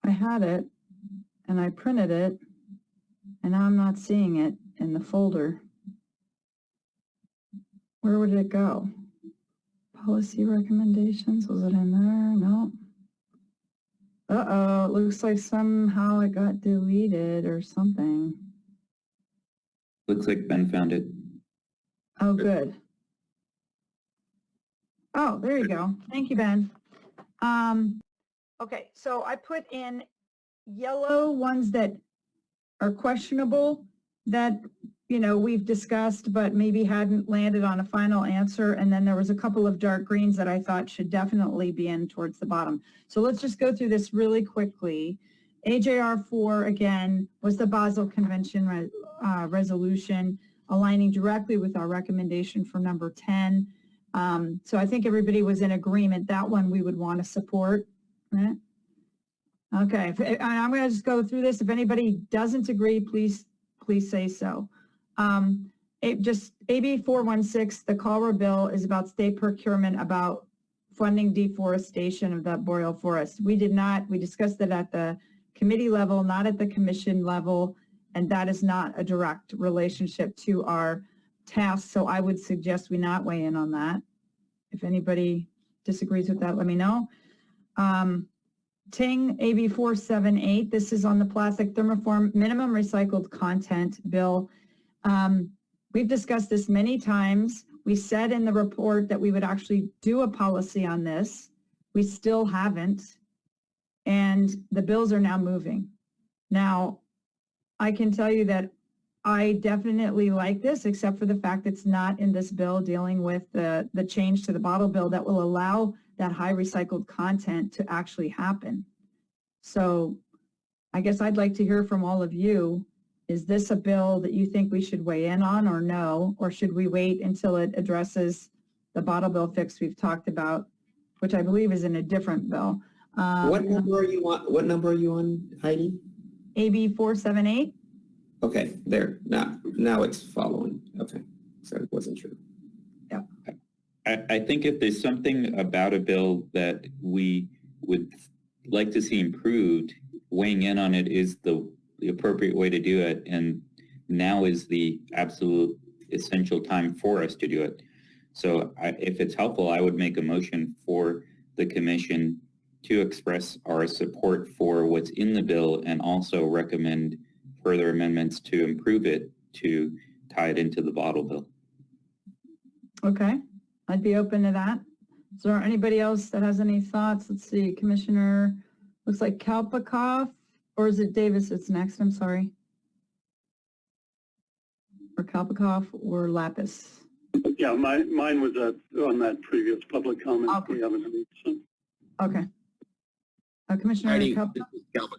I had it and I printed it and now I'm not seeing it in the folder. Where would it go? Policy recommendations, was it in there? No. Uh-oh, it looks like somehow it got deleted or something. Looks like Ben found it. Oh, good. Oh, there you go. Thank you, Ben. Okay, so I put in yellow ones that are questionable that, you know, we've discussed but maybe hadn't landed on a final answer. And then there was a couple of dark greens that I thought should definitely be in towards the bottom. So let's just go through this really quickly. AJR 4, again, was the Basel Convention resolution aligning directly with our recommendation for number 10. So I think everybody was in agreement that one we would want to support, right? Okay, I'm going to just go through this. If anybody doesn't agree, please say so. Just AB 416, the CALRA bill, is about state procurement, about funding deforestation of the boreal forest. We discussed it at the committee level, not at the commission level, and that is not a direct relationship to our task, so I would suggest we not weigh in on that. If anybody disagrees with that, let me know. TING AB 478, this is on the plastic thermoform minimum recycled content bill. We've discussed this many times. We said in the report that we would actually do a policy on this. We still haven't, and the bills are now moving. Now, I can tell you that I definitely like this, except for the fact it's not in this bill dealing with the change to the bottle bill that will allow that high recycled content to actually happen. So I guess I'd like to hear from all of you. Is this a bill that you think we should weigh in on or no? Or should we wait until it addresses the bottle bill fix we've talked about, which I believe is in a different bill? What number are you on? What number are you on, Heidi? AB 478. Okay, there. Now it's following. Okay, so it wasn't true. Yeah. I think if there's something about a bill that we would like to see improved, weighing in on it is the appropriate way to do it, and now is the absolute essential time for us to do it. So if it's helpful, I would make a motion for the commission to express our support for what's in the bill and also recommend further amendments to improve it to tie it into the bottle bill. Okay, I'd be open to that. Is there anybody else that has any thoughts? Let's see, Commissioner, looks like Kalpikoff, or is it Davis that's next? I'm sorry. Or Kalpikoff or Lapis. Yeah, mine was on that previous public comment. Okay. We haven't heard, so. Okay. Commissioner Heidi, Cup? this is Calvin.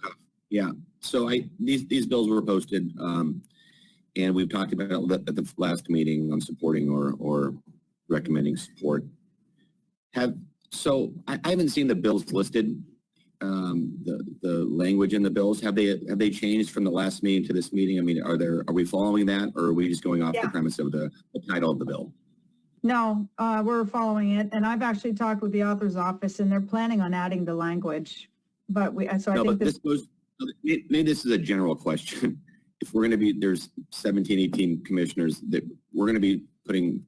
Yeah, so these bills were posted, and we've talked about it at the last meeting on supporting or recommending support. I haven't seen the bills listed, the language in the bills. Have they changed from the last meeting to this meeting? I mean, are we following that, or are we just going off the premise of the title of the bill? No, we're following it, and I've actually talked with the author's office, and they're planning on adding the language. But maybe this is a general question. If we're going to be, there's 17, 18 commissioners that we're going to be putting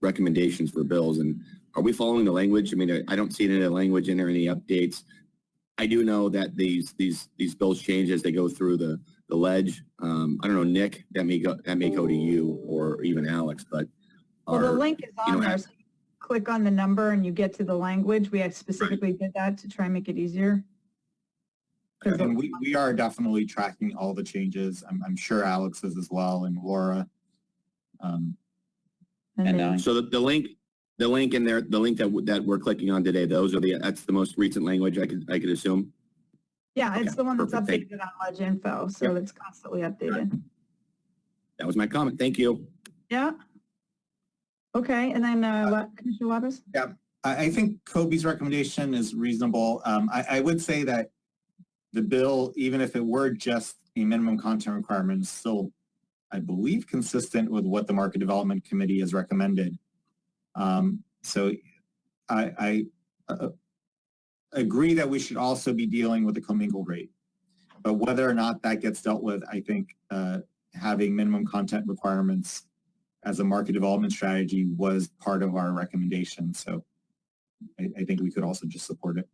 recommendations for bills, and are we following the language? I mean, I don't see any language in there, any updates. I do know that these bills change as they go through the ledge. I don't know, Nick, that may go to you or even Alex, but the link is on there. So you click on the number and you get to the language. We specifically did that to try and make it easier. And we are definitely tracking all the changes. I'm sure Alex is as well, and Laura. So the link in there, the link that we're clicking on today, that's the most recent language I could assume. Yeah, Okay, it's the one that's perfect. updated on Ledge Info, so it's constantly updated. That was my comment. Thank you. Yeah. Okay, and then Commissioner Lopez? Yeah, I think Kobe's recommendation is reasonable. I would say that the bill, even if it were just a minimum content requirement, is still, I believe, consistent with what the Market Development Committee has recommended. So I agree that we should also be dealing with the commingled rate. But whether or not that gets dealt with, I think having minimum content requirements as a market development strategy was part of our recommendation. So I think we could also just support it.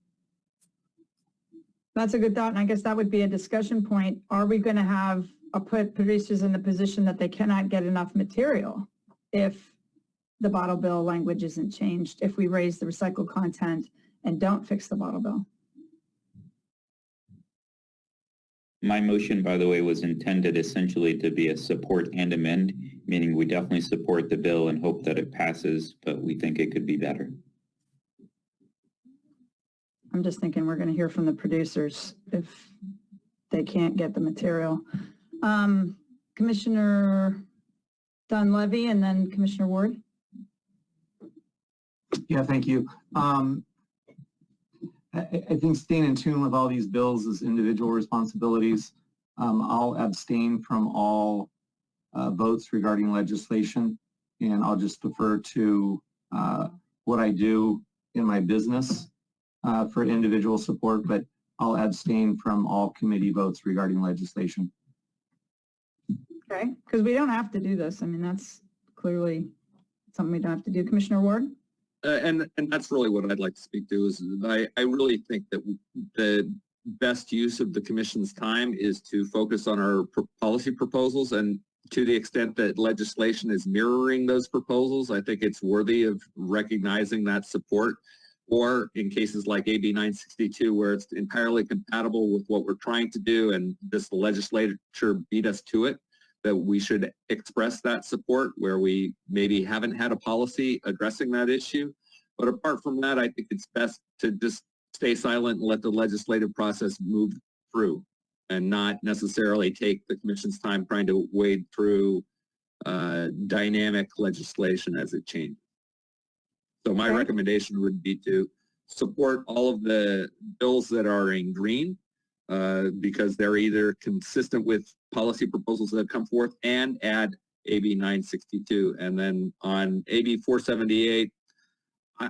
That's a good thought, and I guess that would be a discussion point. Are we going to have put producers in the position that they cannot get enough material if the bottle bill language isn't changed, if we raise the recycled content and don't fix the bottle bill? My motion, by the way, was intended essentially to be a support and amend, meaning we definitely support the bill and hope that it passes, but we think it could be better. I'm just thinking we're going to hear from the producers if they can't get the material. Commissioner Dunleavy and then Commissioner Ward. Yeah, thank you. I think staying in tune with all these bills is individual responsibilities. I'll abstain from all votes regarding legislation, and I'll just defer to what I do in my business for individual support, but I'll abstain from all committee votes regarding legislation. Okay, because we don't have to do this. I mean, that's clearly something we don't have to do. Commissioner Ward? And that's really what I'd like to speak to is I really think that the best use of the commission's time is to focus on our policy proposals, and to the extent that legislation is mirroring those proposals, I think it's worthy of recognizing that support. Or in cases like AB 962, where it's entirely compatible with what we're trying to do and this legislature beat us to it, that we should express that support where we maybe haven't had a policy addressing that issue. But apart from that, I think it's best to just stay silent and let the legislative process move through and not necessarily take the commission's time trying to wade through dynamic legislation as it changes. So my recommendation would be to support all of the bills that are in green because they're either consistent with policy proposals that have come forth, and add AB 962. And then on AB 478,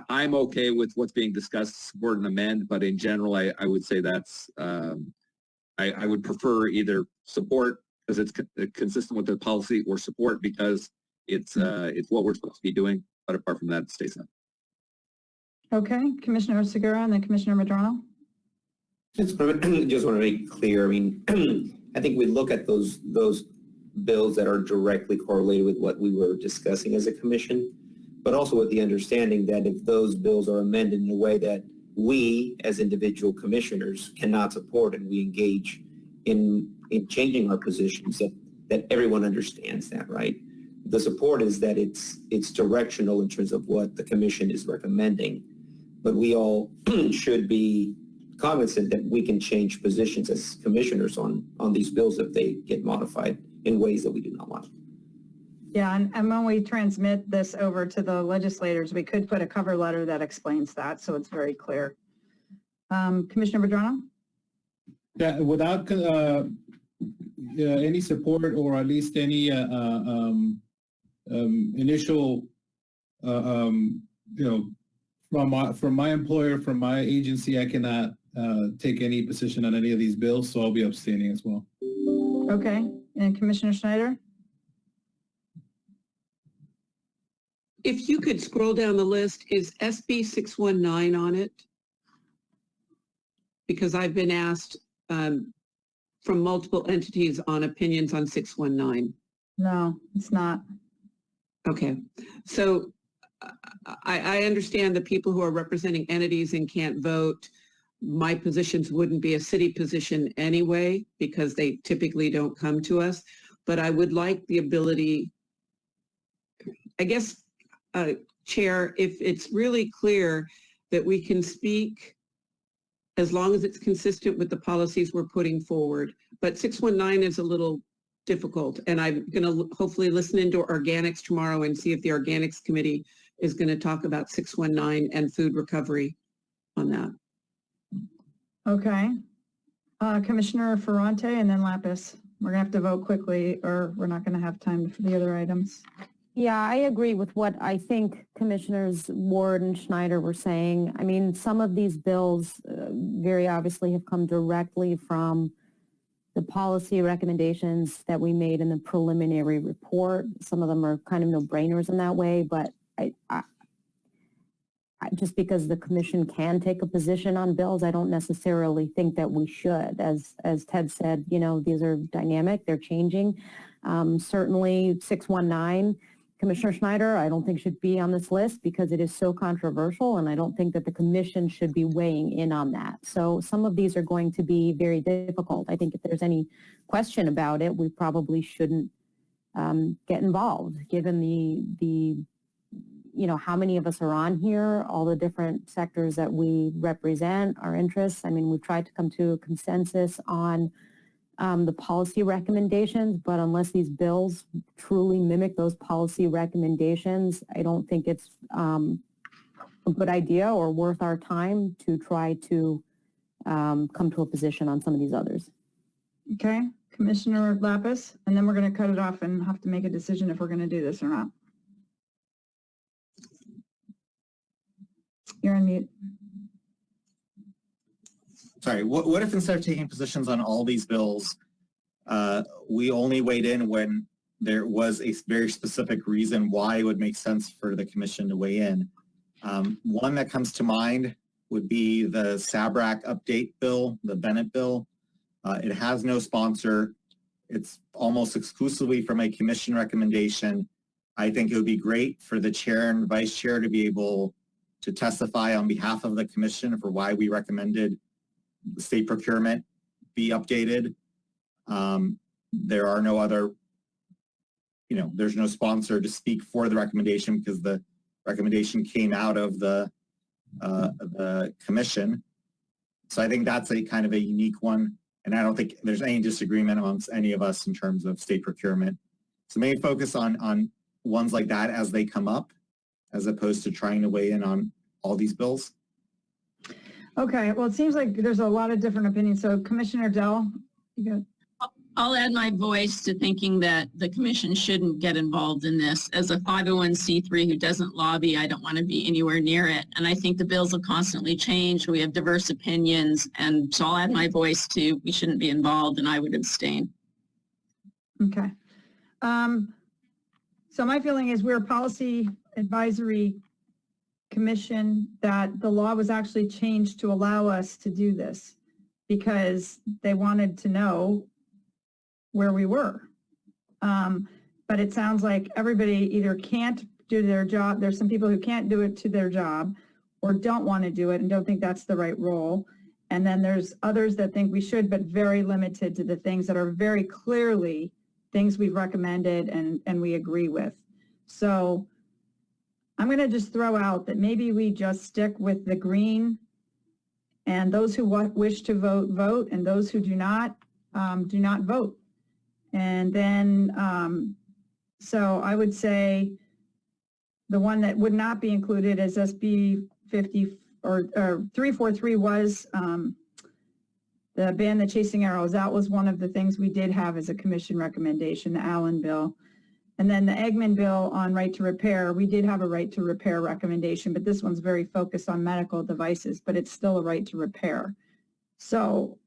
I'm okay with what's being discussed, support and amend, but in general, I would say that's, I would prefer either support because it's consistent with the policy, or support because it's what we're supposed to be doing. But apart from that, stay silent. Okay, Commissioner Segura and then Commissioner Medrano. Just want to make clear, I mean, I think we look at those bills that are directly correlated with what we were discussing as a commission, but also with the understanding that if those bills are amended in a way that we as individual commissioners cannot support, and we engage in changing our positions, that everyone understands that, right? the support is that it's directional in terms of what the commission is recommending, but we all should be cognizant that we can change positions as commissioners on these bills if they get modified in ways that we do not want. Yeah, and when we transmit this over to the legislators, we could put a cover letter that explains that, so it's very clear. Commissioner Vedrano? Yeah, without any support or at least any initial, from my employer, from my agency, I cannot take any position on any of these bills, so I'll be abstaining as well. Okay, and Commissioner Schneider? If you could scroll down the list, is SB 619 on it? Because I've been asked from multiple entities on opinions on 619. No, it's not. Okay, so I understand the people who are representing entities and can't vote. My positions wouldn't be a city position anyway, because they typically don't come to us, but I would like the ability, I guess, Chair, if it's really clear that we can speak as long as it's consistent with the policies we're putting forward. But 619 is a little difficult, and I'm going to hopefully listen into organics tomorrow and see if the organics committee is going to talk about 619 and food recovery on that. Okay. Commissioner Ferrante and then Lapis. We're going to have to vote quickly or we're not going to have time for the other items. Yeah, I agree with what I think Commissioners Ward and Schneider were saying. I mean, some of these bills very obviously have come directly from the policy recommendations that we made in the preliminary report. Some of them are kind of no-brainers in that way, but I just because the commission can take a position on bills, I don't necessarily think that we should. As Ted said, these are dynamic, they're changing. Certainly 619, Commissioner Schneider, I don't think should be on this list because it is so controversial, and I don't think that the commission should be weighing in on that. So some of these are going to be very difficult. I think if there's any question about it, we probably shouldn't get involved, given the how many of us are on here, all the different sectors that we represent, our interests. I mean, we've tried to come to a consensus on the policy recommendations, but unless these bills truly mimic those policy recommendations, I don't think it's a good idea or worth our time to try to come to a position on some of these others. Okay, Commissioner Lapis, and then we're going to cut it off and have to make a decision if we're going to do this or not. You're on mute. Sorry, what if instead of taking positions on all these bills, we only weighed in when there was a very specific reason why it would make sense for the commission to weigh in? One that comes to mind would be the SABRAC update bill, the Bennett bill. It has no sponsor. It's almost exclusively from a commission recommendation. I think it would be great for the chair and vice chair to be able to testify on behalf of the commission for why we recommended the state procurement be updated. There are no other, there's no sponsor to speak for the recommendation because the recommendation came out of the commission. So I think that's a kind of a unique one. And I don't think there's any disagreement amongst any of us in terms of state procurement. So maybe focus on ones like that as they come up, as opposed to trying to weigh in on all these bills. Okay, well, it seems like there's a lot of different opinions. So Commissioner Dell, you go. I'll add my voice to thinking that the commission shouldn't get involved in this. As a 501c3 who doesn't lobby, I don't want to be anywhere near it. And I think the bills will constantly change. We have diverse opinions. And so I'll add my voice to we shouldn't be involved, and I would abstain. Okay. So my feeling is we're a policy advisory commission, that the law was actually changed to allow us to do this because they wanted to know where we were. But it sounds like everybody either can't do their job. There's some people who can't do it to their job or don't want to do it and don't think that's the right role. And then there's others that think we should, but very limited to the things that are very clearly things we've recommended and we agree with. So I'm going to just throw out that maybe we just stick with the green, and those who wish to vote, vote, and those who do not vote. And then, so I would say the one that would not be included is SB 50 or 343 was the ban the chasing arrows. That was one of the things we did have as a commission recommendation, the Allen bill. And then the Eggman bill on right to repair, we did have a right to repair recommendation, but this one's very focused on medical devices, but it's still a right to repair. So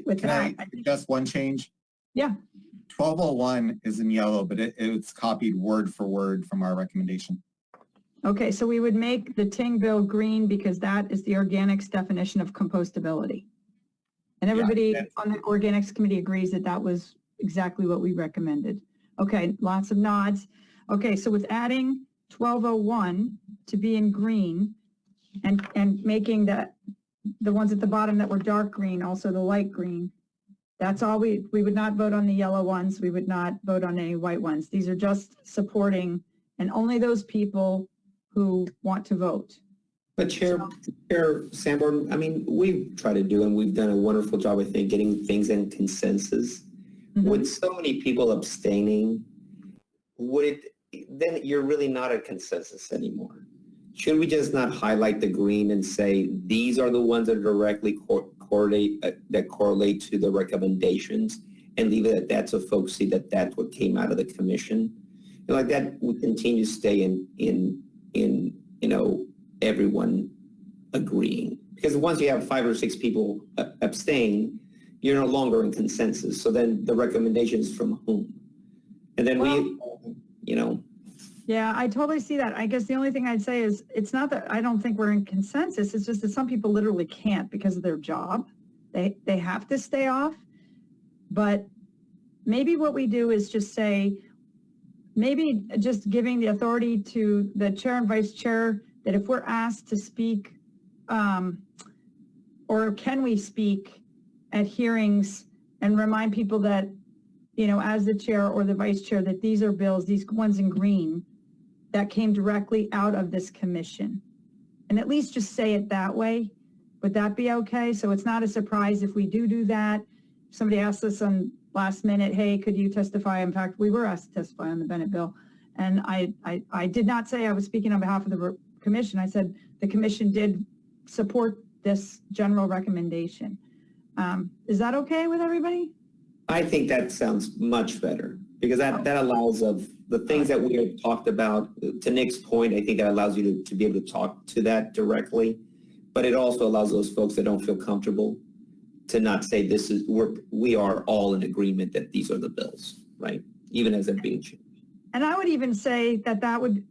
with Can that, I suggest one change? Yeah. 1201 is in yellow, but it's copied word for word from our recommendation. Okay, so we would make the Ting bill green because that is the organics definition of compostability. And everybody on the organics committee agrees that that was exactly what we recommended. Okay, lots of nods. Okay, so with adding 1201 to be in green and making the ones at the bottom that were dark green also the light green, that's all we would not vote on the yellow ones. We would not vote on any white ones. These are just supporting, and only those people who want to vote. But Chair Sanborn, I mean, we've tried to do, and we've done a wonderful job, I think, getting things in consensus. With so many people abstaining, then you're really not a consensus anymore. Should we just not highlight the green and say, these are the ones that directly correlate to the recommendations, and leave it at that so folks see that that's what came out of the commission? And like that would continue to stay in everyone agreeing. Because once you have 5 or 6 people abstain, you're no longer in consensus. So then the recommendations from whom? And then Yeah, I totally see that. I guess the only thing I'd say is it's not that I don't think we're in consensus. It's just that some people literally can't because of their job. They have to stay off. But maybe what we do is just say, maybe just giving the authority to the chair and vice chair that if we're asked to speak, or can we speak at hearings, and remind people that, as the chair or the vice chair, that these are bills, these ones in green, that came directly out of this commission. And at least just say it that way. Would that be okay? So it's not a surprise if we do that. If somebody asks us on last minute, hey, could you testify? In fact, we were asked to testify on the Bennett bill. And I did not say I was speaking on behalf of the commission. I said the commission did support this general recommendation. Is that okay with everybody? I think that sounds much better, because that allows of the things that we have talked about. To Nick's point, I think that allows you to be able to talk to that directly, but it also allows those folks that don't feel comfortable to not say we are all in agreement that these are the bills, right? Even as they're being changed. And I would even say that would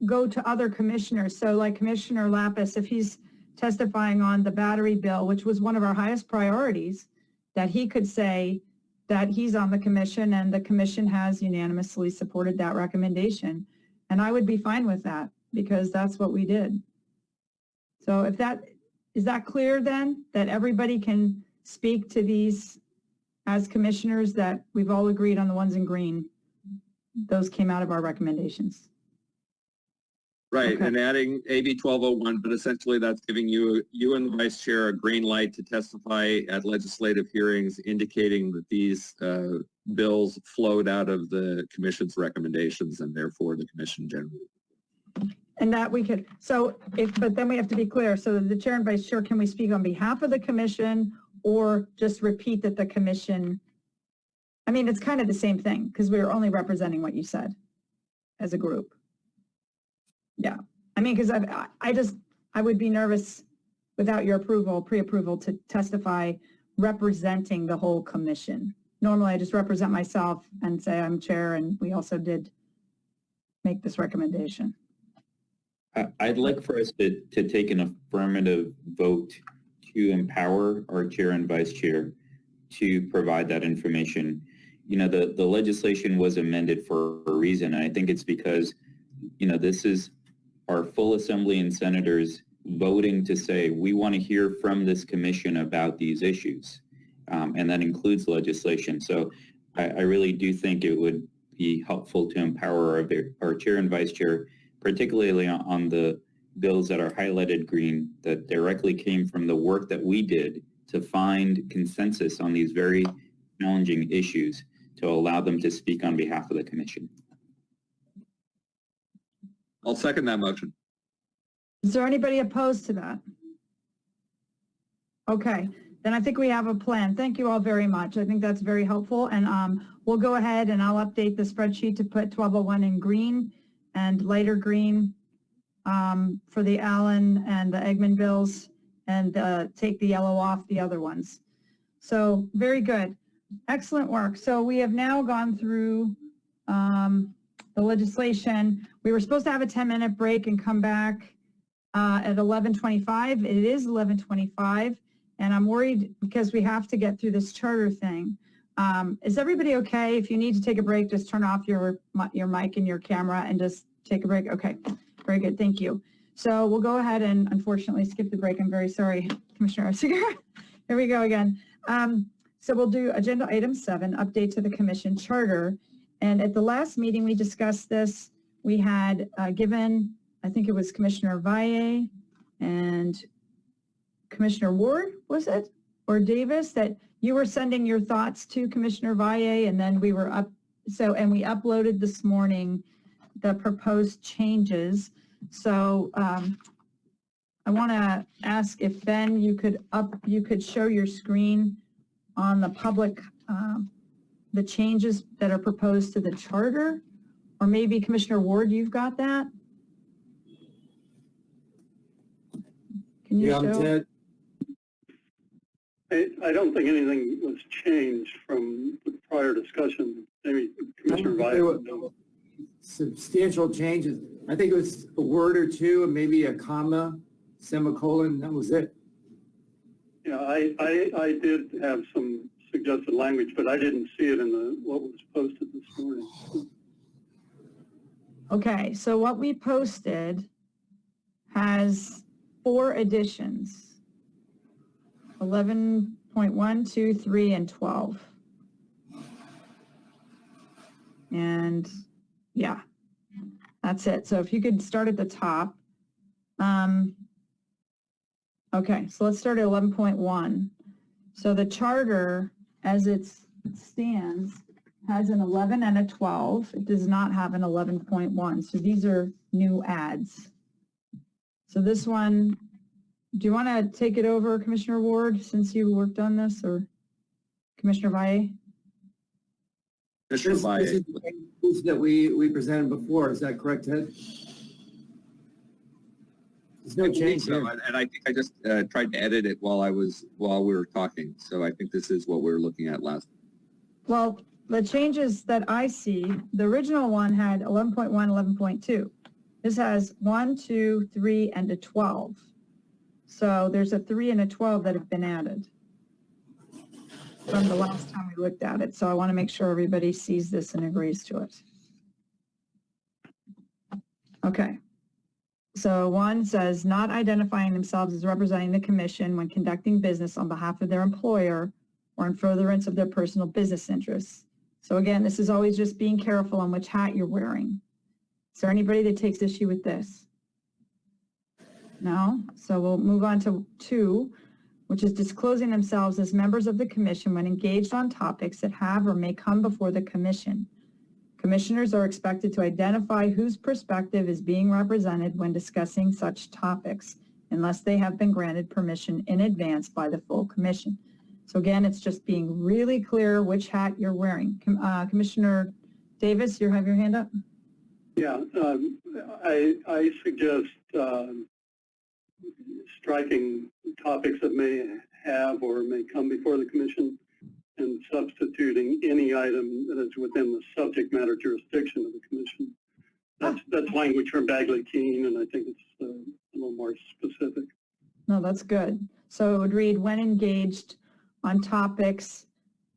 go to other commissioners. So like Commissioner Lapis, if he's testifying on the battery bill, which was one of our highest priorities, that he could say that he's on the commission and the commission has unanimously supported that recommendation. And I would be fine with that because that's what we did. So is that clear then, that everybody can speak to these as commissioners, that we've all agreed on the ones in green? Those came out of our recommendations. Right, Okay. and adding AB 1201, but essentially that's giving you and the vice chair a green light to testify at legislative hearings, indicating that these bills flowed out of the commission's recommendations and therefore the commission generally. And that we could, but then we have to be clear. So the chair and vice chair, can we speak on behalf of the commission or just repeat that the commission, I mean, it's kind of the same thing because we were only representing what you said as a group. Yeah, I mean, because I would be nervous without your approval, pre-approval, to testify representing the whole commission. Normally, I just represent myself and say I'm chair, and we also did make this recommendation. I'd like for us to take an affirmative vote to empower our chair and vice chair to provide that information. The legislation was amended for a reason, and I think it's because, this is our full assembly and senators voting to say, we want to hear from this commission about these issues. And that includes legislation. So I really do think it would be helpful to empower our chair and vice chair, particularly on the bills that are highlighted green, that directly came from the work that we did to find consensus on these very challenging issues, to allow them to speak on behalf of the commission. I'll second that motion. Is there anybody opposed to that? Okay, then I think we have a plan. Thank you all very much. I think that's very helpful. And we'll go ahead and I'll update the spreadsheet to put 1201 in green and lighter green for the Allen and the Eggman bills, and take the yellow off the other ones. So very good. Excellent work. So we have now gone through the legislation. We were supposed to have a 10-minute break and come back at 11:25. It is 11:25, and I'm worried because we have to get through this charter thing. Is everybody okay? If you need to take a break, just turn off your mic and your camera and just take a break. Okay, very good. Thank you. So we'll go ahead and unfortunately skip the break. I'm very sorry, Commissioner Oesiger. Here we go again. So we'll do agenda item 7, update to the commission charter. And at the last meeting, we discussed this. We had given, I think it was Commissioner Valle and Commissioner Ward, was it? Or Davis, that you were sending your thoughts to Commissioner Valle, and then we were and we uploaded this morning the proposed changes. So I want to ask if Ben, you could show your screen on the public, the changes that are proposed to the charter, or maybe Commissioner Ward, you've got that? Can you show? Ted. I don't think anything was changed from the prior discussion. Maybe Commissioner Valle. Substantial changes. I think it was a word or two and maybe a comma, semicolon, that was it. Yeah, I did have some suggested language, but I didn't see it in what was posted this morning. Okay, so what we posted has 4 additions: 11.1, 2, 3, and 12. And yeah, that's it. So if you could start at the top. Okay, so let's start at 11.1. So the charter, as it stands, has an 11 and a 12. It does not have an 11.1. So these are new adds. So this one, do you want to take it over, Commissioner Ward, since you worked on this, or Commissioner Valle? Commissioner Valle. This is the changes that we presented before. Is that correct, Ted? There's no change so, here. and I think I just tried to edit it while we were talking. So I think this is what we were looking at last. Well, the changes that I see, the original one had 11.1, 11.2. This has 1, 2, 3, and a 12. So there's a 3 and a 12 that have been added from the last time we looked at it. So I want to make sure everybody sees this and agrees to it. Okay. So 1 says, not identifying themselves as representing the commission when conducting business on behalf of their employer or in furtherance of their personal business interests. So again, this is always just being careful on which hat you're wearing. Is there anybody that takes issue with this? No? So we'll move on to 2, which is disclosing themselves as members of the commission when engaged on topics that have or may come before the commission. Commissioners are expected to identify whose perspective is being represented when discussing such topics, unless they have been granted permission in advance by the full commission. So again, it's just being really clear which hat you're wearing. Commissioner Davis, you have your hand up? Yeah, I suggest striking topics that may have or may come before the commission and substituting any item that is within the subject matter jurisdiction of the commission. That's language from Bagley-Keene, and I think it's a little more specific. No, that's good. So it would read, when engaged on topics.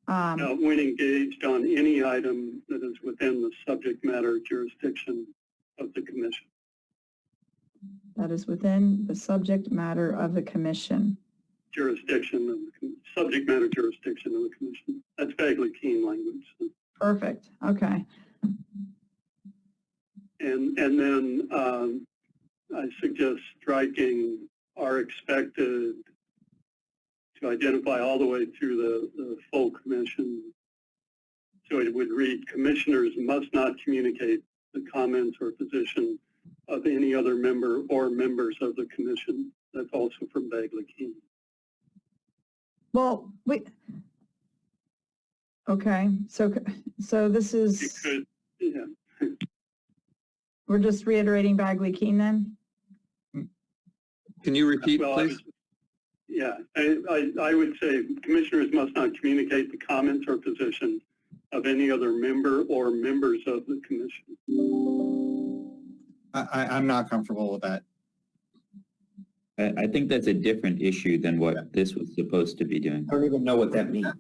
When engaged on any item that is within the subject matter jurisdiction of the commission. That is within the subject matter of the commission. subject matter jurisdiction of the commission. That's Bagley Keene language. Perfect. Okay. And then I suggest striking are expected to identify all the way through the full commission. So it would read, commissioners must not communicate the comments or position of any other member or members of the commission. That's also from Bagley Keene. Well, okay. So this is, It could, yeah. we're just reiterating Bagley Keene then? Can you repeat, Well, please? I would say commissioners must not communicate the comments or position of any other member or members of the commission. I'm not comfortable with that. I think that's a different issue than what this was supposed to be doing. I don't even know what that means. I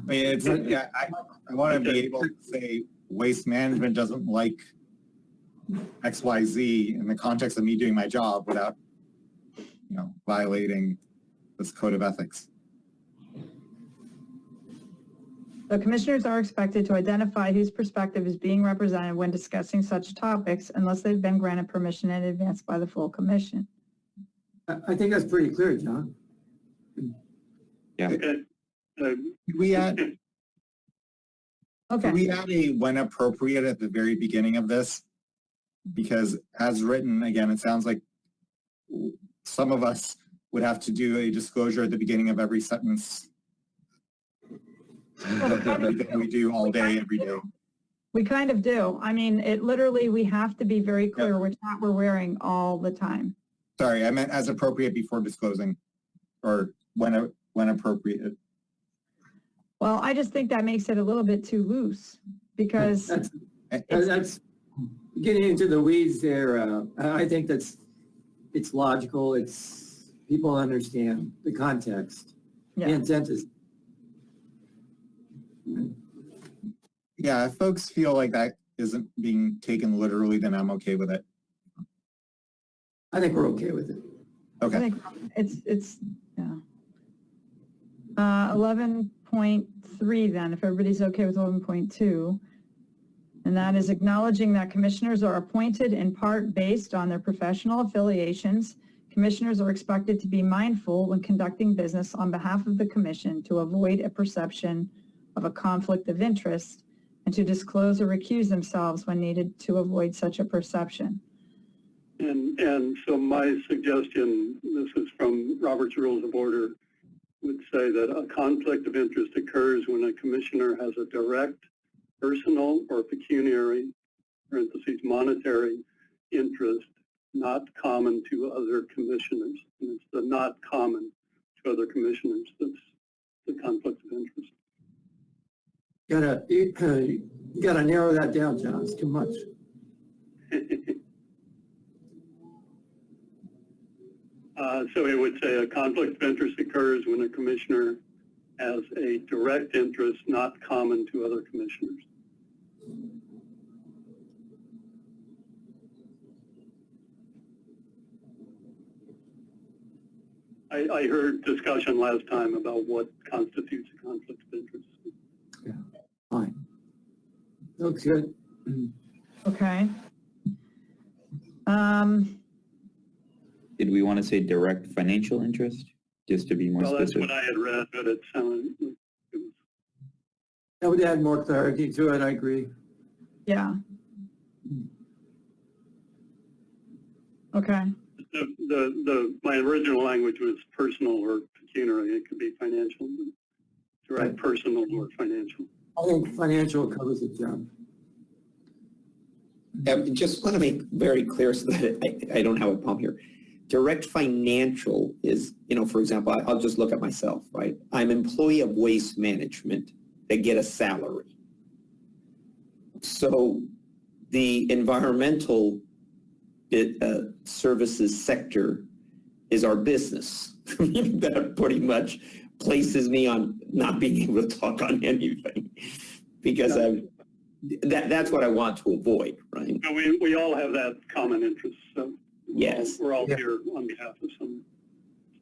mean, it's, yeah, I want to be able to say waste management doesn't like XYZ in the context of me doing my job without, violating this code of ethics. The commissioners are expected to identify whose perspective is being represented when discussing such topics unless they've been granted permission in advance by the full commission. I think that's pretty clear, John. Yeah. Okay. We add, Okay. we add a when appropriate at the very beginning of this, because as written, again, it sounds like some of us would have to do a disclosure at the beginning of every sentence. That we do all day, every day. We kind of do. I mean, it literally, we have to be very clear which hat we're wearing all the time. Sorry, I meant as appropriate before disclosing, or when appropriate. Well, I just think that makes it a little bit too loose because That's getting into the weeds there. I think it's logical. People understand the context. Yeah. The intent is. Yeah, if folks feel like that isn't being taken literally, then I'm okay with it. I think we're okay with it. I Okay. think it's, yeah. 11.3 then, if everybody's okay with 11.2. And that is acknowledging that commissioners are appointed in part based on their professional affiliations. Commissioners are expected to be mindful when conducting business on behalf of the commission to avoid a perception of a conflict of interest and to disclose or recuse themselves when needed to avoid such a perception. And so my suggestion, this is from Robert's Rules of Order, would say that a conflict of interest occurs when a commissioner has a direct personal or pecuniary, parentheses, monetary interest not common to other commissioners. And it's the not common to other commissioners that's the conflict of interest. You gotta narrow that down, John. It's too much. So it would say a conflict of interest occurs when a commissioner has a direct interest not common to other commissioners. I heard discussion last time about what constitutes a conflict of interest. Yeah, fine. Looks good. Okay. Did we want to say direct financial interest, just to be more Well, that's specific? what I had read, but it sounded, That would add more clarity to it, I agree. Yeah. Okay. my original language was personal or pecuniary. It could be financial, direct personal or financial. I think financial covers it, John. Just want to make very clear so that I don't have a problem here. Direct financial is, for example, I'll just look at myself, right? I'm employee of Waste Management. They get a salary. So the environmental services sector is our business. That pretty much places me on not being able to talk on anything because that's what I want to avoid, right? But we all have that common interest. So yes, we're all here on behalf of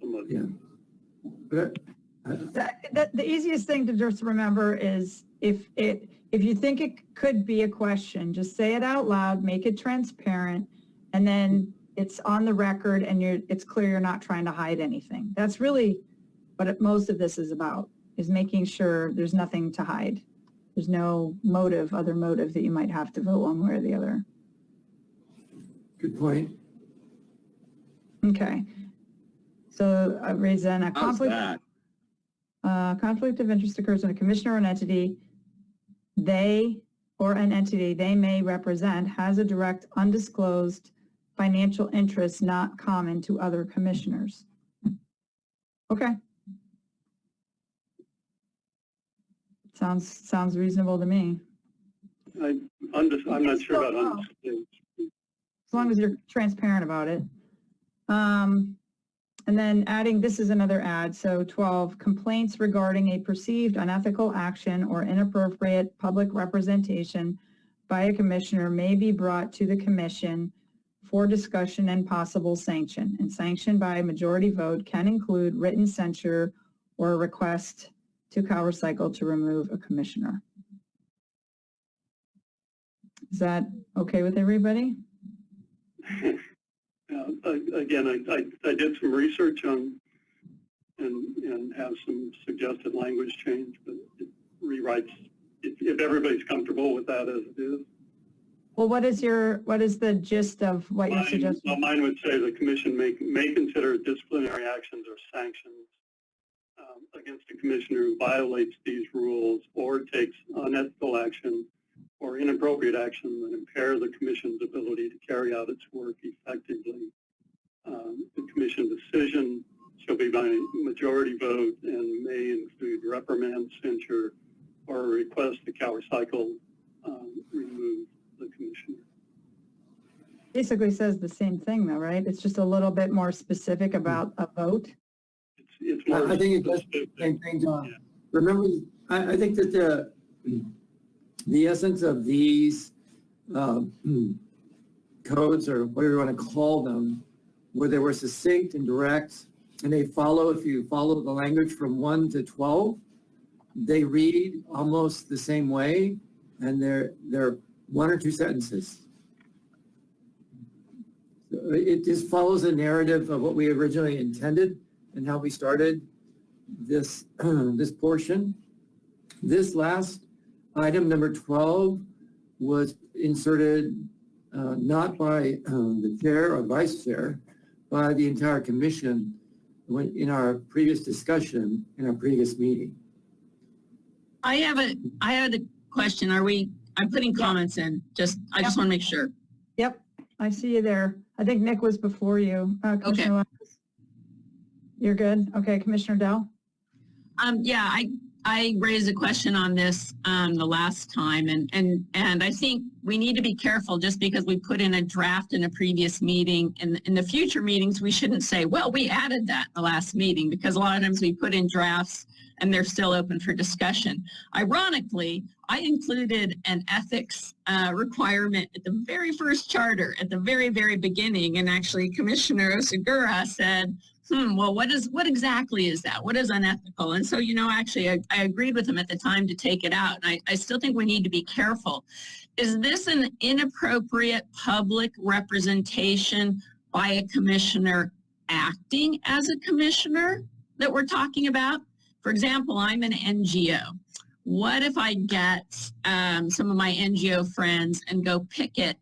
somebody. Yeah. The easiest thing to just remember is if you think it could be a question, just say it out loud, make it transparent, and then it's on the record and it's clear you're not trying to hide anything. That's really what most of this is about, is making sure there's nothing to hide. There's no other motive that you might have to vote one way or the other. Good point. Okay. So I raise then a How's conflict. that? Conflict of interest occurs when a commissioner or an entity they may represent has a direct undisclosed financial interest not common to other commissioners. Okay. Sounds reasonable to me. I'm not sure about undisclosed. As long as you're transparent about it. And then adding, this is another add, so 12, complaints regarding a perceived unethical action or inappropriate public representation by a commissioner may be brought to the commission for discussion and possible sanction. And sanction by a majority vote can include written censure or a request to CalRecycle to remove a commissioner. Is that okay with everybody? Again, I did some research on and have some suggested language change, but it rewrites, if everybody's comfortable with that as it is. Well, what is the gist of what you're suggesting? Well, mine would say the commission may consider disciplinary actions or sanctions against a commissioner who violates these rules or takes unethical action or inappropriate action that impair the commission's ability to carry out its work effectively. The commission decision shall be by majority vote and may include reprimand, censure, or a request to CalRecycle remove the commissioner. Basically says the same thing though, right? It's just a little bit more specific about a vote. It's more I think it does the same thing, John. Yeah. Remember, I think that the essence of these codes, or whatever you want to call them, where they were succinct and direct, and they follow, if you follow the language from 1 to 12, they read almost the same way, and they're 1 or 2 sentences. So it just follows the narrative of what we originally intended and how we started this this portion. This last item, number 12, was inserted not by the chair or vice chair, by the entire commission in our previous discussion, in our previous meeting. I have a question. I'm putting comments in. I just want to make sure. Yep, I see you there. I think Nick was before you. Commissioner Lapis? You're good? Okay, Commissioner Dell? Yeah, I raised a question on this the last time, and I think we need to be careful just because we put in a draft in a previous meeting. In the future meetings, we shouldn't say, well, we added that in the last meeting, because a lot of times we put in drafts and they're still open for discussion. Ironically, I included an ethics requirement at the very first charter, at the very, very beginning, and actually Commissioner Osigura said, well, what exactly is that? What is unethical? And so, actually, I agreed with him at the time to take it out. And I still think we need to be careful. Is this an inappropriate public representation by a commissioner acting as a commissioner that we're talking about? For example, I'm an NGO. What if I get some of my NGO friends and go picket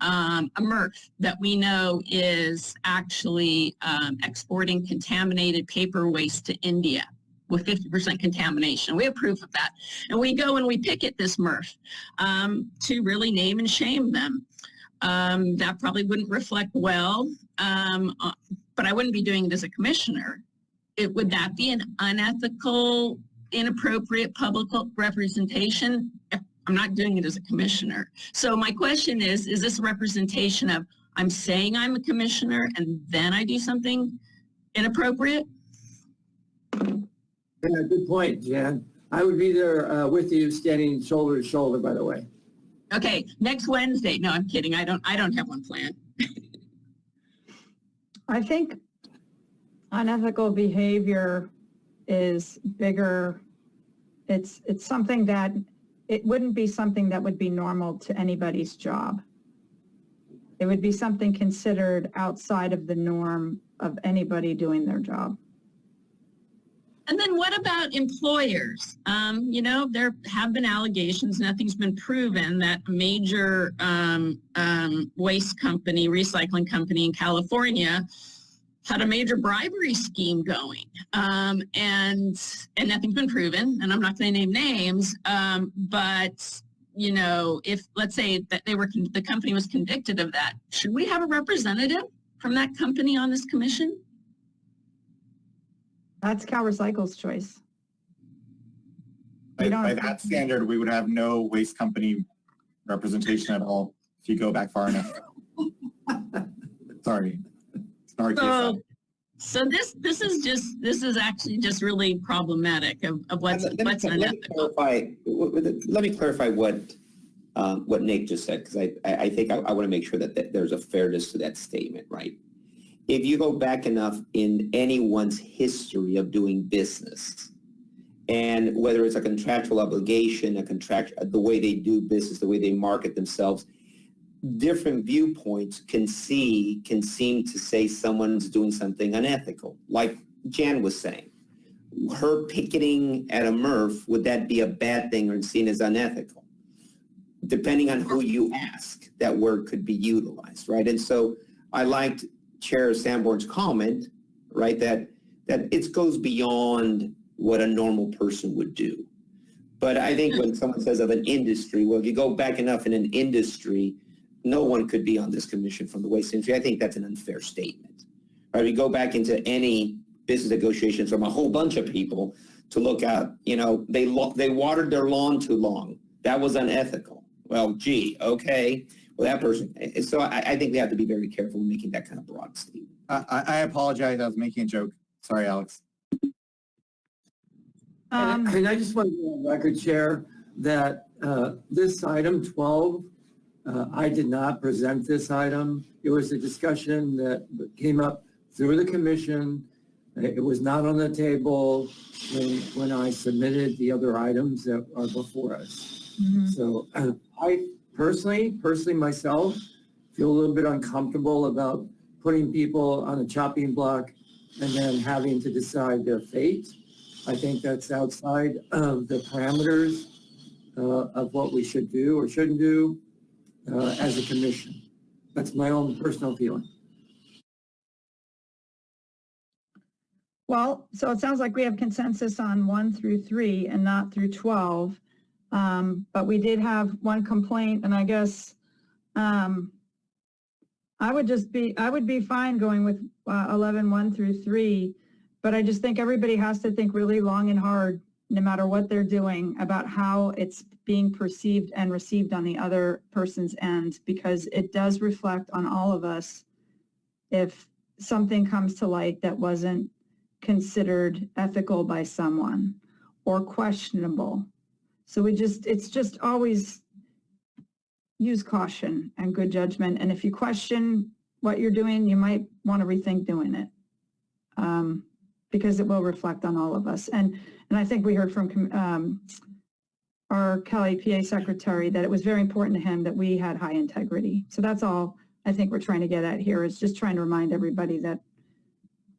a MRF that we know is actually exporting contaminated paper waste to India with 50% contamination? We have proof of that. And we go and we picket this MRF to really name and shame them. That probably wouldn't reflect well, but I wouldn't be doing it as a commissioner. Would that be an unethical, inappropriate public representation? I'm not doing it as a commissioner. So my question is this a representation of I'm saying I'm a commissioner and then I do something inappropriate? Yeah, good point, Jan. I would be there with you, standing shoulder to shoulder, by the way. Okay, next Wednesday. No, I'm kidding. I don't have one planned. I think unethical behavior is bigger. It's something that, it wouldn't be something that would be normal to anybody's job. It would be something considered outside of the norm of anybody doing their job. And then what about employers? There have been allegations, nothing's been proven, that a major waste company, recycling company in California had a major bribery scheme going. And nothing's been proven, and I'm not going to name names, but if, let's say that the company was convicted of that, should we have a representative from that company on this commission? That's CalRecycle's choice. By that standard, we would have no waste company representation at all if you go back far enough. Sorry. So this is actually just really problematic of what's unethical. Let me clarify what Nick just said, because I think I want to make sure that there's a fairness to that statement, right? If you go back enough in anyone's history of doing business, and whether it's a contractual obligation, the way they do business, the way they market themselves, different viewpoints can seem to say someone's doing something unethical. Like Jan was saying, her picketing at a MRF, would that be a bad thing or seen as unethical? Depending on who you ask, that word could be utilized, right? And so I liked Chair Sanborn's comment, right, that it goes beyond what a normal person would do. But I think when someone says of an industry, well, if you go back enough in an industry, no one could be on this commission from the waste industry. I think that's an unfair statement. Right? We go back into any business negotiations from a whole bunch of people to look at, they watered their lawn too long. That was unethical. Well, gee, okay. Well, that person. So I think we have to be very careful in making that kind of broad statement. I apologize. I was making a joke. Sorry, Alex. And I just want to go on record, Chair, that this item 12, I did not present this item. It was a discussion that came up through the commission. It was not on the table when I submitted the other items that are before us. Mm-hmm. So I personally myself, feel a little bit uncomfortable about putting people on a chopping block and then having to decide their fate. I think that's outside of the parameters of what we should do or shouldn't do as a commission. That's my own personal feeling. Well, so it sounds like we have consensus on 1 through 3 and not through 12. But we did have one complaint, and I guess I would be fine going with 11, 1 through 3. But I just think everybody has to think really long and hard, no matter what they're doing, about how it's being perceived and received on the other person's end, because it does reflect on all of us if something comes to light that wasn't considered ethical by someone or questionable. So it's just always use caution and good judgment. And if you question what you're doing, you might want to rethink doing it. Because it will reflect on all of us. And I think we heard from our Cali PA secretary that it was very important to him that we had high integrity. So that's all I think we're trying to get at here, is just trying to remind everybody that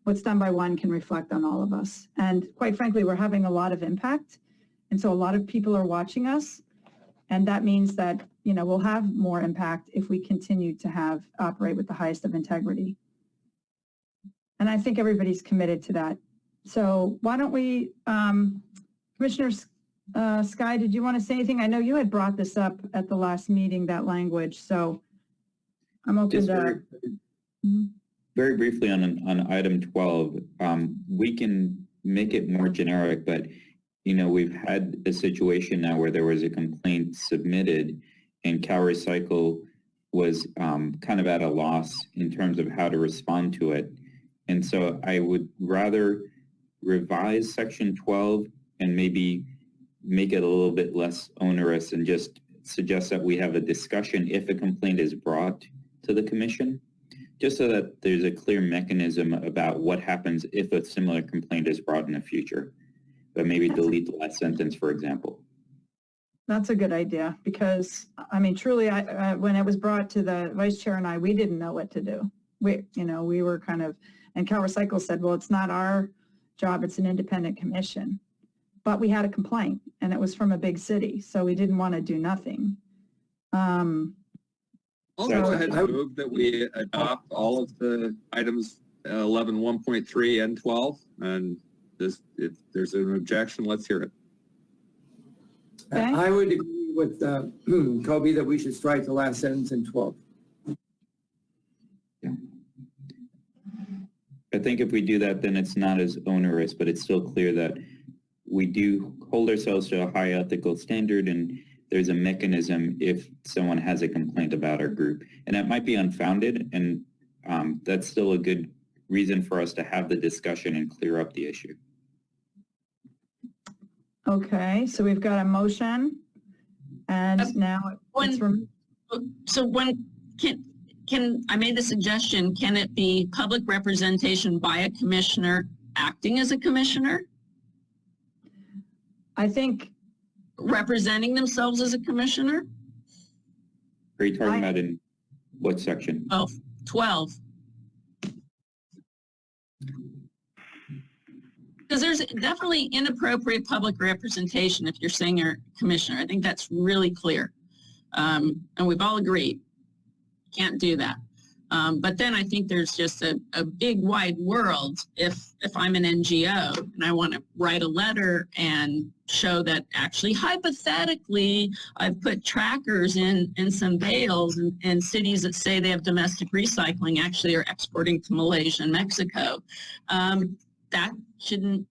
what's done by one can reflect on all of us. And quite frankly, we're having a lot of impact. And so a lot of people are watching us. And that means that, we'll have more impact if we continue to operate with the highest of integrity. And I think everybody's committed to that. So why don't we, Commissioner Sky, did you want to say anything? I know you had brought this up at the last meeting, that language. So I'm open to... Very briefly on item 12, we can make it more generic, but we've had a situation now where there was a complaint submitted and CalRecycle was kind of at a loss in terms of how to respond to it. And so I would rather revise section 12 and maybe make it a little bit less onerous and just suggest that we have a discussion if a complaint is brought to the commission. just so that there's a clear mechanism about what happens if a similar complaint is brought in the future. But maybe delete the last sentence, for example. That's a good idea because, I mean, truly, when it was brought to the vice chair and I, we didn't know what to do. We were kind of, and CalRecycle said, well, it's not our job, it's an independent commission. But we had a complaint and it was from a big city, so we didn't want to do nothing. So go ahead and move that we adopt all of the items 11.1.3 and 12. And if there's an objection, let's hear it. Okay. I would agree with Kobe that we should strike the last sentence in 12. Yeah. I think if we do that, then it's not as onerous, but it's still clear that we do hold ourselves to a high ethical standard, and there's a mechanism if someone has a complaint about our group. And it might be unfounded, and that's still a good reason for us to have the discussion and clear up the issue. Okay, so we've got a motion, and now it's from. So when can I made the suggestion? Can it be public representation by a commissioner acting as a commissioner, I think representing themselves as a commissioner? Are you talking about in what section? Oh, 12. Because there's definitely inappropriate public representation if you're saying you're a commissioner. I think that's really clear. And we've all agreed. Can't do that. But then I think there's just a big wide world if I'm an NGO and I want to write a letter and show that actually hypothetically I've put trackers in some bales and cities that say they have domestic recycling actually are exporting to Malaysia and Mexico. That shouldn't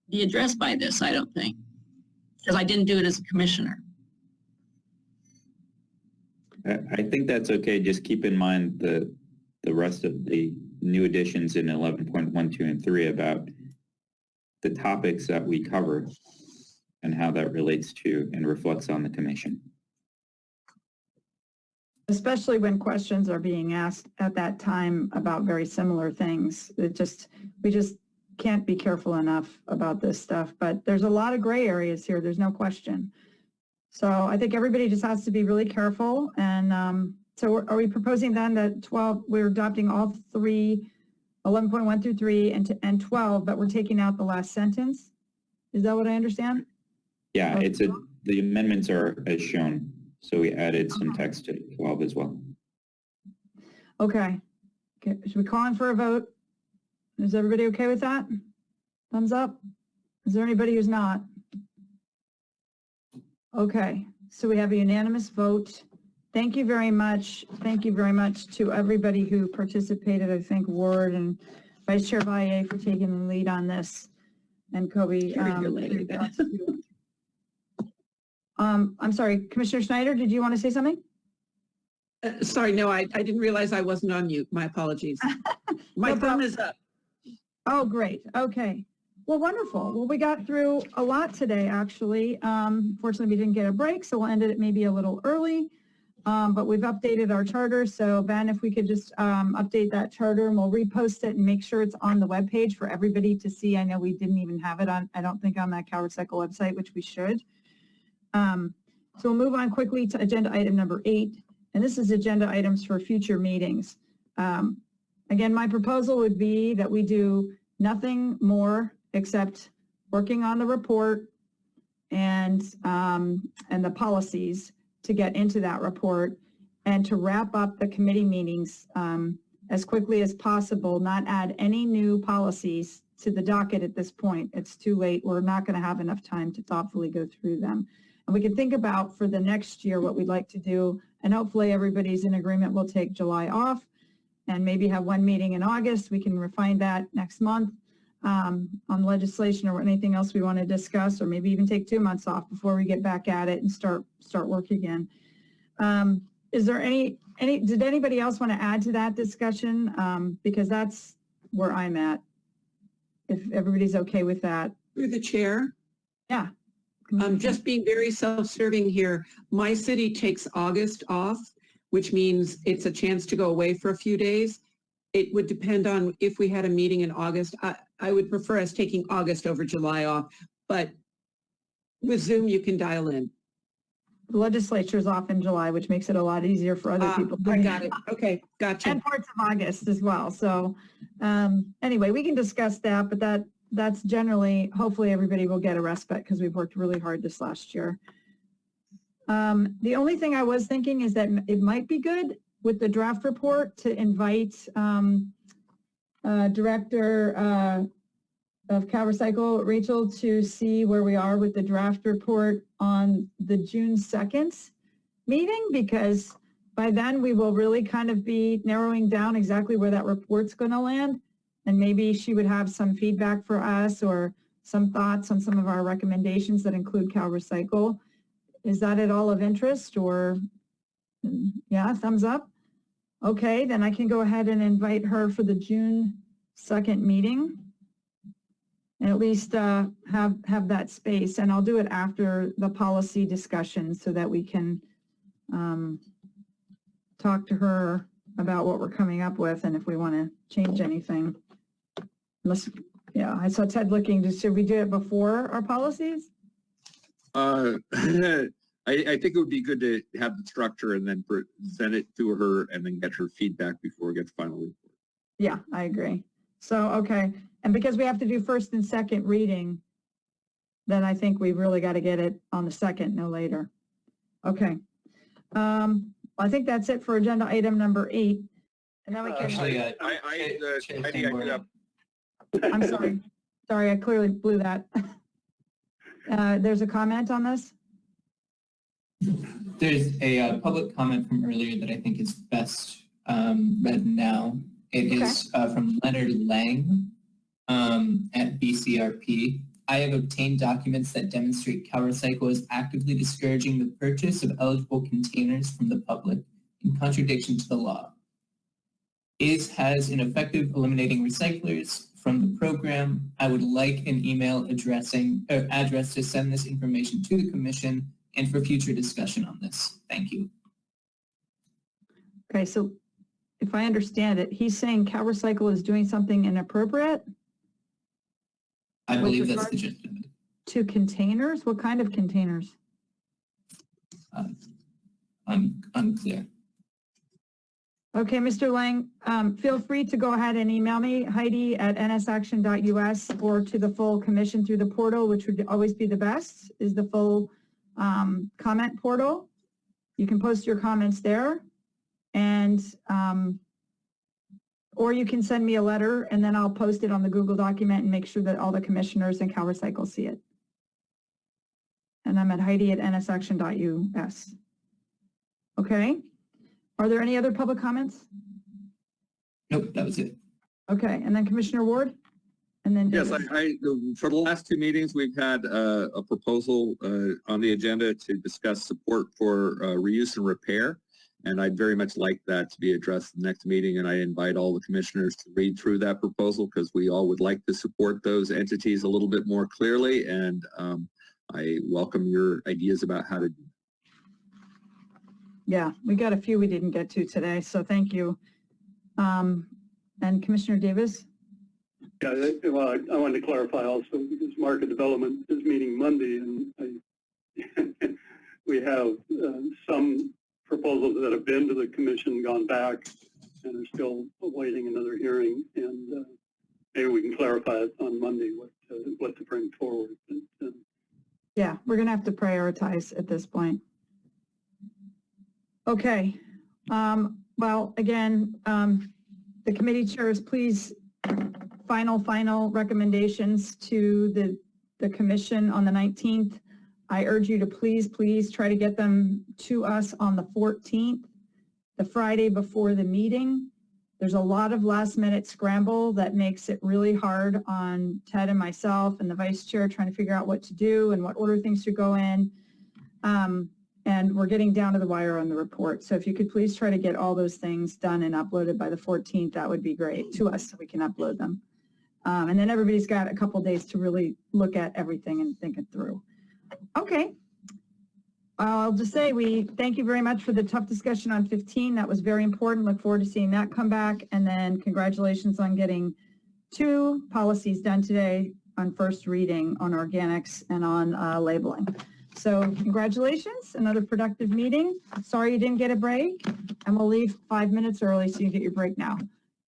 be addressed by this, I don't think, because I didn't do it as a commissioner. I think that's okay. Just keep in mind the rest of the new additions in 11.1, 2, and 3 about the topics that we cover and how that relates to and reflects on the commission. Especially when questions are being asked at that time about very similar things. We just can't be careful enough about this stuff, but there's a lot of gray areas here. There's no question. So I think everybody just has to be really careful. And so are we proposing then that 12, we're adopting all three, 11.1 through 3 and 12, but we're taking out the last sentence? Is that what I understand? Yeah, the amendments are as shown. So we added some text to 12 as well. Okay. Should we call in for a vote? Is everybody okay with that? Thumbs up? Is there anybody who's not? Okay, so we have a unanimous vote. Thank you very much. Thank you very much to everybody who participated. I thank Ward and Vice Chair Valle for taking the lead on this, and Kobe. I'm sorry, Commissioner Schneider, did you want to say something? Sorry, no, I didn't realize I wasn't on mute. My apologies. My thumb is up. Oh, great. Okay. Well, wonderful. Well, we got through a lot today, actually. Fortunately, we didn't get a break, so we'll end it maybe a little early. But we've updated our charter. So, Ben, if we could just update that charter, and we'll repost it and make sure it's on the webpage for everybody to see. I know we didn't even have it on, I don't think, on that CalRecycle website, which we should. So we'll move on quickly to agenda item number 8. And this is agenda items for future meetings. Again, my proposal would be that we do nothing more except working on the report and the policies to get into that report, and to wrap up the committee meetings as quickly as possible, not add any new policies to the docket at this point. It's too late. We're not going to have enough time to thoughtfully go through them. And we can think about for the next year what we'd like to do, and hopefully everybody's in agreement. We'll take July off and maybe have one meeting in August. We can refine that next month on legislation or anything else we want to discuss, or maybe even take 2 months off before we get back at it and start work again. Is there did anybody else want to add to that discussion? Because that's where I'm at, if everybody's okay with that. Through the chair. Yeah. Just being very self-serving here. My city takes August off, which means it's a chance to go away for a few days. it would depend on if we had a meeting in August. I would prefer us taking August over July off, but with Zoom, you can dial in. The legislature's off in July, which makes it a lot easier for other people. I got it. Okay, gotcha. And parts of August as well. So anyway, we can discuss that, but that's generally, hopefully everybody will get a respite because we've worked really hard this last year. The only thing I was thinking is that it might be good with the draft report to invite Director of CalRecycle, Rachel, to see where we are with the draft report on the June 2nd meeting, because by then we will really kind of be narrowing down exactly where that report's going to land. And maybe she would have some feedback for us or some thoughts on some of our recommendations that include CalRecycle. Is that at all of interest, or yeah, thumbs up? Okay, then I can go ahead and invite her for the June 2nd meeting. And at least have that space, and I'll do it after the policy discussion so that we can talk to her about what we're coming up with and if we want to change anything. Unless, yeah, I saw Ted looking. Should we do it before our policies? I think it would be good to have the structure and then present it to her and then get her feedback before we get the final report. Yeah, I agree. So, okay. And because we have to do first and second reading, then I think we've really got to get it on the 2nd, no later. Okay. I think that's it for agenda item number 8. And then we can... Actually, I'm sorry. Sorry, I clearly blew that. There's a comment on this? There's a public comment from earlier that I think is best read now. It is from Leonard Lang at BCRP. I have obtained documents that demonstrate CalRecycle is actively discouraging the purchase of eligible containers from the public in contradiction to the law. ACE has an effective eliminating recyclers from the program. I would like an email address to send this information to the Commission and for future discussion on this. Thank you. Okay, so if I understand it, he's saying CalRecycle is doing something inappropriate? I believe that's the gist of it. To containers? What kind of containers? Unclear. Okay, Mr. Lang, feel free to go ahead and email me, Heidi at nsaction.us, or to the full commission through the portal, which would always be the best, is the full comment portal. You can post your comments there, and or you can send me a letter, and then I'll post it on the Google document and make sure that all the commissioners in CalRecycle see it. And I'm at Heidi at nsaction.us. Okay. Are there any other public comments? Nope, that was it. Okay, and then Commissioner Ward? And then Yes, for the last 2 meetings, we've had a proposal on the agenda to discuss support for reuse and repair. And I'd very much like that to be addressed in the next meeting. And I invite all the commissioners to read through that proposal because we all would like to support those entities a little bit more clearly. And I welcome your ideas about how to do that. Yeah, we got a few we didn't get to today, so thank you. And Commissioner Davis? Yeah, well, I wanted to clarify also because market development is meeting Monday, and we have some proposals that have been to the commission, gone back, and are still awaiting another hearing. And maybe we can clarify it on Monday what to bring forward. Yeah, we're going to have to prioritize at this point. Okay. Well, again, the committee chairs, please final recommendations to the commission on the 19th. I urge you to please try to get them to us on the 14th, the Friday before the meeting. There's a lot of last minute scramble that makes it really hard on Ted and myself and the vice chair trying to figure out what to do and what order things should go in. And we're getting down to the wire on the report. So if you could please try to get all those things done and uploaded by the 14th, that would be great to us so we can upload them. And then everybody's got a couple days to really look at everything and think it through. Okay. I'll just say we thank you very much for the tough discussion on 15. That was very important. Look forward to seeing that come back. And then congratulations on getting 2 policies done today on first reading on organics and on labeling. So congratulations, another productive meeting. Sorry you didn't get a break, and we'll leave 5 minutes early so you get your break now.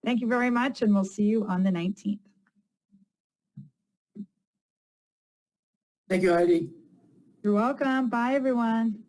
Thank you very much, and we'll see you on the 19th. Thank you, Heidi. You're welcome. Bye, everyone.